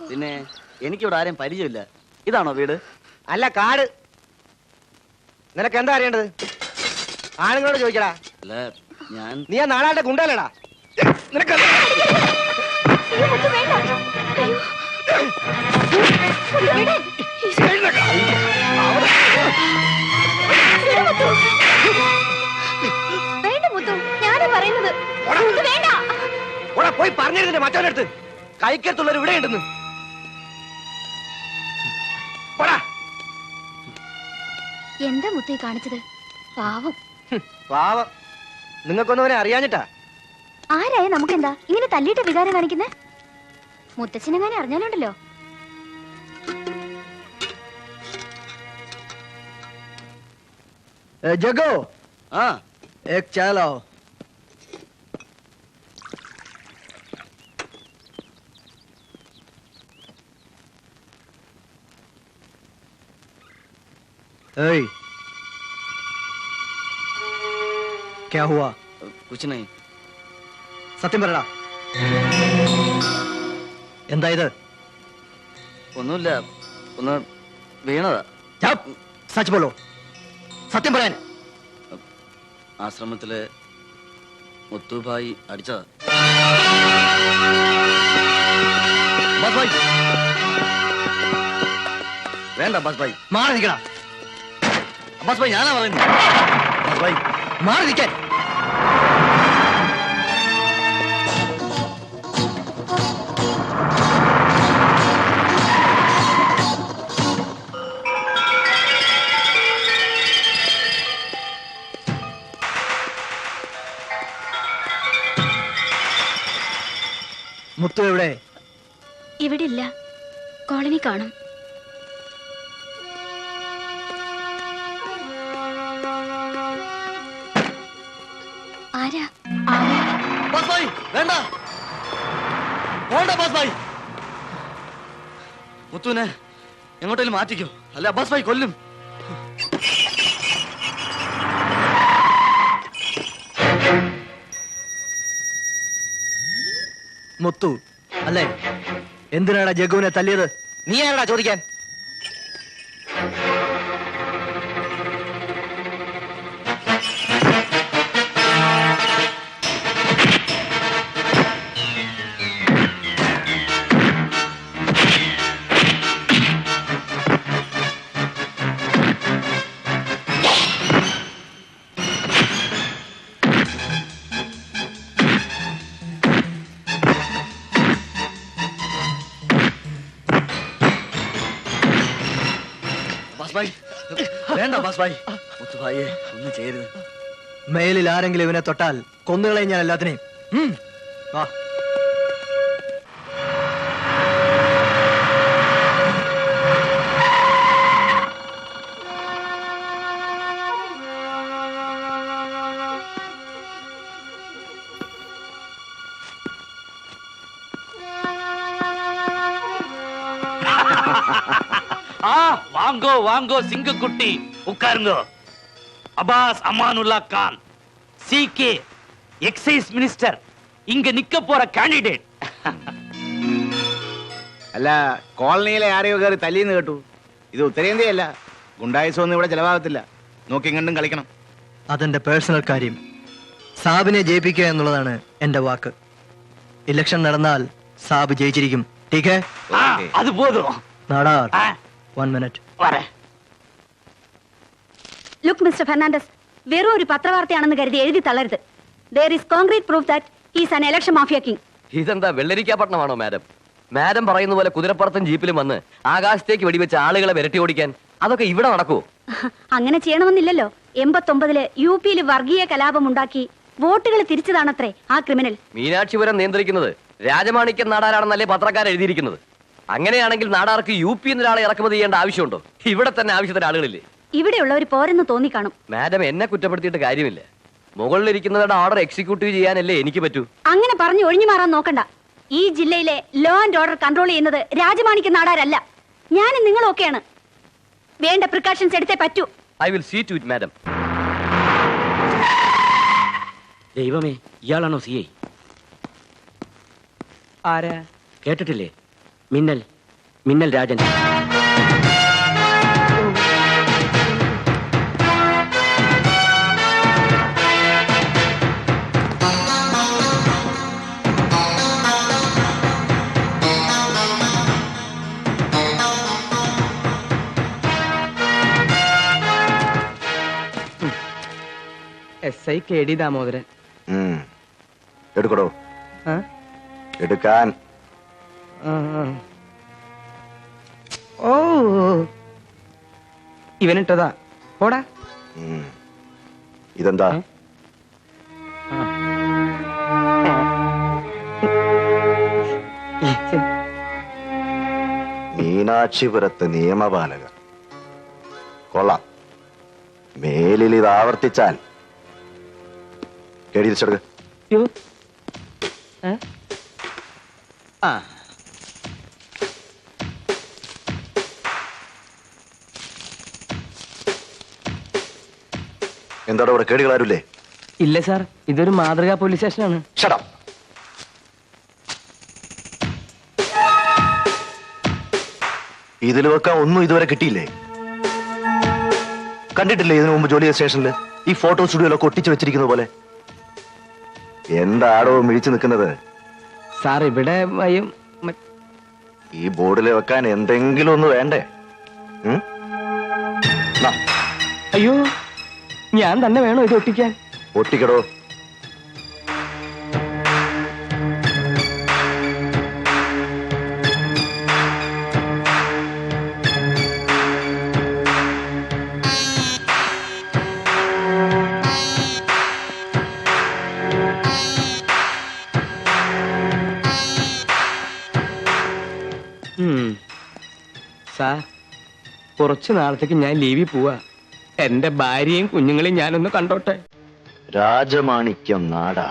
പിന്നെ എനിക്കിവിടെ ആരെയും പരിചയമില്ല. ഇതാണോ വീട്? അല്ല, കാട്. നിനക്ക് എന്താ അറിയേണ്ടത്? ആണുങ്ങളോട് ചോദിക്കടാ. അല്ല, ഞാൻ നീ ആ നാടാളുടെ ഗുണ്ടല്ലടാ. നിനക്ക് പോയി പറഞ്ഞിരുന്നില്ല മറ്റവനടുത്ത് കൈക്കത്തുള്ളവർ ഇവിടെ ഉണ്ടെന്ന്. എന്താ മുത്തേ കാണിച്ചത്? പാവം. പാവം. നിങ്ങൾക്കൊന്നും അവനെ അറിയാഞ്ഞിട്ടാ. ആരായ നമുക്കെന്താ ഇങ്ങനെ തല്ലിയിട്ട് വികാരം കാണിക്കുന്നേ? മുത്തച്ഛനെങ്ങനെ അറിഞ്ഞാലുണ്ടല്ലോ. जगो हाँ एक चाय लाओ। क्या हुआ? कुछ नहीं. സത്യം പറടാ. എന്താ ഇത്? ഒന്നുമില്ല, ഒന്ന് വീണതാ. സച്ച് ബോളോ, സത്യം പറയാൻ. ആശ്രമത്തിലെ മുത്തുഭായി അടിച്ചതാ. ബസ് ഭായ് വേണ്ട, ബസ് ഭായ് മാറി നിൽക്കടാ. ബസ് ഭായ് ഞാനാ പറയുന്നത്. ബസ് ഭായ് മാറി നിൽക്കാൻ. മുത്തു എവിടെ? ഇവിടെ ഇല്ല, കോളനി കാണും. ആരാ? ബസ് ഭായ് വേണ്ട, വേണ്ട ബസ് ഭായ്. മുത്തുവിനെ എങ്ങോട്ടേലും മാറ്റിക്കോ, അല്ല ബസ് ഭായ് കൊല്ലും. മുത്തു അല്ലേ? എന്തിനാടാ ജഗ്ഗുവിനെ തല്ലിയത്? നീ ആരാടാ ചോദിക്കാൻ? വേണ്ട ബസ് ഭായ്, മുത്തുഭായിയെ ഒന്നും ചെയ്യരുത്. മേലിൽ ആരെങ്കിലും ഇവനെ തൊട്ടാൽ കൊന്നുകളയും ഞാൻ എല്ലാത്തിനെയും. വാ. வாங்கோ வாங்கோ சிங்கக்குட்டி, உட்காருங்க. அபாஸ் அமானுல்லா கான், சிகே எக்ஸைஸ் மினிஸ்டர், இங்க நிக்க போற கேண்டிடேட். അല്ല, കോളനിയിലെ ആരെയോ കയറി തല്ലിന്ന് കേട്ടു. ഇത് ഉത്തരേന്ത്യയല്ല, ഗുണ്ടായുസൊന്നും ഇവിടെ ചെലവാകത്തില്ല. നോക്കിയും കണ്ടും കളിക്കണം. അതെന്റെ പേഴ്സണൽ കാര്യം. സാബിനെ ജയിപ്പിക്കുക എന്നുള്ളതാണ് എന്റെ വാക്ക്. ഇലക്ഷൻ നടന്നാൽ സാബ് ജയിച്ചിരിക്കും. ടീക്കേ? അത് പോതും. Nadar, 1 minute. Look mister Fernandes, വെറും ഒരു പത്രവാർത്തയാണെന്ന് കരുതി എഴുതി തള്ളരുത്. There is concrete proof that he is an election mafia king. ഇതെന്താ വെള്ളരിക്കാപട്ടണമാണോ മാഡം? മാഡം പറയുന്ന പോലെ കുതിരപ്പുറത്തും ജീപ്പിലും വന്ന് ആകാശത്തേക്ക് വെടിവെച്ച് ആളുകളെ വിരട്ടി ഓടിക്കാൻ അതൊക്കെ ഇവിടെ നടക്കുവോ? അങ്ങനെ ചെയ്യണമെന്നില്ലല്ലോ. 89-ല് UP-യിൽ വർഗീയ കലാപം ഉണ്ടാക്കി വോട്ടുകൾ തിരിച്ചതാണത്രേ ആ ക്രിമിനൽ. മീനാക്ഷിപുരം നിയന്ത്രിക്കുന്നത് രാജമാണിക്യം നാടാരാണെന്നല്ലേ പത്രക്കാർ എഴുതിയിരിക്കുന്നത്. അങ്ങനെയാണെങ്കിൽ നാടാർക്ക് UP എന്നൊരാളെ ഇറക്കുമതി ചെയ്യേണ്ട ആവശ്യമുണ്ടോ? ഇവിടെ തന്നെ ആവശ്യത്തിന് ആളുകളില്ലേ? ഇവിടെയുള്ളവർ പോരെന്ന് തോന്നിക്കാണും. മാഡം എന്നെ കുറ്റപ്പെടുത്തിയിട്ട് കാര്യമില്ല. മുകളിലിരിക്കുന്നവരുടെ ഓർഡർ എക്സിക്യൂട്ടീവ് ചെയ്യാനല്ലേ എനിക്ക് പറ്റൂ. അങ്ങനെ പറഞ്ഞു ഒഴിഞ്ഞു മാറാൻ നോക്കണ്ട. ഈ ജില്ലയിലെ ലോ ആൻഡ് ഓർഡർ കൺട്രോൾ ചെയ്യുന്നത് രാജമാണിക്യം നാടാരല്ല, ഞാനും നിങ്ങളൊക്കെയാണ്. വേണ്ട പ്രിക്കോഷൻസ് എടുത്തേ പറ്റൂ. I will see to it madam. ദൈവമേ, ഇയാളാണോ CI? ആരാ? കേട്ടിട്ടില്ലേ? മിന്നൽ, മിന്നൽ രാജൻ. SI KD Damodaran. എടുക്കടോ, എടുക്കാൻ. ഓ, ഇവനിട്ടതാ. പോടാ. ഇതെന്താ? മീനാക്ഷിപുരത്ത് നിയമപാലകർ. കൊള്ളാം. മേലിൽ ഇത് ആവർത്തിച്ചാൽ കേടിച്ചെടുക്ക. എന്താടോ ഇവിടെ കേടുകളാരുല്ലേ? ഇല്ല സാർ, ഇതൊരു മാതൃകാ പോലീസ് സ്റ്റേഷനാണ്. ഇതിൽ വെക്കാൻ ഒന്നും ഇതുവരെ കിട്ടിയില്ലേ? കണ്ടിട്ടില്ലേ ഇതിനു മുമ്പ് ജോലി ചെയ്ത സ്റ്റേഷനിൽ ഈ ഫോട്ടോ സ്റ്റുഡിയോയിലൊക്കെ ഒട്ടിച്ചു വെച്ചിരിക്കുന്ന പോലെ? എന്താടോ മിഴിച്ചു നിൽക്കുന്നത്? സാർ ഇവിടെ ഈ ബോർഡിൽ വെക്കാൻ എന്തെങ്കിലും ഒന്ന് വേണ്ടേ? അയ്യോ, ഞാൻ തന്നെ വേണോ ഇത് ഒട്ടിക്കാൻ? ഒട്ടിക്കടോ. സാർ, കുറച്ചു നാളത്തേക്ക് ഞാൻ ലീവിൽ പോവാ. എന്റെ ഭാര്യയും കുഞ്ഞുങ്ങളെയും ഞാനൊന്ന് കണ്ടോട്ടെ. രാജമാണിക്യം നാടാ.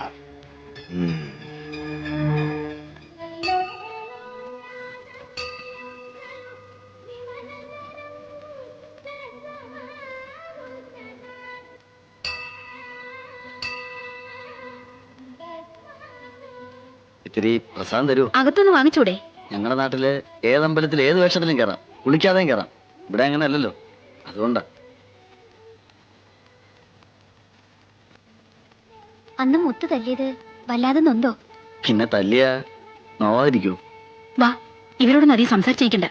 ഇത്തിരി പ്രസാദം തരൂ. അകത്തൊന്ന് വാങ്ങിച്ചൂടെ? ഞങ്ങളുടെ നാട്ടില് ഏതമ്പലത്തിൽ ഏത് വേഷത്തിലും കയറാം, കുളിക്കാതെയും കയറാം. ഇവിടെ അങ്ങനെ അല്ലല്ലോ, അതുകൊണ്ടാ. അന്ന് മുത്ത് തല്ലിയത് വല്ലാതെ നൊന്തോ? പിന്നെ തല്ലിയ നോവാതിരിക്കൂ. വാ, ഇവരോടൊന്നും അധികം സംസാരിച്ചിരിക്കണ്ട.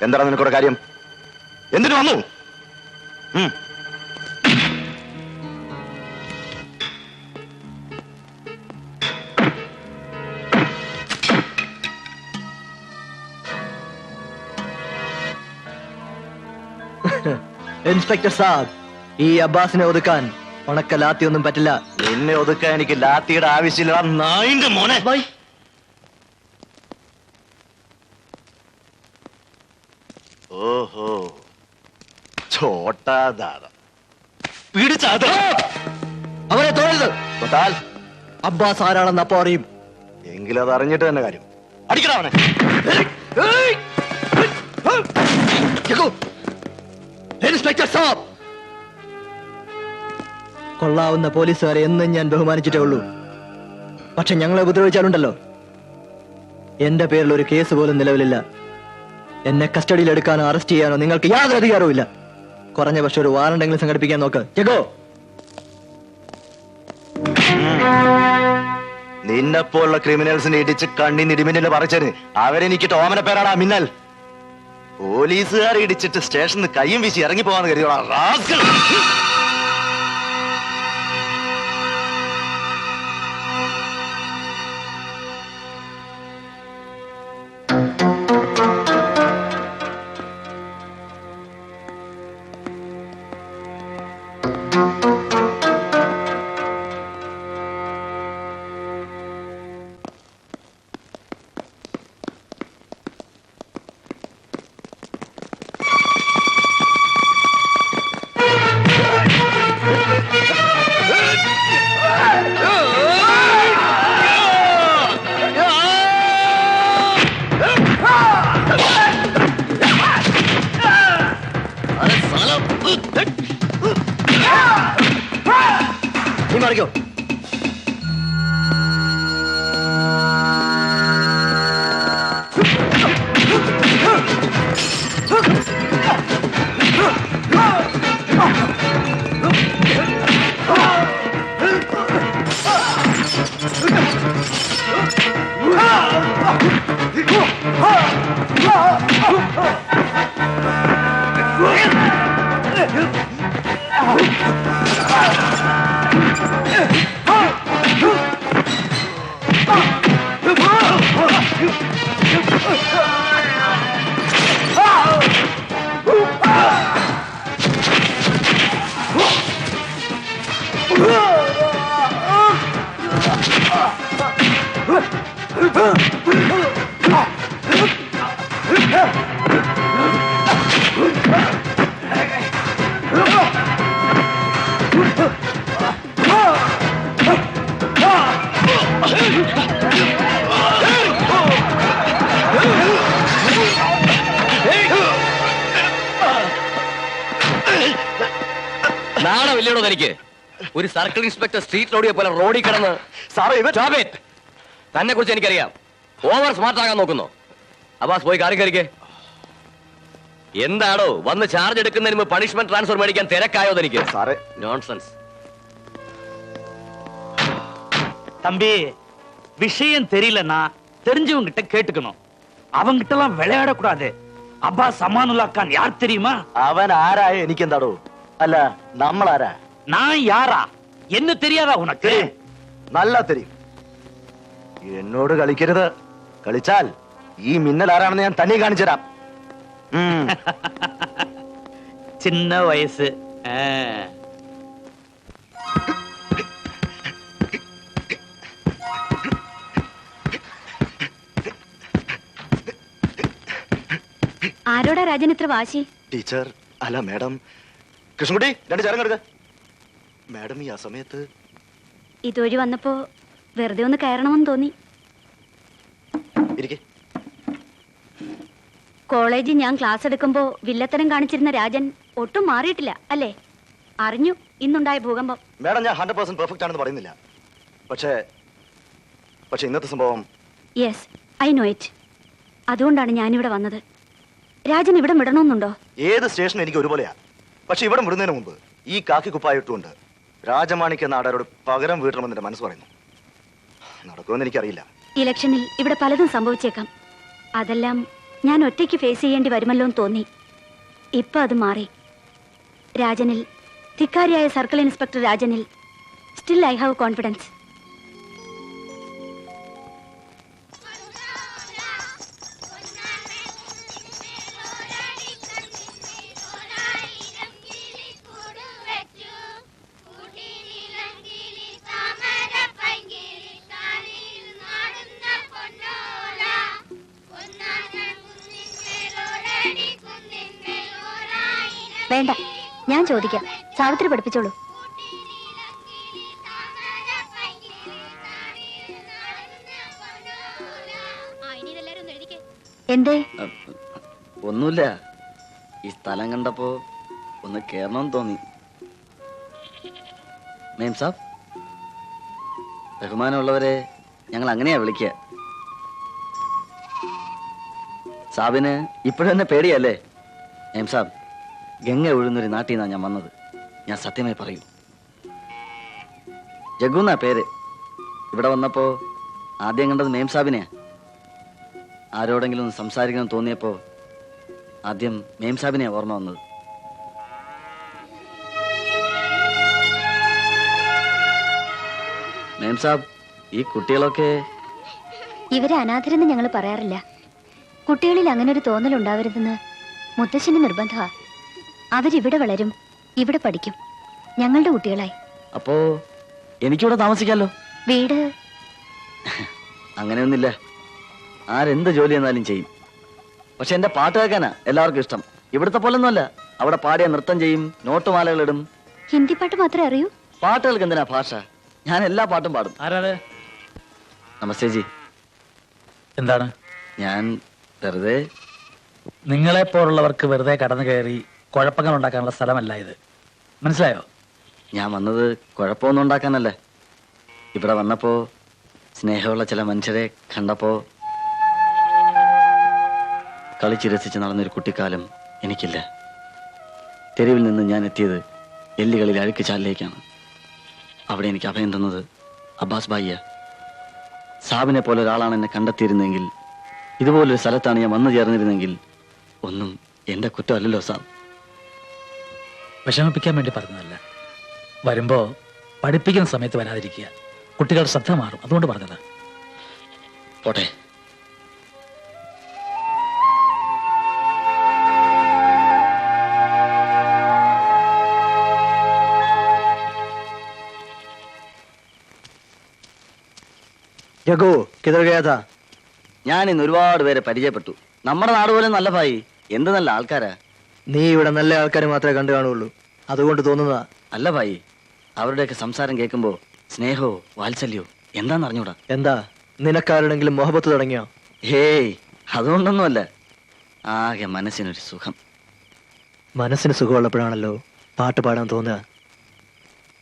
എന്താണ് നിനക്കൊരു കാര്യം? എന്തിനു വന്നു? ഇൻസ്പെക്ടർ സാബ്, ഈ അബ്ബാസിനെ ഒതുക്കാൻ ഉണക്ക ലാത്തിയൊന്നും പറ്റില്ല. നിന്നെ ഒതുക്കാൻ എനിക്ക് ലാത്തിയുടെ ആവശ്യമില്ല. നായിന്റെ മോനെ. ഓഹോ, ചോട്ടാദാദാ പിടിച്ചാത അവരെ തോന്നരുത്. അബ്ബാസ് ആരാണെന്ന് അപ്പോ അറിയും. എങ്കിലും അത് അറിഞ്ഞിട്ട് തന്നെ കാര്യം. അടിക്കടാ അവനെ. ഇൻസ്പെക്ടർ സാബ്, കൊള്ളാവുന്ന പോലീസുകാരെ എന്നും ഞാൻ ബഹുമാനിച്ചിട്ടേ ഉള്ളൂ. പക്ഷെ ഞങ്ങളെ ഉപദ്രവിച്ചാലുണ്ടല്ലോ, എന്റെ പേരിൽ ഒരു കേസ് പോലും നിലവിലില്ല. എന്നെ കസ്റ്റഡിയിൽ എടുക്കാനോ അറസ്റ്റ് ചെയ്യാനോ നിങ്ങൾക്ക് യാതൊരു അധികാരവും ഇല്ല. കുറഞ്ഞ പക്ഷെ ഒരു വാറണ്ടെങ്കിലും സംഘടിപ്പിക്കാൻ നോക്ക്. ചെക്കോ, നിന്നെപ്പോലുള്ള ക്രിമിനൽസിനെ ഇടിച്ച് കണ്ണിന്നിടിമിന്നല് പറിച്ചന് അവരെനിക്ക് ടോമന പേരാടാ മിന്നൽ. പോലീസുകാരെ ഇടിച്ചിട്ട് സ്റ്റേഷനിൽ കയ്യും വീശി ഇറങ്ങി പോവാന്ന് കരുതിയോളാ. നീ മാറിക്കോ. നാണമില്ലേടോ തനിക്ക്? ഒരു സർക്കിൾ ഇൻസ്പെക്ടർ സ്ട്രീറ്റ് റോഡിയെ പോലെ റോഡിൽ കിടന്ന് തന്നെ കുറിച്ച് എനിക്കറിയാം. ഓവർ സ്മാർട്ട് ആകാൻ നോക്കുന്നു. അബ്ബാസ് പോയി കാറി കയറിക്കേ. എന്താണോ വന്ന് ചാർജ് എടുക്കുന്നതിന് മുമ്പ് പണിഷ്മെന്റ് ട്രാൻസ്ഫർ മേടിക്കാൻ തിരക്കായോ തനിക്ക്? സാറേ നോൺസെൻസ്. தம்பி விஷயம் தெரியலன்னா தெரிஞ்சவங்க கிட்ட கேட்டுக்கணும். அவங்கிட்ட எல்லாம் விளையாடக்கூடாது. அப்பா சமானுல்லா கான் யார் தெரியுமா? അവൻ ആരായ എനിക്കെന്താടോ? അല്ല നമ്മളാരാ? நான் யாரா என்ன தெரியாதா உனக்கு? നല്ല തെരിയും. എന്നോട് കളിക്കരുത്. കളിച്ചാൽ ഈ മിന്നൽ ആരാണെന്ന് ഞാൻ തന്നെ കാണിച്ചു തരാം. சின்ன வயசு. ആരോടാ രാജൻ ഇത്ര വാശി? ടീച്ചർ അല്ല മാഡം. കൃഷ്ണൻകുട്ടി 2 ചാരം കെടുക്ക. മാഡം ഈ ആ സമയത്ത് ഇതുവഴി വന്നപ്പോ വെറുതെ ഒന്ന് കയറണമെന്ന് തോന്നി. കോളേജിൽ ഞാൻ ക്ലാസ് എടുക്കുമ്പോ വില്ലത്തരം കാണിച്ചിരുന്ന രാജൻ ഒട്ടും മാറിയിട്ടില്ല അല്ലേ? അറിഞ്ഞു ഇന്നുണ്ടായ ഭൂകമ്പം. മാഡം ഞാൻ 100% പെർഫെക്റ്റ് ആണെന്ന് പറയുന്നില്ല. പക്ഷേ ഇന്നത്തെ സംഭവം. Yes I know it. അതുകൊണ്ടാണ് ഞാനിവിടെ വന്നത്. രാജൻ ഇവിടെ വിടണമെന്നുണ്ടോ? ഏത് സ്റ്റേഷൻ എനിക്ക് ഒരുപോലെയാ. പക്ഷെ ഇവിടെ വിടുന്നതിന് മുമ്പ് ഈ കാക്കി കുപ്പായിട്ടുകൊണ്ട് രാജമാണിക്യ നാടാരോട് പകരം വീട്ടണമെന്ന് എന്റെ മനസ്സ് പറയുന്നു. നടക്കുമെന്ന് എനിക്കറിയില്ല. ഇലക്ഷനിൽ ഇവിടെ പലതും സംഭവിച്ചേക്കാം. അതെല്ലാം ഞാൻ ഒറ്റയ്ക്ക് ഫേസ് ചെയ്യേണ്ടി വരുമല്ലോ എന്ന് തോന്നി. ഇപ്പൊ അത് മാറി. രാജനിൽ, ധിക്കാരിയായ സർക്കിൾ ഇൻസ്പെക്ടർ രാജനിൽ സ്റ്റിൽ ഐ ഹാവ് കോൺഫിഡൻസ്. വേണ്ട, ഞാൻ ചോദിക്കാം. സാവിത്രി പഠിപ്പിച്ചോളൂ. എന്തേ? ഒന്നുമില്ല, ഈ സ്ഥലം കണ്ടപ്പോ ഒന്ന് കേറണമെന്ന് തോന്നി. മേം സാബ്, ബഹുമാനമുള്ളവരെ ഞങ്ങൾ അങ്ങനെയാ വിളിക്കുക. സാബിന് ഇപ്പോഴും എന്നെ പേടിയല്ലേ? മേം സാബ്, ഗംഗ ഒഴുന്നൊരു നാട്ടിൽ നിന്നാണ് ഞാൻ വന്നത്. ഞാൻ സത്യമായി പറയൂ. ജഗ്ഗു എന്നാ പേര്. ഇവിടെ വന്നപ്പോ ആദ്യം കണ്ടത് മേം സാബിനെയാ. ആരോടെങ്കിലും ഒന്ന് സംസാരിക്കണം തോന്നിയപ്പോ ആദ്യം മേം സാബിനെയാ ഓർമ്മ വന്നത്. മേം സാബ്, ഈ കുട്ടികളൊക്കെ ഇവരെ അനാഥരെന്ന് ഞങ്ങൾ പറയാറില്ല. കുട്ടികളിൽ അങ്ങനെ ഒരു തോന്നലുണ്ടാവരുതെന്ന് മുത്തശ്ശന് നിർബന്ധമാ. അവരിവിടെ വളരും, ഇവിടെ പഠിക്കും, ഞങ്ങളുടെ കുട്ടികളായി. അപ്പോ എനിക്കിവിടെ താമസിക്കാലോ? വീട് അങ്ങനെയൊന്നുമില്ല. ആരെന്ത് ജോലി എന്നാലും ചെയ്യും. പക്ഷെ എന്റെ പാട്ട് കേൾക്കാനാ എല്ലാവർക്കും ഇഷ്ടം. ഇവിടുത്തെ പോലൊന്നുമല്ല. അവിടെ പാടിയ നൃത്തം ചെയ്യും, നോട്ടുമാലകൾ ഇടും. ഹിന്ദി പാട്ട് മാത്രമേ അറിയൂ? പാട്ടുകൾക്ക് എന്തിനാ ഭാഷ? ഞാൻ എല്ലാ പാട്ടും പാടും. ആരാണ്? നമസ്തേ ജി. എന്താണ്? ഞാൻ വെറുതെ. നിങ്ങളെ പോലുള്ളവർക്ക് വെറുതെ കടന്നു കയറി കുഴപ്പങ്ങൾ ഉണ്ടാക്കാനുള്ള സ്ഥലമല്ല ഇത്. മനസ്സിലായോ? ഞാൻ വന്നത് കുഴപ്പമൊന്നും ഉണ്ടാക്കാനല്ല. ഇവിടെ വന്നപ്പോ സ്നേഹമുള്ള ചില മനുഷ്യരെ കണ്ടപ്പോ കളിച്ച് രസിച്ച് നടന്നൊരു കുട്ടിക്കാലം എനിക്കില്ല. തെരുവിൽ നിന്ന് ഞാൻ എത്തിയത് എല്ലുകളിൽ അഴുക്ക് ചാലിലേക്കാണ്. അവിടെ എനിക്ക് അഭയം തന്നത് അബ്ബാസ് ഭായിയ. സാബിനെ പോലെ ഒരാളാണ് എന്നെ കണ്ടെത്തിയിരുന്നെങ്കിൽ, ഇതുപോലൊരു സ്ഥലത്താണ് ഞാൻ വന്നു ചേർന്നിരുന്നെങ്കിൽ ഒന്നും എന്റെ കുറ്റമല്ലല്ലോ സാബ്. വിഷമിപ്പിക്കാൻ വേണ്ടി പറഞ്ഞതല്ല. വരുമ്പോ പഠിപ്പിക്കുന്ന സമയത്ത് വരാതിരിക്കുക. കുട്ടികളുടെ ശ്രദ്ധ മാറും, അതുകൊണ്ട് പറഞ്ഞതാ. പോട്ടെ. ജഗ്ഗു, കിധർ ഗയാ താ? ഞാൻ ഇന്ന് ഒരുപാട് പേരെ പരിചയപ്പെട്ടു. നമ്മുടെ നാട് പോലെ നല്ല ഭായി, എന്ത് നല്ല ആൾക്കാരാ. നീ ഇവിടെ നല്ല ആൾക്കാരെ മാത്രമേ കണ്ടു കാണുള്ളൂ, അതുകൊണ്ട് തോന്നുന്നതാ. അല്ല ഭായി, അവരുടെയൊക്കെ സംസാരം കേൾക്കുമ്പോ സ്നേഹോ വാത്സല്യോ എന്താന്ന് അറിഞ്ഞൂടാ. എന്താ, നിനക്കാരുടെങ്കിലും മൊഹബത്ത് തുടങ്ങിയോ? ഹേയ്, അതുകൊണ്ടൊന്നുമല്ല. ആകെ മനസ്സിനൊരു സുഖം. മനസ്സിന് സുഖമുള്ളപ്പോഴാണല്ലോ പാട്ട് പാടാൻ തോന്നുക.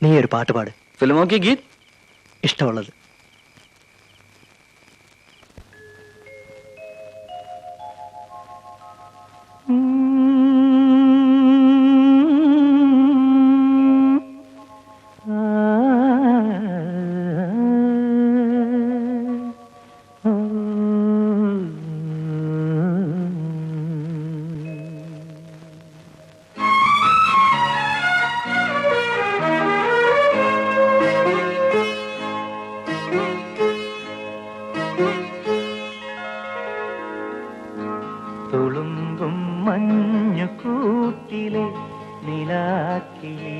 നീ ഒരു പാട്ട് പാട്. ഫിലിമോ കി ഗീത്? ഇഷ്ടമുള്ളത്. തുളുമ്പും മഞ്ഞു കൂട്ടിലെ നിലാക്കിളി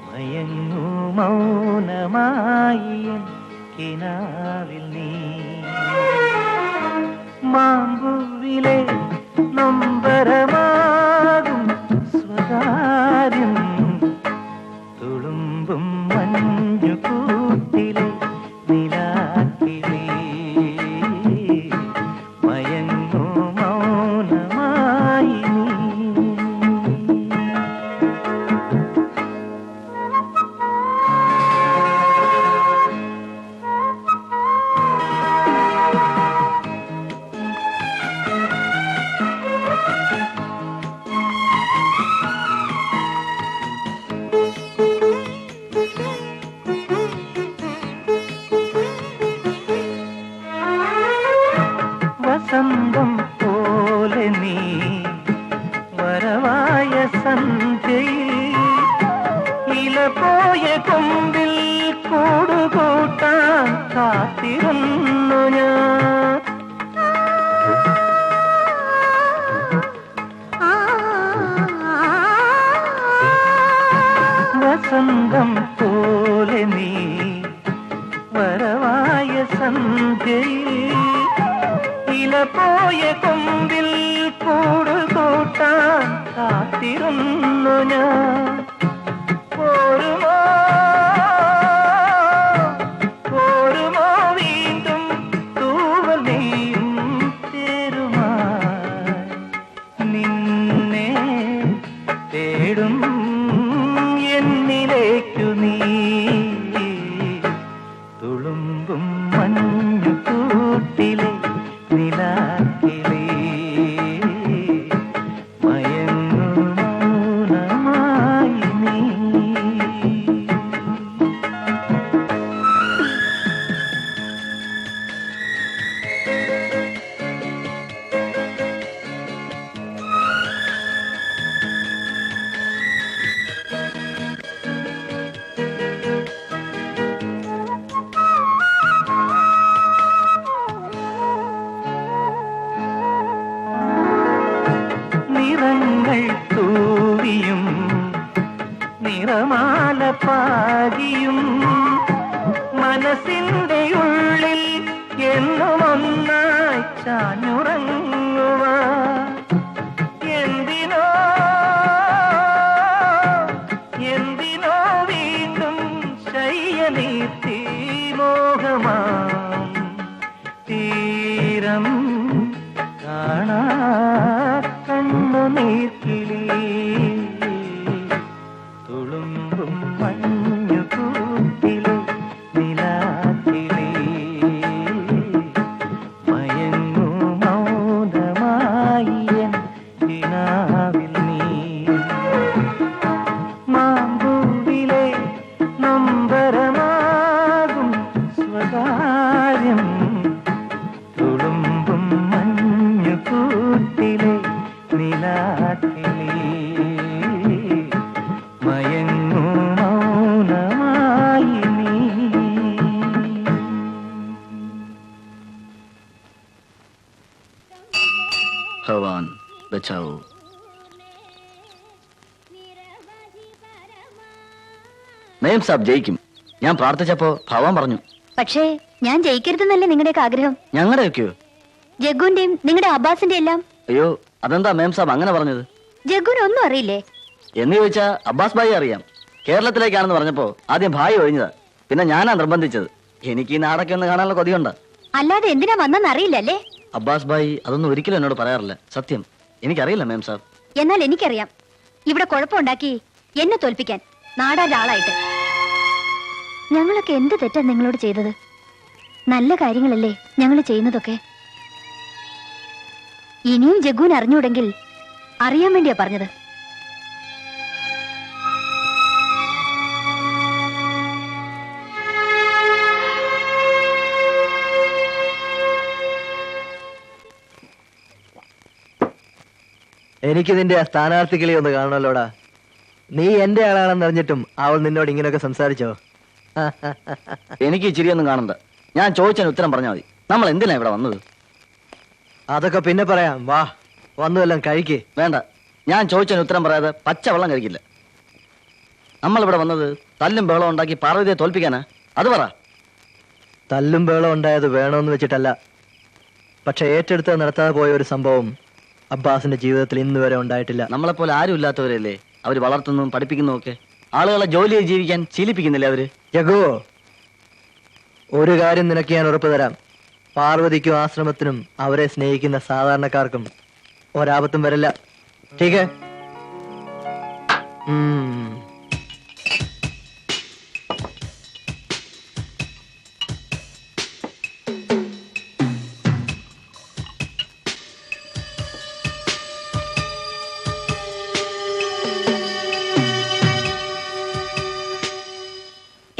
മയങ്ങു മൗനമായി കിനാവിൽ നീ മാമ്പൂവിലെ നൊമ്പരമാകും സ്വകാര്യം തുളുമ്പും മഞ്ഞു കൂട്ടിലെ നിലാക്കിളി മയങ്ങു മൗനമായി നീ വസന്തം പോലെ നീ വരവായ സന്ധ്യയിൽ ഇല പോയ കൊമ്പിൽ കൂടുകൂട്ടാൻ കാത്തിരുന്നു ഞാൻ വസന്തം പോലെ നീ വരവായ സന്ധ്യയിൽ ഇല പോയ കൊമ്പിൽ കൂടുകൂട്ടാൻ കാത്തിരുന്നു ഞാൻ പോരുമോ പോരുമോ വീണ്ടും തൂവൽ നീയും ചേരുമായി നിന്നെ തേടും എന്നിലേക്കു നീ തുളുമ്പും മഞ്ഞു കൂട്ടിലെ നിലാക്കിളി മയങ്ങു മൗനമായി നീ നിറങ്ങൾ തൂവിയും നിറമാല പാകിയും മനസ്സിന്റെ ഉള്ളിൽ എന്നും ഒന്നായി ചാഞ്ഞുറങ്ങുക എന്തിനോ എന്തിനോ വീണ്ടും ശയ്യനീത്തി മോഹമാം തീരം കാണാ കണ്ണു നീർക്കിളി തുളുമ്പും മഞ്ഞു കൂട്ടിലെ നിലാക്കിളി മയങ്ങു മൗനമായി എൻ കിനാവിൽ നീ മാമ്പൂവിലെ നൊമ്പരമാകും സ്വകാര്യം തുളുമ്പും മഞ്ഞു കൂട്ടിലെ നിലാക്കിളി മയങ്ങു മൗനമായി നീ ഭഗവാൻ ബച്ചാവൂ. മേം സാബ് ജയിക്കും. ഞാൻ പ്രാർത്ഥിച്ചപ്പോ ഭഗവാൻ പറഞ്ഞു. പക്ഷേ ഞാൻ ജയിക്കരുതെന്നല്ലേ നിങ്ങളുടെയൊക്കെ ആഗ്രഹം? ഞങ്ങളുടെയൊക്കെയോ? ജഗ്ഗുന്റെയും നിങ്ങളുടെ അബ്ബാസിന്റെ എല്ലാം. അയ്യോ, അതെന്താ മേം സാബ് അങ്ങനെ പറഞ്ഞത്? ജഗ്ഗുന് ഒന്നും അറിയില്ലേ? എന്ന് ചോദിച്ചാ അബ്ബാസ് ഭായി അറിയാം. കേരളത്തിലേക്കാണെന്ന് പറഞ്ഞപ്പോ ആദ്യം ഭായി ഒഴിഞ്ഞതാ, പിന്നെ ഞാനാ നിർബന്ധിച്ചത്. എനിക്ക് ഈ നാടൊക്കെ ഒന്ന് കാണാനുള്ള കൊതിയുണ്ട്. അല്ലാതെ എന്തിനാ വന്നെന്ന് അറിയില്ലല്ലേ? അബ്ബാസ് ഭായി അതൊന്നും ഒരിക്കലും എന്നോട് പറയാറില്ല. സത്യം എനിക്കറിയില്ല മേം സാബ്. എന്നാൽ എനിക്കറിയാം. ഇവിടെ കുഴപ്പമുണ്ടാക്കി എന്നെ തോൽപ്പിക്കാൻ നാടാന്റെ ആളായിട്ട്. ഞങ്ങളൊക്കെ എന്ത് തെറ്റാ നിങ്ങളോട് ചെയ്തത്? നല്ല കാര്യങ്ങളല്ലേ ഞങ്ങൾ ചെയ്യുന്നതൊക്കെ. ഇനിയും ജഗ്ഗുവിന് അറിഞ്ഞൂടെങ്കിൽ അറിയാൻ വേണ്ടിയാ പറഞ്ഞത്. എനിക്ക് നിന്റെ ആ സ്ഥാനാർത്ഥി കിളി ഒന്ന് കാണണല്ലോടാ. നീ എന്റെ ആളാണെന്ന് അറിഞ്ഞിട്ടും അവൾ നിന്നോട് ഇങ്ങനെയൊക്കെ സംസാരിച്ചോ? എനിക്ക് ഇച്ചിരി ഒന്നും കാണണ്ട. ഞാൻ ചോദിച്ചതിന് ഉത്തരം പറഞ്ഞാൽ മതി. നമ്മൾ എന്തിനാ ഇവിടെ വന്നത്? അതൊക്കെ പിന്നെ പറയാം. വാ, വന്നതെല്ലാം കഴിക്കേ. വേണ്ട, ഞാൻ ചോദിച്ചതിന് ഉത്തരം പറയാതെ പച്ചവെള്ളം കഴിക്കില്ല. നമ്മളിവിടെ വന്നത് തല്ലും ബഹളം ഉണ്ടാക്കി പാർവതിയെ തോൽപ്പിക്കാനാ? അത് പറ. തല്ലും ബഹളം ഉണ്ടായത് വേണമെന്ന് വെച്ചിട്ടല്ല. പക്ഷെ ഏറ്റെടുത്ത് നടത്താതെ പോയ ഒരു സംഭവം അബ്ബാസിന്റെ ജീവിതത്തിൽ ഇന്ന് വരെ ഉണ്ടായിട്ടില്ല. നമ്മളെപ്പോലെ ആരും ഇല്ലാത്തവരല്ലേ അവർ വളർത്തുന്നതും പഠിപ്പിക്കുന്നതും ഒക്കെ. ആളുകളെ ജോലിയെ ജീവിക്കാൻ ശീലിപ്പിക്കുന്നില്ല അവര്. ജഗോ, ഒരു കാര്യം നിനക്ക് ഞാൻ ഉറപ്പ് തരാം. പാർവതിക്കും ആശ്രമത്തിനും അവരെ സ്നേഹിക്കുന്ന സാധാരണക്കാർക്കും ഒരാപത്തും വരില്ല. ठीक है?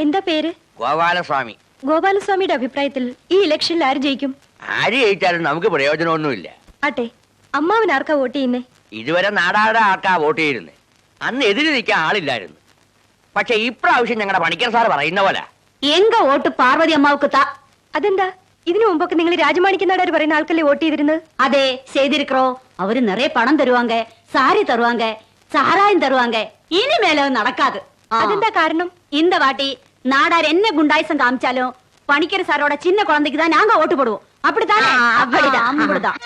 എന്താ പേര്? ഗോപാലസ്വാമി. ഗോപാലസ്വാമിയുടെ അഭിപ്രായത്തിൽ ഈ ഇലക്ഷനിൽ ആര് ജയിക്കും? ആര് ജയിച്ചാലും നമുക്ക് പ്രയോജനമൊന്നുമില്ല. ആട്ടെ, അമ്മാവൻ ആർക്കാ വോട്ട് ചെയ്യുന്നേ? ഇതുവരെ നാടാടെ ആൾക്കാ വോട്ട് ചെയ്തിരുന്നേ. അന്ന് എതിര് നിൽക്കാൻ ആളില്ലായിരുന്നു. പക്ഷെ ഇപ്രാവശ്യം ഞങ്ങളുടെ പണിക്കർ സാർ പറയുന്ന പോലെ എങ്ക വോട്ട് പാർവതി അമ്മാവുക്ക് താ. അതെന്താ? ഇതിനു മുമ്പൊക്കെ നിങ്ങൾ രാജമാണിക്യ നാടാർ പറയുന്ന ആൾക്കല്ലേ വോട്ട് ചെയ്തിരുന്നത്? അതെ, ചെയ്തിരിക്കോ. അവര് നിറയെ പണം തരുവാങ്ക, സാരി തരുവാങ്ക, സാരായം തരുവാങ്ക. ഇനിമേലെ നടക്കാത്. അതെന്താ കാരണം? இந்த வாட்டி நாடார் என்ன குண்டாயிசம் காமிச்சாலும் பணிக்கிற சாரோட சின்ன குழந்தைக்கு தான் நாங்க ஓட்டு போடுவோம். அப்படித்தானே? அப்படிதான், அப்படிதான்.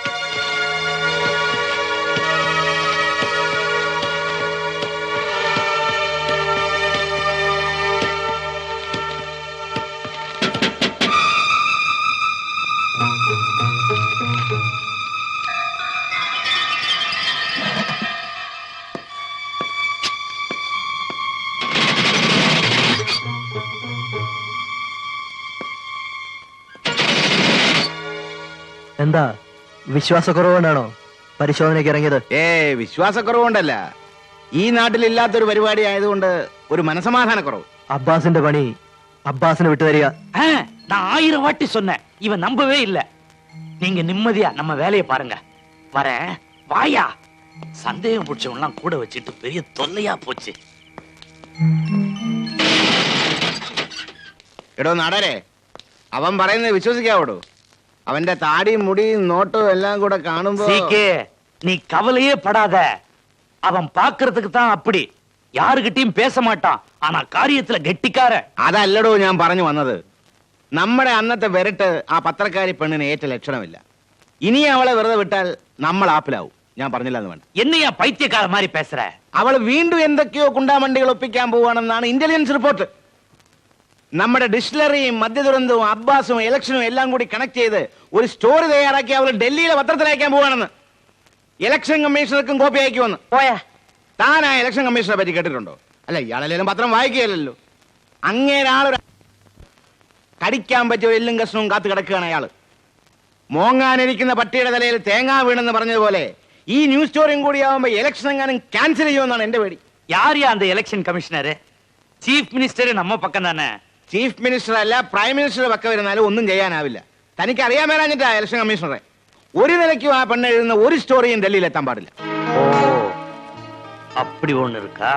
എന്താ വിശ്വാസക്കുറവുകൊണ്ടാണോ പരിശോധനയ്ക്ക് ഇറങ്ങിയത്? വിശ്വാസക്കുറവുകൊണ്ടല്ല. ഈ നാട്ടിലില്ലാത്തൊരു പരിപാടി ആയതുകൊണ്ട് ഒരു മനസമാധാനക്കുറവ്. അബ്ബാസിന്റെ പണി അബ്ബാസിന് വിട്ടുതരിക. நான் 1000 வாட்டி சொன்னேன், இவன் நம்பவே இல்ல. நீங்க நிம்மதியா நம்ம வேலையை பாருங்க. வரேன், வாயா. சந்தேகம் பிடிச்சவன்லாம் கூட வச்சுட்டு பெரிய தொல்லையா போச்சு. എടോ നാടാരെ, അവൻ പറയുന്നത് വിശ്വസിക്കാവോടോ? അവന്റെ താടിയും മുടിയും നോട്ടും എല്ലാം കൂടെ കാണുമ്പോ நீ கவலையே படாத. அவன் பாக்குறதுக்கு தான் அப்படி. யாருகிட்டயும் பேச மாட்டான், ஆனா കാര്യத்துல ഗെട്ടിക്കാര. അതല്ലടോ ഞാൻ പറഞ്ഞു വന്നത്. നമ്മുടെ അന്നത്തെ വെരട്ട് ആ പത്രക്കാരി പെണ്ണിന് ഏറ്റ ലക്ഷണമില്ല. ഇനി അവളെ വെറുതെ വിട്ടാൽ നമ്മൾ ആപ്പിലാവും. ഞാൻ പറഞ്ഞില്ല എന്ന് വേണ്ട. என்னையா பைத்தியக்கார மாதிரி பேசுற? അവൾ വീണ്ടും എന്തൊക്കെയോ കുണ്ടാമണ്ടികൾ ഒപ്പിക്കാൻ പോവാണെന്നാണ് ഇന്റലിജൻസ് റിപ്പോർട്ട്. നമ്മുടെ ഡിസ്റ്റിലറിയും മദ്യദുരന്തവും അബ്ബാസും ഇലക്ഷനും എല്ലാം കൂടി കണക്ട് ചെയ്ത് ഒരു സ്റ്റോറി തയ്യാറാക്കി അവൾ ഡൽഹിയിലെ പത്രത്തിൽ അയക്കാൻ പോവാണെന്ന്. Election കമ്മീഷണർക്കും copy അയക്കുമെന്ന്. പോയാ താൻ ആ ഇലക്ഷൻ കമ്മീഷണറെ പറ്റി കേട്ടിട്ടുണ്ടോ? അല്ല, ഇയാളെല്ലാം പത്രം വായിക്കുകയല്ലോ. അങ്ങേരാളൊരു കടിക്കാൻ പറ്റിയ എല്ലും കഷ്ണവും കാത്തു കിടക്കുകയാണ് അയാള്. മോങ്ങാനിരിക്കുന്ന പട്ടിയുടെ തലയിൽ തേങ്ങാ വീണെന്ന് പറഞ്ഞതുപോലെ ഈ ന്യൂസ് സ്റ്റോറിയും കൂടി ആവുമ്പോ ഇലക്ഷൻ എങ്ങാനും ക്യാൻസൽ ചെയ്യുമെന്നാണ് എന്റെ പേടി. யார் அந்த எலெக்ஷன் கமிஷனர்? ചീഫ് മിനിസ്റ്റർ നമ്മ പക്കം തന്നെ. ചീഫ് മിനിസ്റ്റർ അല്ല, പ്രൈം മിനിസ്റ്റർ പക്ക വരുന്നാലും ഒന്നും ചെയ്യാനാവില്ല. തനിക്ക് അറിയാൻ മേലാഞ്ഞിട്ടാ ഇലക്ഷൻ കമ്മീഷണറെ. ഒരു നിലയ്ക്കും ആ പെണ്ണ് എഴുതുന്ന ഒരു സ്റ്റോറിയും ഡൽഹിയിൽ എത്താൻ പാടില്ല. ഓ, அப்படி ஒண்ணு இருக்கா?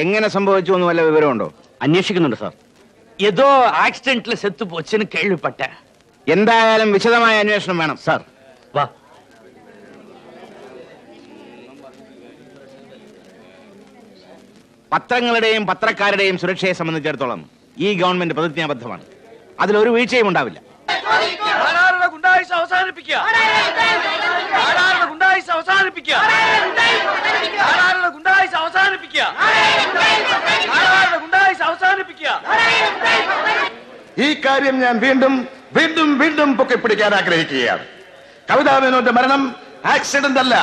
എങ്ങനെ സംഭവിച്ചു എന്ന് വല്ല വിവരമുണ്ടോ? അന്വേഷിക്കുന്നുണ്ട് സാർ. ஏதோ ஆக்சிடென்ட்ல செத்து போச்சுன்னு கேள்விப்பட்டேன். എന്തായാലും വിശദമായ അന്വേഷണം വേണം സാർ. വാ. പത്രങ്ങളുടെയും പത്രക്കാരുടെയും സുരക്ഷയെ സംബന്ധിച്ചിടത്തോളം ഈ ഗവൺമെന്റ് പ്രതിജ്ഞാബദ്ധമാണ്. അതിലൊരു വീഴ്ചയും ഉണ്ടാവില്ല. ഈ കാര്യം ഞാൻ വീണ്ടും വീണ്ടും വീണ്ടും പൊക്കിപ്പിടിക്കാൻ ആഗ്രഹിക്കുകയാണ്. കവിതാ മേനോന്റെ മരണം ആക്സിഡന്റ് അല്ല,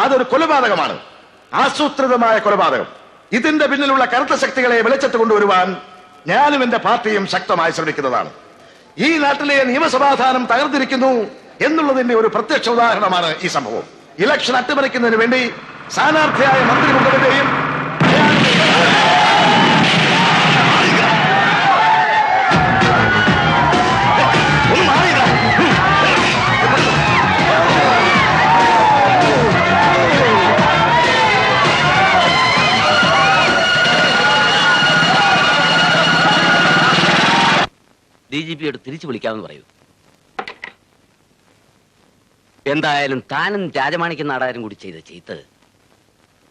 അതൊരു കൊലപാതകമാണ്, ആസൂത്രിതമായ കൊലപാതകം. ഇതിന്റെ പിന്നിലുള്ള കറുത്ത ശക്തികളെ വെളിച്ചത്ത് കൊണ്ടുവരുവാൻ ഞാനും എന്റെ പാർട്ടിയും ശക്തമായി ശ്രമിക്കുന്നതാണ്. ഈ നാട്ടിലെ നിയമസമാധാനം തകർന്നിരിക്കുന്നു എന്നുള്ളതിന്റെ ഒരു പ്രത്യക്ഷ ഉദാഹരണമാണ് ഈ സംഭവം. ഇലക്ഷൻ അട്ടിമറിക്കുന്നതിന് വേണ്ടി സ്ഥാനാർത്ഥിയായ മന്ത്രി കൊണ്ടുവരികയും DGPയോട് തിരിച്ചു വിളിക്കാമെന്ന് പറയൂ. എന്തായാലും താനും രാജമാണിക്യ നാടാരും കൂടി ചെയ്ത ചെയ്ത്ത്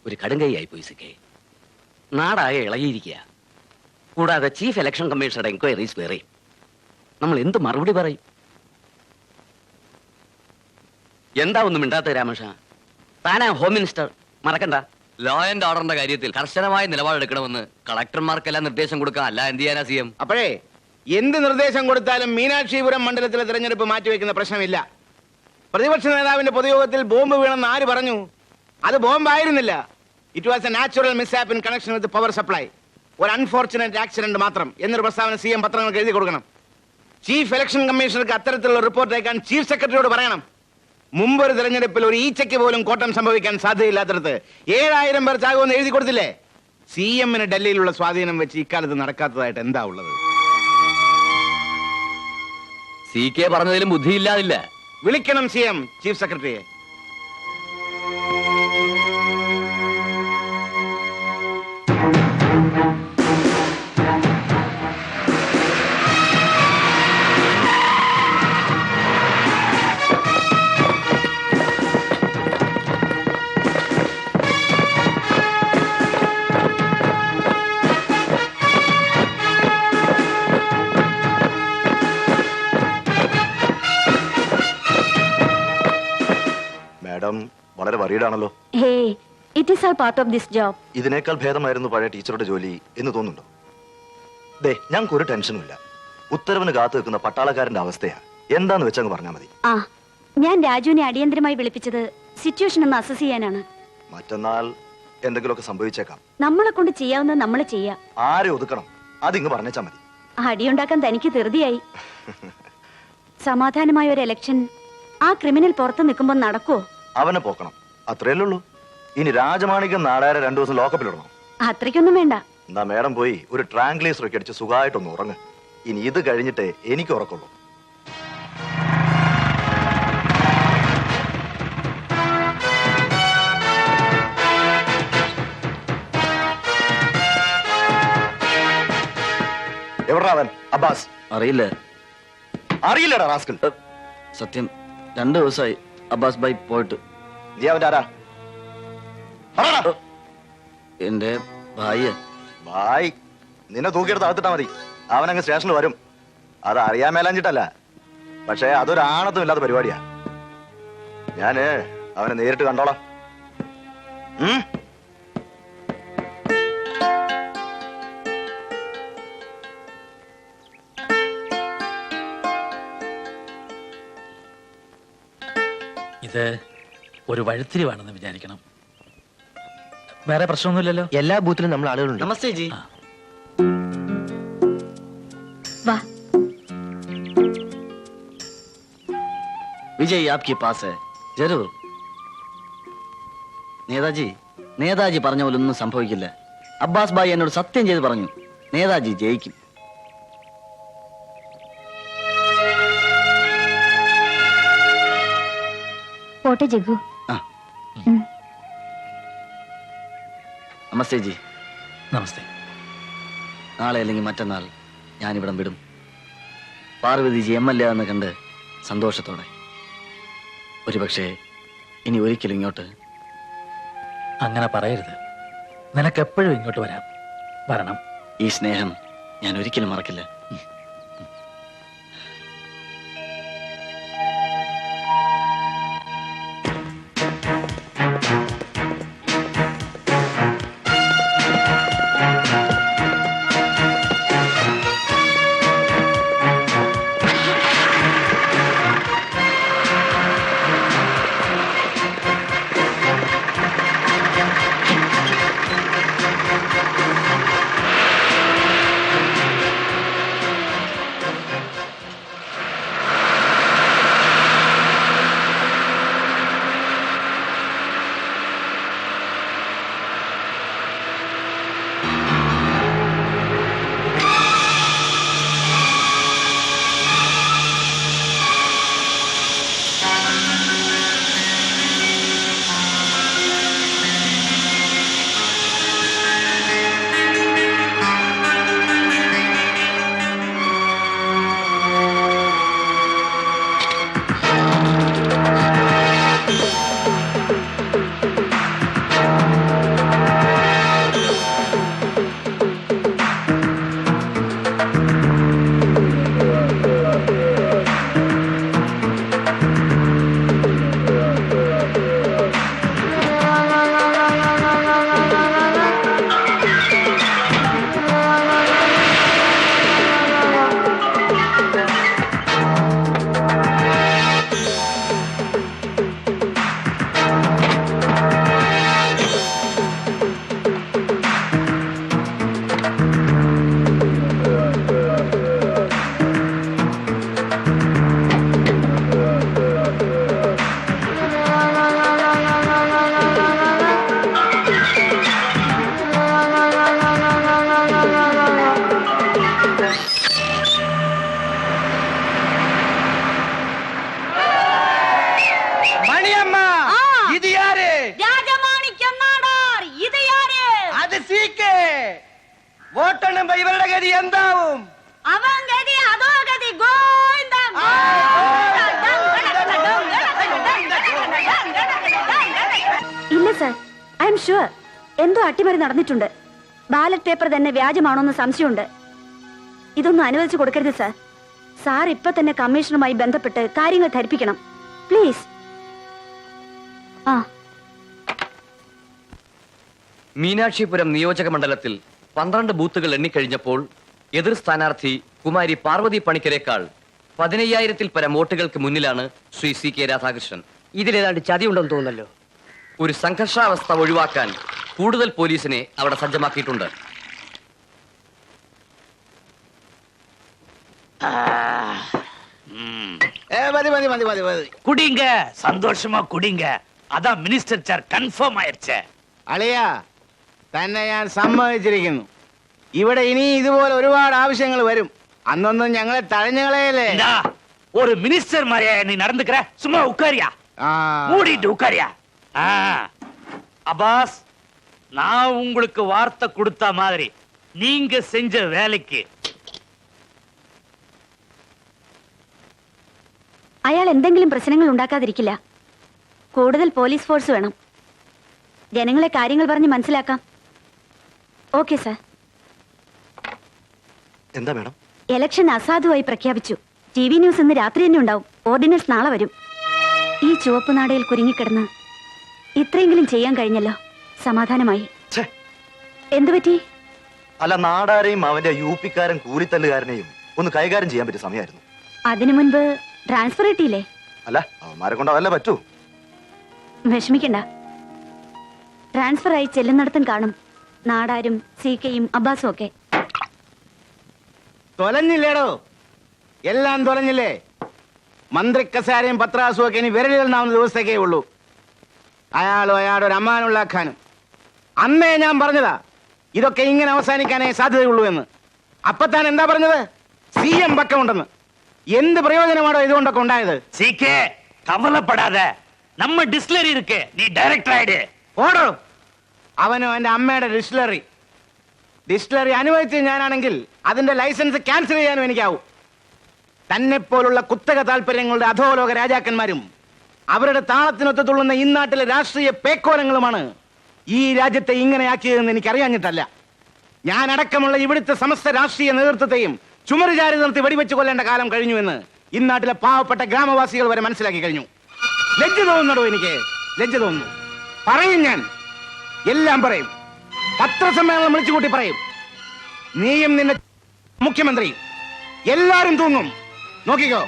ഒരു കടുങ്കൈയായി പോയി സിക്കേ. നാടാകെ ഇളകിയിരിക്കുക. കൂടാതെ ചീഫ് ഇലക്ഷൻ കമ്മീഷണറുടെ എൻക്വയറീസ് വേറെയും. നമ്മൾ എന്ത് മറുപടി പറയും? എന്താ ഒന്നും മിണ്ടാത്ത രാമേഷ? താനാ ഹോം മിനിസ്റ്റർ, മറക്കണ്ട. ലോ ആൻഡ് ഓർഡറിന്റെ കാര്യത്തിൽ കർശനമായ നിലപാടെടുക്കണമെന്ന് കളക്ടർമാർക്കെല്ലാം നിർദ്ദേശം കൊടുക്കാൻ അല്ല എന്ത് ചെയ്യാനാ CM? അപ്പോഴേ എന്ത് നിർദ്ദേശം കൊടുത്താലും മീനാക്ഷിപുരം മണ്ഡലത്തിലെ തെരഞ്ഞെടുപ്പ് മാറ്റിവെക്കുന്ന പ്രശ്നമില്ല. പ്രതിപക്ഷ നേതാവിന്റെ പൊതുയോഗത്തിൽ ബോംബ് വീണെന്ന് ആര് പറഞ്ഞു? അത് ബോംബായിരുന്നില്ല. It was a natural mishap in connection with power supply. ഒരു അൺഫോർച്ചുനേറ്റ് ആക്സിഡന്റ് മാത്രം എന്നൊരു പ്രസ്താവന CM പത്രങ്ങൾക്ക് എഴുതി കൊടുക്കണം. ചീഫ് ഇലക്ഷൻ കമ്മീഷണർക്ക് അത്തരത്തിലുള്ള റിപ്പോർട്ട് അയക്കാൻ ചീഫ് സെക്രട്ടറിയോട് പറയണം. മുമ്പൊരു തെരഞ്ഞെടുപ്പിൽ ഒരു ഈച്ചയ്ക്ക് പോലും കോട്ടം സംഭവിക്കാൻ സാധ്യതയില്ലാത്തടത്ത് 7000 പേർ ചാകുമെന്ന് എഴുതി കൊടുത്തില്ലേ? CMന് ഡൽഹിയിലുള്ള സ്വാധീനം വെച്ച് ഇക്കാലത്ത് നടക്കാത്തതായിട്ട് എന്താ ഉള്ളത്? CK പറഞ്ഞതിലും ബുദ്ധിയില്ലാതില്ല. വിളിക്കണം CM ചീഫ് സെക്രട്ടറിയെ. വളരെ വറീഡാണല്ലോ. ഇതിനേക്കാൾ ഭേദമായിരുന്നു പഴയ ടീച്ചറുടെ ജോലി എന്ന് തോന്നുന്നുണ്ടോ? ദേ, ഞങ്ങൾക്ക് ഒരു ടെൻഷനും ഇല്ല. ഉത്തരവിന് കാത്തു വെക്കുന്ന പട്ടാളക്കാരന്റെ അവസ്ഥയാ. എന്താന്ന് വെച്ചങ്ങ് പറഞ്ഞാൽ മതി. ഞാൻ രാജുവിനെ അടിയന്തരമായി വിളിപ്പിച്ചത് സിറ്റുവേഷൻ ഒന്ന് അസസ് ചെയ്യാനാണ്. മറ്റന്നാൾ എന്തെങ്കിലുമൊക്കെ സംഭവിച്ചേക്കാം. നമ്മളെ കൊണ്ട് ചെയ്യാവുന്നത് നമ്മൾ ചെയ്യാം. ആരെ ഒതുക്കണം അതിങ്ങ് പറഞ്ഞേച്ചാ മതി. അടിയുണ്ടാക്കാൻ തനിക്ക് ധൃതിയായി. സമാധാനമായ ഒരു ഇലക്ഷൻ ആ ക്രിമിനൽ പുറത്ത് നിൽക്കുമ്പോൾ നടക്കുവോ? അവനെ പോക്കണം, അത്രയല്ലേ ഉള്ളൂ. ഇനി രാജമാണിക്യം നാടാരെ 2 ദിവസം ലോക്കപ്പിലിടണം. അത്രയ്ക്കൊന്നും വേണ്ട. എന്നാ മേഡം പോയി ഒരു ട്രാങ്ക്ലേസർ ഒക്കെ അടിച്ച് സുഖമായിട്ടൊന്ന് ഉറങ്ങ്. ഇനി ഇത് കഴിഞ്ഞിട്ടേ എനിക്ക് ഉറക്കുള്ളൂ. എവിടാ അവൻ? അബ്ബാസ് അറിയില്ല. അറിയില്ലടാ റാസ്കൽ. സത്യം 2 ദിവസമായി അബ്ബാസ് ഭായ് പോയിട്ട്. നീ അവന്റെ ആരാ? എന്റെ ഭാര്യ. ഭായ് നിന്നെ തൂക്കിയെടുത്ത് അകത്തിട്ടാ മതി. അവനങ്ങ് സ്റ്റേഷനിൽ വരും. അത് അറിയാൻ മേലാഞ്ഞിട്ടല്ല, പക്ഷേ അതൊരു ആണത്തും ഇല്ലാത്ത പരിപാടിയാ. ഞാന് അവനെ നേരിട്ട് കണ്ടോളാം. ഇത് ഒരു വഴിത്തിരിവാണെന്ന് വിചാരിക്കണം. വേറെ പ്രശ്നമൊന്നുമില്ലല്ലോ. എല്ലാ ബൂത്തിലും നമ്മൾ ആളുകളുണ്ട്. നമസ്തേ ജി. വാ. വിജയ് ആപ്കെ പാസ് ഹൈ. ജരൂർ. നേതാജി പറഞ്ഞ പോലെ ഒന്നും സംഭവിക്കില്ല. അബ്ബാസ് ഭായ് എന്നോട് സത്യം ചെയ്ത് പറഞ്ഞു, നേതാജി ജയിക്കും. പോട്ടെ ജഗ്ഗു. നമസ്തേ ജി. നമസ്തേ. നാളെ അല്ലെങ്കിൽ മറ്റന്നാൾ ഞാനിവിടം വിടും. പാർവതിജി MLA എന്ന് കണ്ട് സന്തോഷത്തോടെ. ഒരുപക്ഷെ ഇനി ഒരിക്കലും ഇങ്ങോട്ട്. അങ്ങനെ പറയരുത്. നിനക്കെപ്പോഴും ഇങ്ങോട്ട് വരണം. ഈ സ്നേഹം ഞാൻ ഒരിക്കലും മറക്കില്ല. വോട്ടെണ്ണുമ്പോ ഇവരുടെ ഗതി എന്താവും? ഇല്ല സർ, ഐ എം ഷുവർ എന്തോ അട്ടിമറി നടന്നിട്ടുണ്ട്. ബാലറ്റ് പേപ്പർ തന്നെ വ്യാജമാണോന്ന് സംശയമുണ്ട്. ഇതൊന്നും അനുവദിച്ചു കൊടുക്കരുത് സർ. സാർ ഇപ്പൊ തന്നെ കമ്മീഷണറുമായി ബന്ധപ്പെട്ട് കാര്യങ്ങൾ ധരിപ്പിക്കണം പ്ലീസ്. മീനാക്ഷിപുരം നിയോജക മണ്ഡലത്തിൽ 12 ബൂത്തുകൾ എണ്ണിക്കഴിഞ്ഞപ്പോൾ എതിർ സ്ഥാനാർത്ഥി കുമാരി പാർവതി പണിക്കരേക്കാൾ 15,000-ൽ പരം വോട്ടുകൾക്ക് മുന്നിലാണ് ശ്രീ CK രാധാകൃഷ്ണൻ. ഇതിലേതാണ്ട് ചതിയുണ്ടെന്ന് തോന്നല്ലോ. ഒരു സംഘർഷാവസ്ഥ ഒഴിവാക്കാൻ കൂടുതൽ പോലീസിനെ അവിടെ സജ്ജമാക്കിയിട്ടുണ്ട്. குடிங்க, சந்தோஷமா குடிங்க. அதான் மினிஸ்டர் சேர் கன்ஃபார்ம் ஆயிருச்சு. അളിയാ, തന്നെ ഞാൻ സമ്മതിച്ചിരിക്കുന്നു. ഇവിടെ ഇനി ഇതുപോലെ ഒരുപാട് ആവശ്യങ്ങൾ വരും. അന്നൊന്നും ഞങ്ങളെ തഴഞ്ഞുകളയല്ലേ. ஒரு மினிஸ்டர் மாதிரியா நீ நடந்துக்கிற? சும்மா உட்காரியா, மூடிட்டு உட்காரியா. அப்பாஸ், நான் உங்களுக்கு வார்த்தை கொடுத்த மாதிரி நீங்க செஞ்ச வேலைக்கு അയാൾ എന്തെങ്കിലും പ്രശ്നങ്ങൾ ഉണ്ടാക്കാതിരിക്കില്ല. കൂടുതൽ പോലീസ് ഫോഴ്സ് വേണം. ജനങ്ങളെ കാര്യങ്ങൾ പറഞ്ഞ് മനസ്സിലാക്കാം. Okay sir. എന്താ മേഡം? ഇലക്ഷൻ അസാധുവായി പ്രഖ്യാപിച്ചു. TV ന്യൂസ് ഇന്ന് രാത്രി തന്നെ ഉണ്ടാവും. ഓർഡിനൻസ് നാളെ വരും. ഈ ചുവപ്പ് നാടയിൽ കുരുങ്ങിക്കിടന്ന് ഇത്രയെങ്കിലും ചെയ്യാൻ കഴിഞ്ഞല്ലോ. സമാധാനമായി. എന്തുപറ്റി? അല്ല, നാടാരെയും അവന്റെ UP-ക്കാരൻ കൂലിത്തല്ലുകാരനെയും ഒന്ന് കൈകാര്യം ചെയ്യാൻ പറ്റിയ സമയമായിരുന്നു. അതിനു മുൻപ് ട്രാൻസ്ഫർ കിട്ടിയില്ലേ? അല്ല, അവന്മാരെ കൊണ്ട് അതല്ലേ പറ്റൂ. വിഷമിക്കണ്ട. ട്രാൻസ്ഫർ ആയി ചെല്ലുന്നിടത്തും കാണും നാടാരും CKയും അബ്ബാസും ഒക്കെ. തൊലഞ്ഞില്ലേടോ, എല്ലാം തൊലഞ്ഞില്ലേ? മന്ത്രി കസാരയും പത്രാസും ഒക്കെ ഇനി വിരലിലെണ്ണാവുന്ന ദിവസത്തേക്കേ ഉള്ളൂ. അയാളും അയാളുടെ ഒരു അമ്മാനുള്ളാക്കാനും. അന്നേ ഞാൻ പറഞ്ഞതാ ഇതൊക്കെ ഇങ്ങനെ അവസാനിക്കാനേ സാധ്യതയുള്ളൂ എന്ന്. അപ്പത്താൻ എന്താ പറഞ്ഞത്? CM പക്കമുണ്ടെന്ന്. എന്ത് പ്രയോജനമാണോ ഇതുകൊണ്ടൊക്കെ ഉണ്ടായത്? CK, കവലപ്പെടാத, നമ്മ ഡിസ്റ്റിലറി ഇருக்கு, നീ ഡയറക്ടർ ആയിട്. ഓടോ, അവനോ എന്റെ അമ്മയുടെ ഡിസ്റ്റിലറി. ഡിസ്റ്റിലറി അനുവദിച്ച് ഞാനാണെങ്കിൽ അതിന്റെ ലൈസൻസ് ക്യാൻസൽ ചെയ്യാനും എനിക്കാവും. തന്നെ പോലുള്ള കുത്തക താല്പര്യങ്ങളുടെ അധോലോക രാജാക്കന്മാരും അവരുടെ താളത്തിനൊത്ത് തുള്ളുന്ന ഇന്നാട്ടിലെ രാഷ്ട്രീയ പേക്കോലങ്ങളുമാണ് ഈ രാജ്യത്തെ ഇങ്ങനെയാക്കിയതെന്ന് എനിക്കറിയാഞ്ഞിട്ടല്ല. ഞാൻ അടക്കമുള്ള ഇവിടുത്തെ സമസ്ത രാഷ്ട്രീയ നേതൃത്വത്തെയും ചുമരുചാരി നിർത്തി വെടിവെച്ച് കൊല്ലേണ്ട കാലം കഴിഞ്ഞുവെന്ന് ഇന്നാട്ടിലെ പാവപ്പെട്ട ഗ്രാമവാസികൾ വരെ മനസ്സിലാക്കി കഴിഞ്ഞു. ലജ്ജ തോന്നുന്നുണ്ടോ? എനിക്ക് ലജ്ജ തോന്നുന്നു. പറയും, ഞാൻ എല്ലാം പറയും. പത്രസമ്മേളനം വിളിച്ചുകൂട്ടി പറയും. നീയും നിന്റെ മുഖ്യമന്ത്രിയും എല്ലാരും തൂങ്ങും. നോക്കിക്കോ.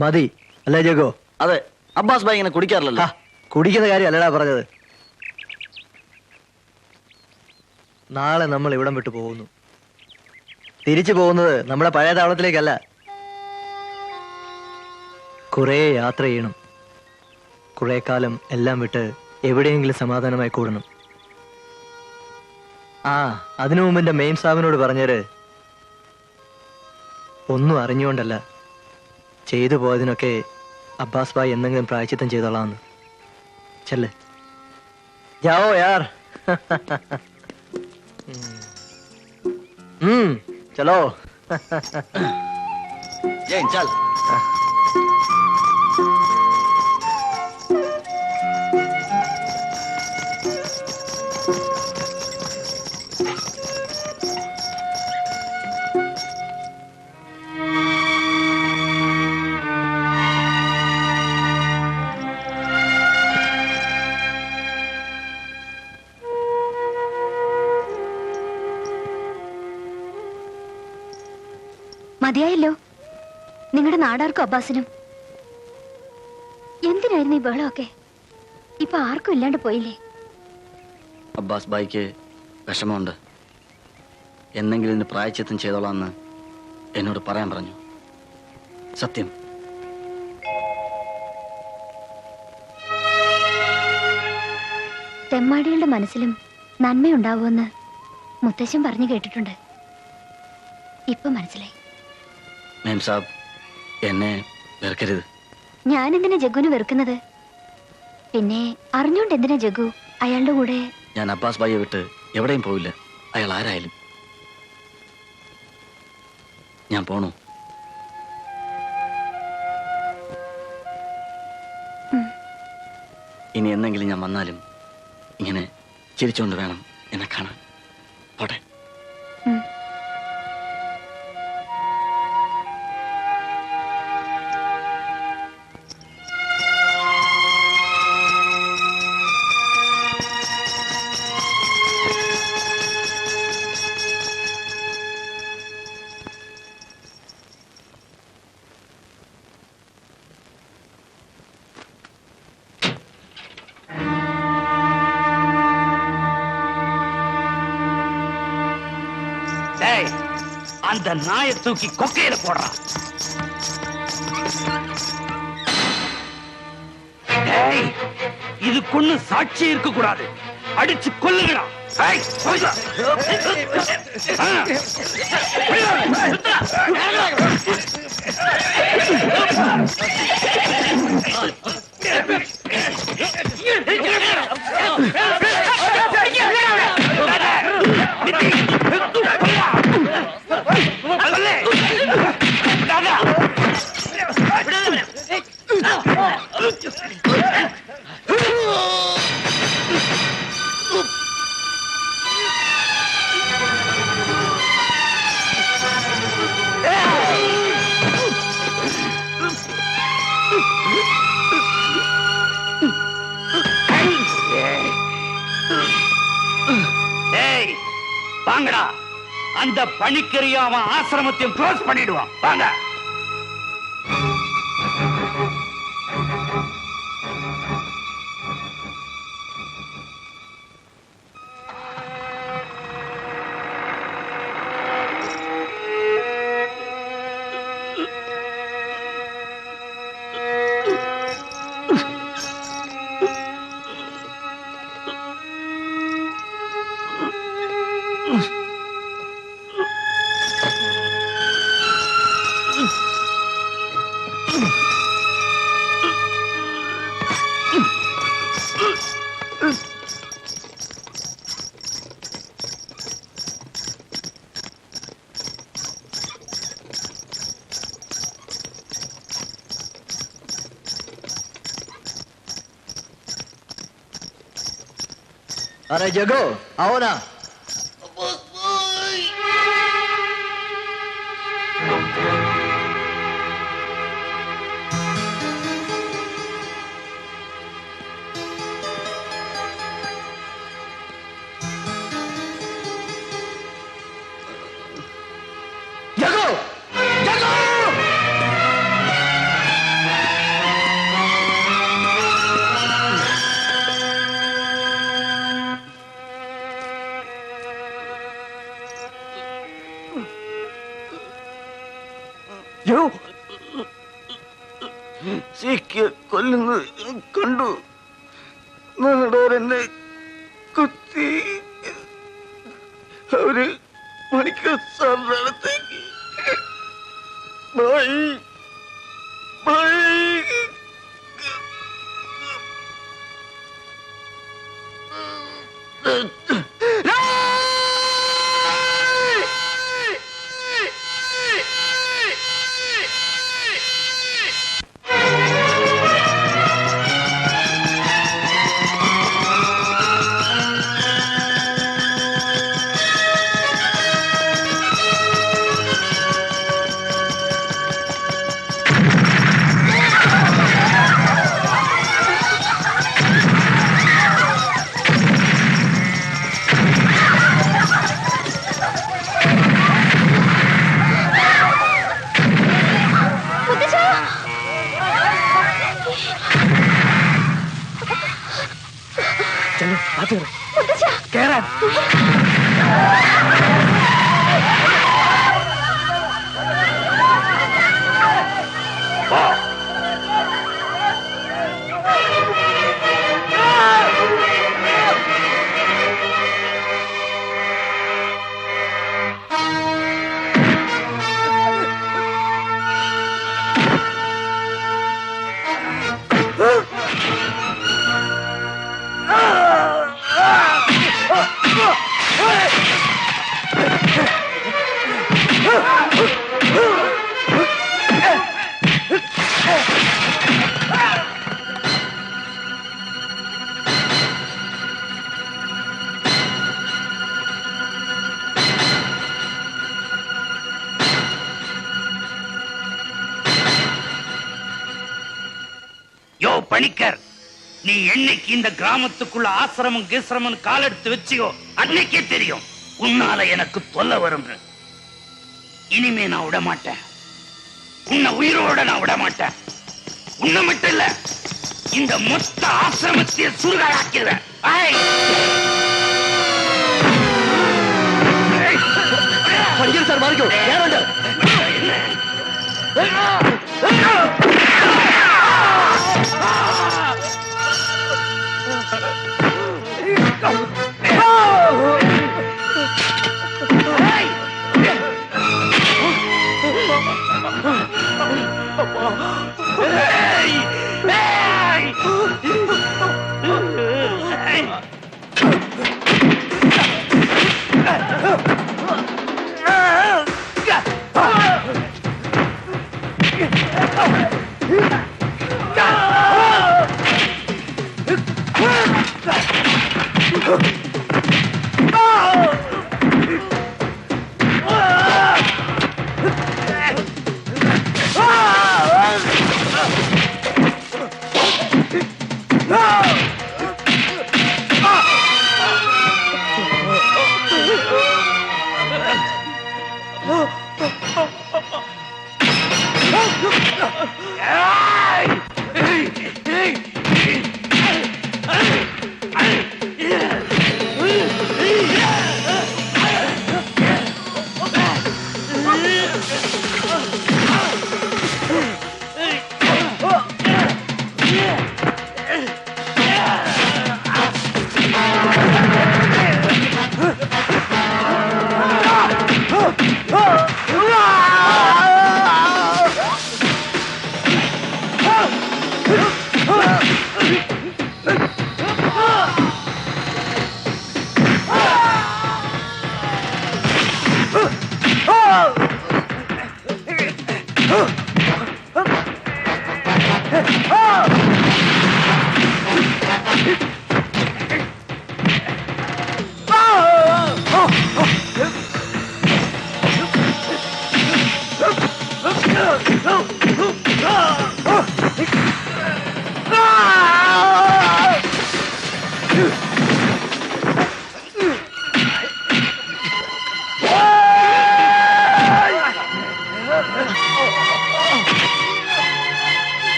മതി അല്ലേ ജഗോ? അതെ, അബ്ബാസ് ഭായി ഇങ്ങനെ കുടിക്കാറില്ലല്ലോ. കുടിക്കുന്ന കാര്യം അല്ലടാ പറഞ്ഞത്. നാളെ നമ്മൾ ഇവിടം വിട്ടു പോകുന്നു. തിരിച്ചു പോകുന്നത് നമ്മുടെ പഴയ താവളത്തിലേക്കല്ല. കുറെ യാത്ര ചെയ്യണം. കുറെ കാലം എല്ലാം വിട്ട് എവിടെയെങ്കിലും സമാധാനമായി കൂടണം. അതിനു മുമ്പ് എന്റെ മെയിൻ സാബിനോട് പറഞ്ഞേര്, ഒന്നും അറിഞ്ഞുകൊണ്ടല്ല, ചെയ്തു പോയതിനൊക്കെ അബ്ബാസ് ഭായ് എന്തെങ്കിലും പ്രായച്ചിത്തം ചെയ്തോളാന്ന്. ചെല്ലേ ജാവോ യാർ. ചലോ. ചൽ. മതിയായല്ലോ. നിങ്ങളുടെ നാടാർക്കും അബ്ബാസിനും എന്തിനായിരുന്നു ഈ ബഹളമൊക്കെ? ഇപ്പൊ ആർക്കും ഇല്ലാണ്ട് പോയില്ലേ? അബ്ബാസ് ഭായിക്ക് വിഷമമുണ്ട്. എന്നെങ്കിലും ഇതിന് പ്രായച്ചിത്തം ചെയ്തോളാന്ന് എന്നോട് പറയാൻ പറഞ്ഞു. സത്യം. തെമ്മാടികളുടെ മനസ്സിലും നന്മയുണ്ടാവുമെന്ന് മുത്തശ്ശൻ പറഞ്ഞു കേട്ടിട്ടുണ്ട്. ഇപ്പൊ മനസ്സിലായി. മേം സാബ്, എന്നെ വെറുക്കരുത്. ഞാൻ എന്തിനാ ജഗ്ഗുവിനെ വെറുക്കുന്നത്? പിന്നെ അറിഞ്ഞോണ്ട് എന്തിനാ ജഗ്ഗു അയാളുടെ കൂടെ? ഞാൻ അബ്ബാസ് ഭായിയെ വിട്ട് എവിടെയും പോവില്ല, അയാൾ ആരായാലും. ഞാൻ പോണു. ഇനി എന്തെങ്കിലും ഞാൻ വന്നാലും ഇങ്ങനെ ചിരിച്ചുകൊണ്ട് വേണം എന്നെ കാണാൻ. പോട്ടെ. அந்த நாயை தூக்கி கொக்கையில போடுறான். இதுக்கு சாட்சி இருக்க கூடாது. அடிச்சு கொல்லுங்கடா. வாங்கடா, அந்த பணிக்கரியா அவன் ஆசிரமத்தையும் க்ளோஸ் பண்ணிடுவான். வாங்க. अरे जगो आओ ना। जगो जगो സീക്ക് കൊല്ലുന്നത് കണ്ടു. നാടോരെന്നെ കുത്തി അവര് മണിക്കൂർ സാറിന്റെ അടുത്തേക്ക് ബൈ ബൈ யோ பணிக்கர், நீ என்னைக்கு இந்த கிராமத்துக்குள்ள ஆசிரமம் கீசிரமம் காலெடுத்து வச்சியோ அன்னைக்கே தெரியும் உன்னால எனக்கு தொல்லை வரும். இனிமே நான் விட மாட்டேன். உன்னை உயிரோட நான் விட மாட்டேன். உன்னை மட்டும் இல்ல, இந்த மொத்த ஆசிரமத்தையே சுருகாக்கிடுவேன். पंजर सर मार क्यों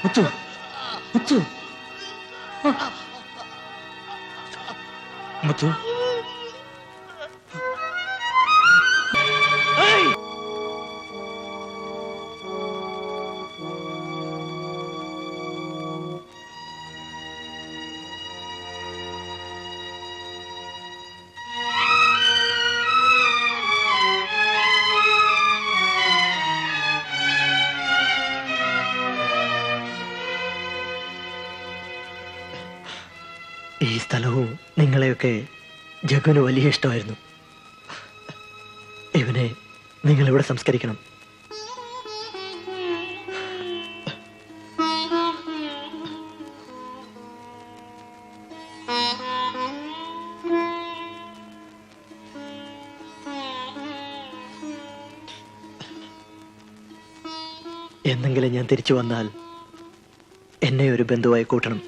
മുത്തു മുത്തു മുത്തു ഈ സ്ഥലവും നിങ്ങളെയൊക്കെ ജഗുവിന് വലിയ ഇഷ്ടമായിരുന്നു. ഇവനെ നിങ്ങൾ ഇവിടെ സംസ്കരിക്കണം. എന്നെങ്കിലും ഞാൻ തിരിച്ചു വന്നാൽ എന്നെ ഒരു ബന്ധുവായി കൂട്ടണം.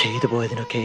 ചെയ്തു പോയതിനൊക്കെ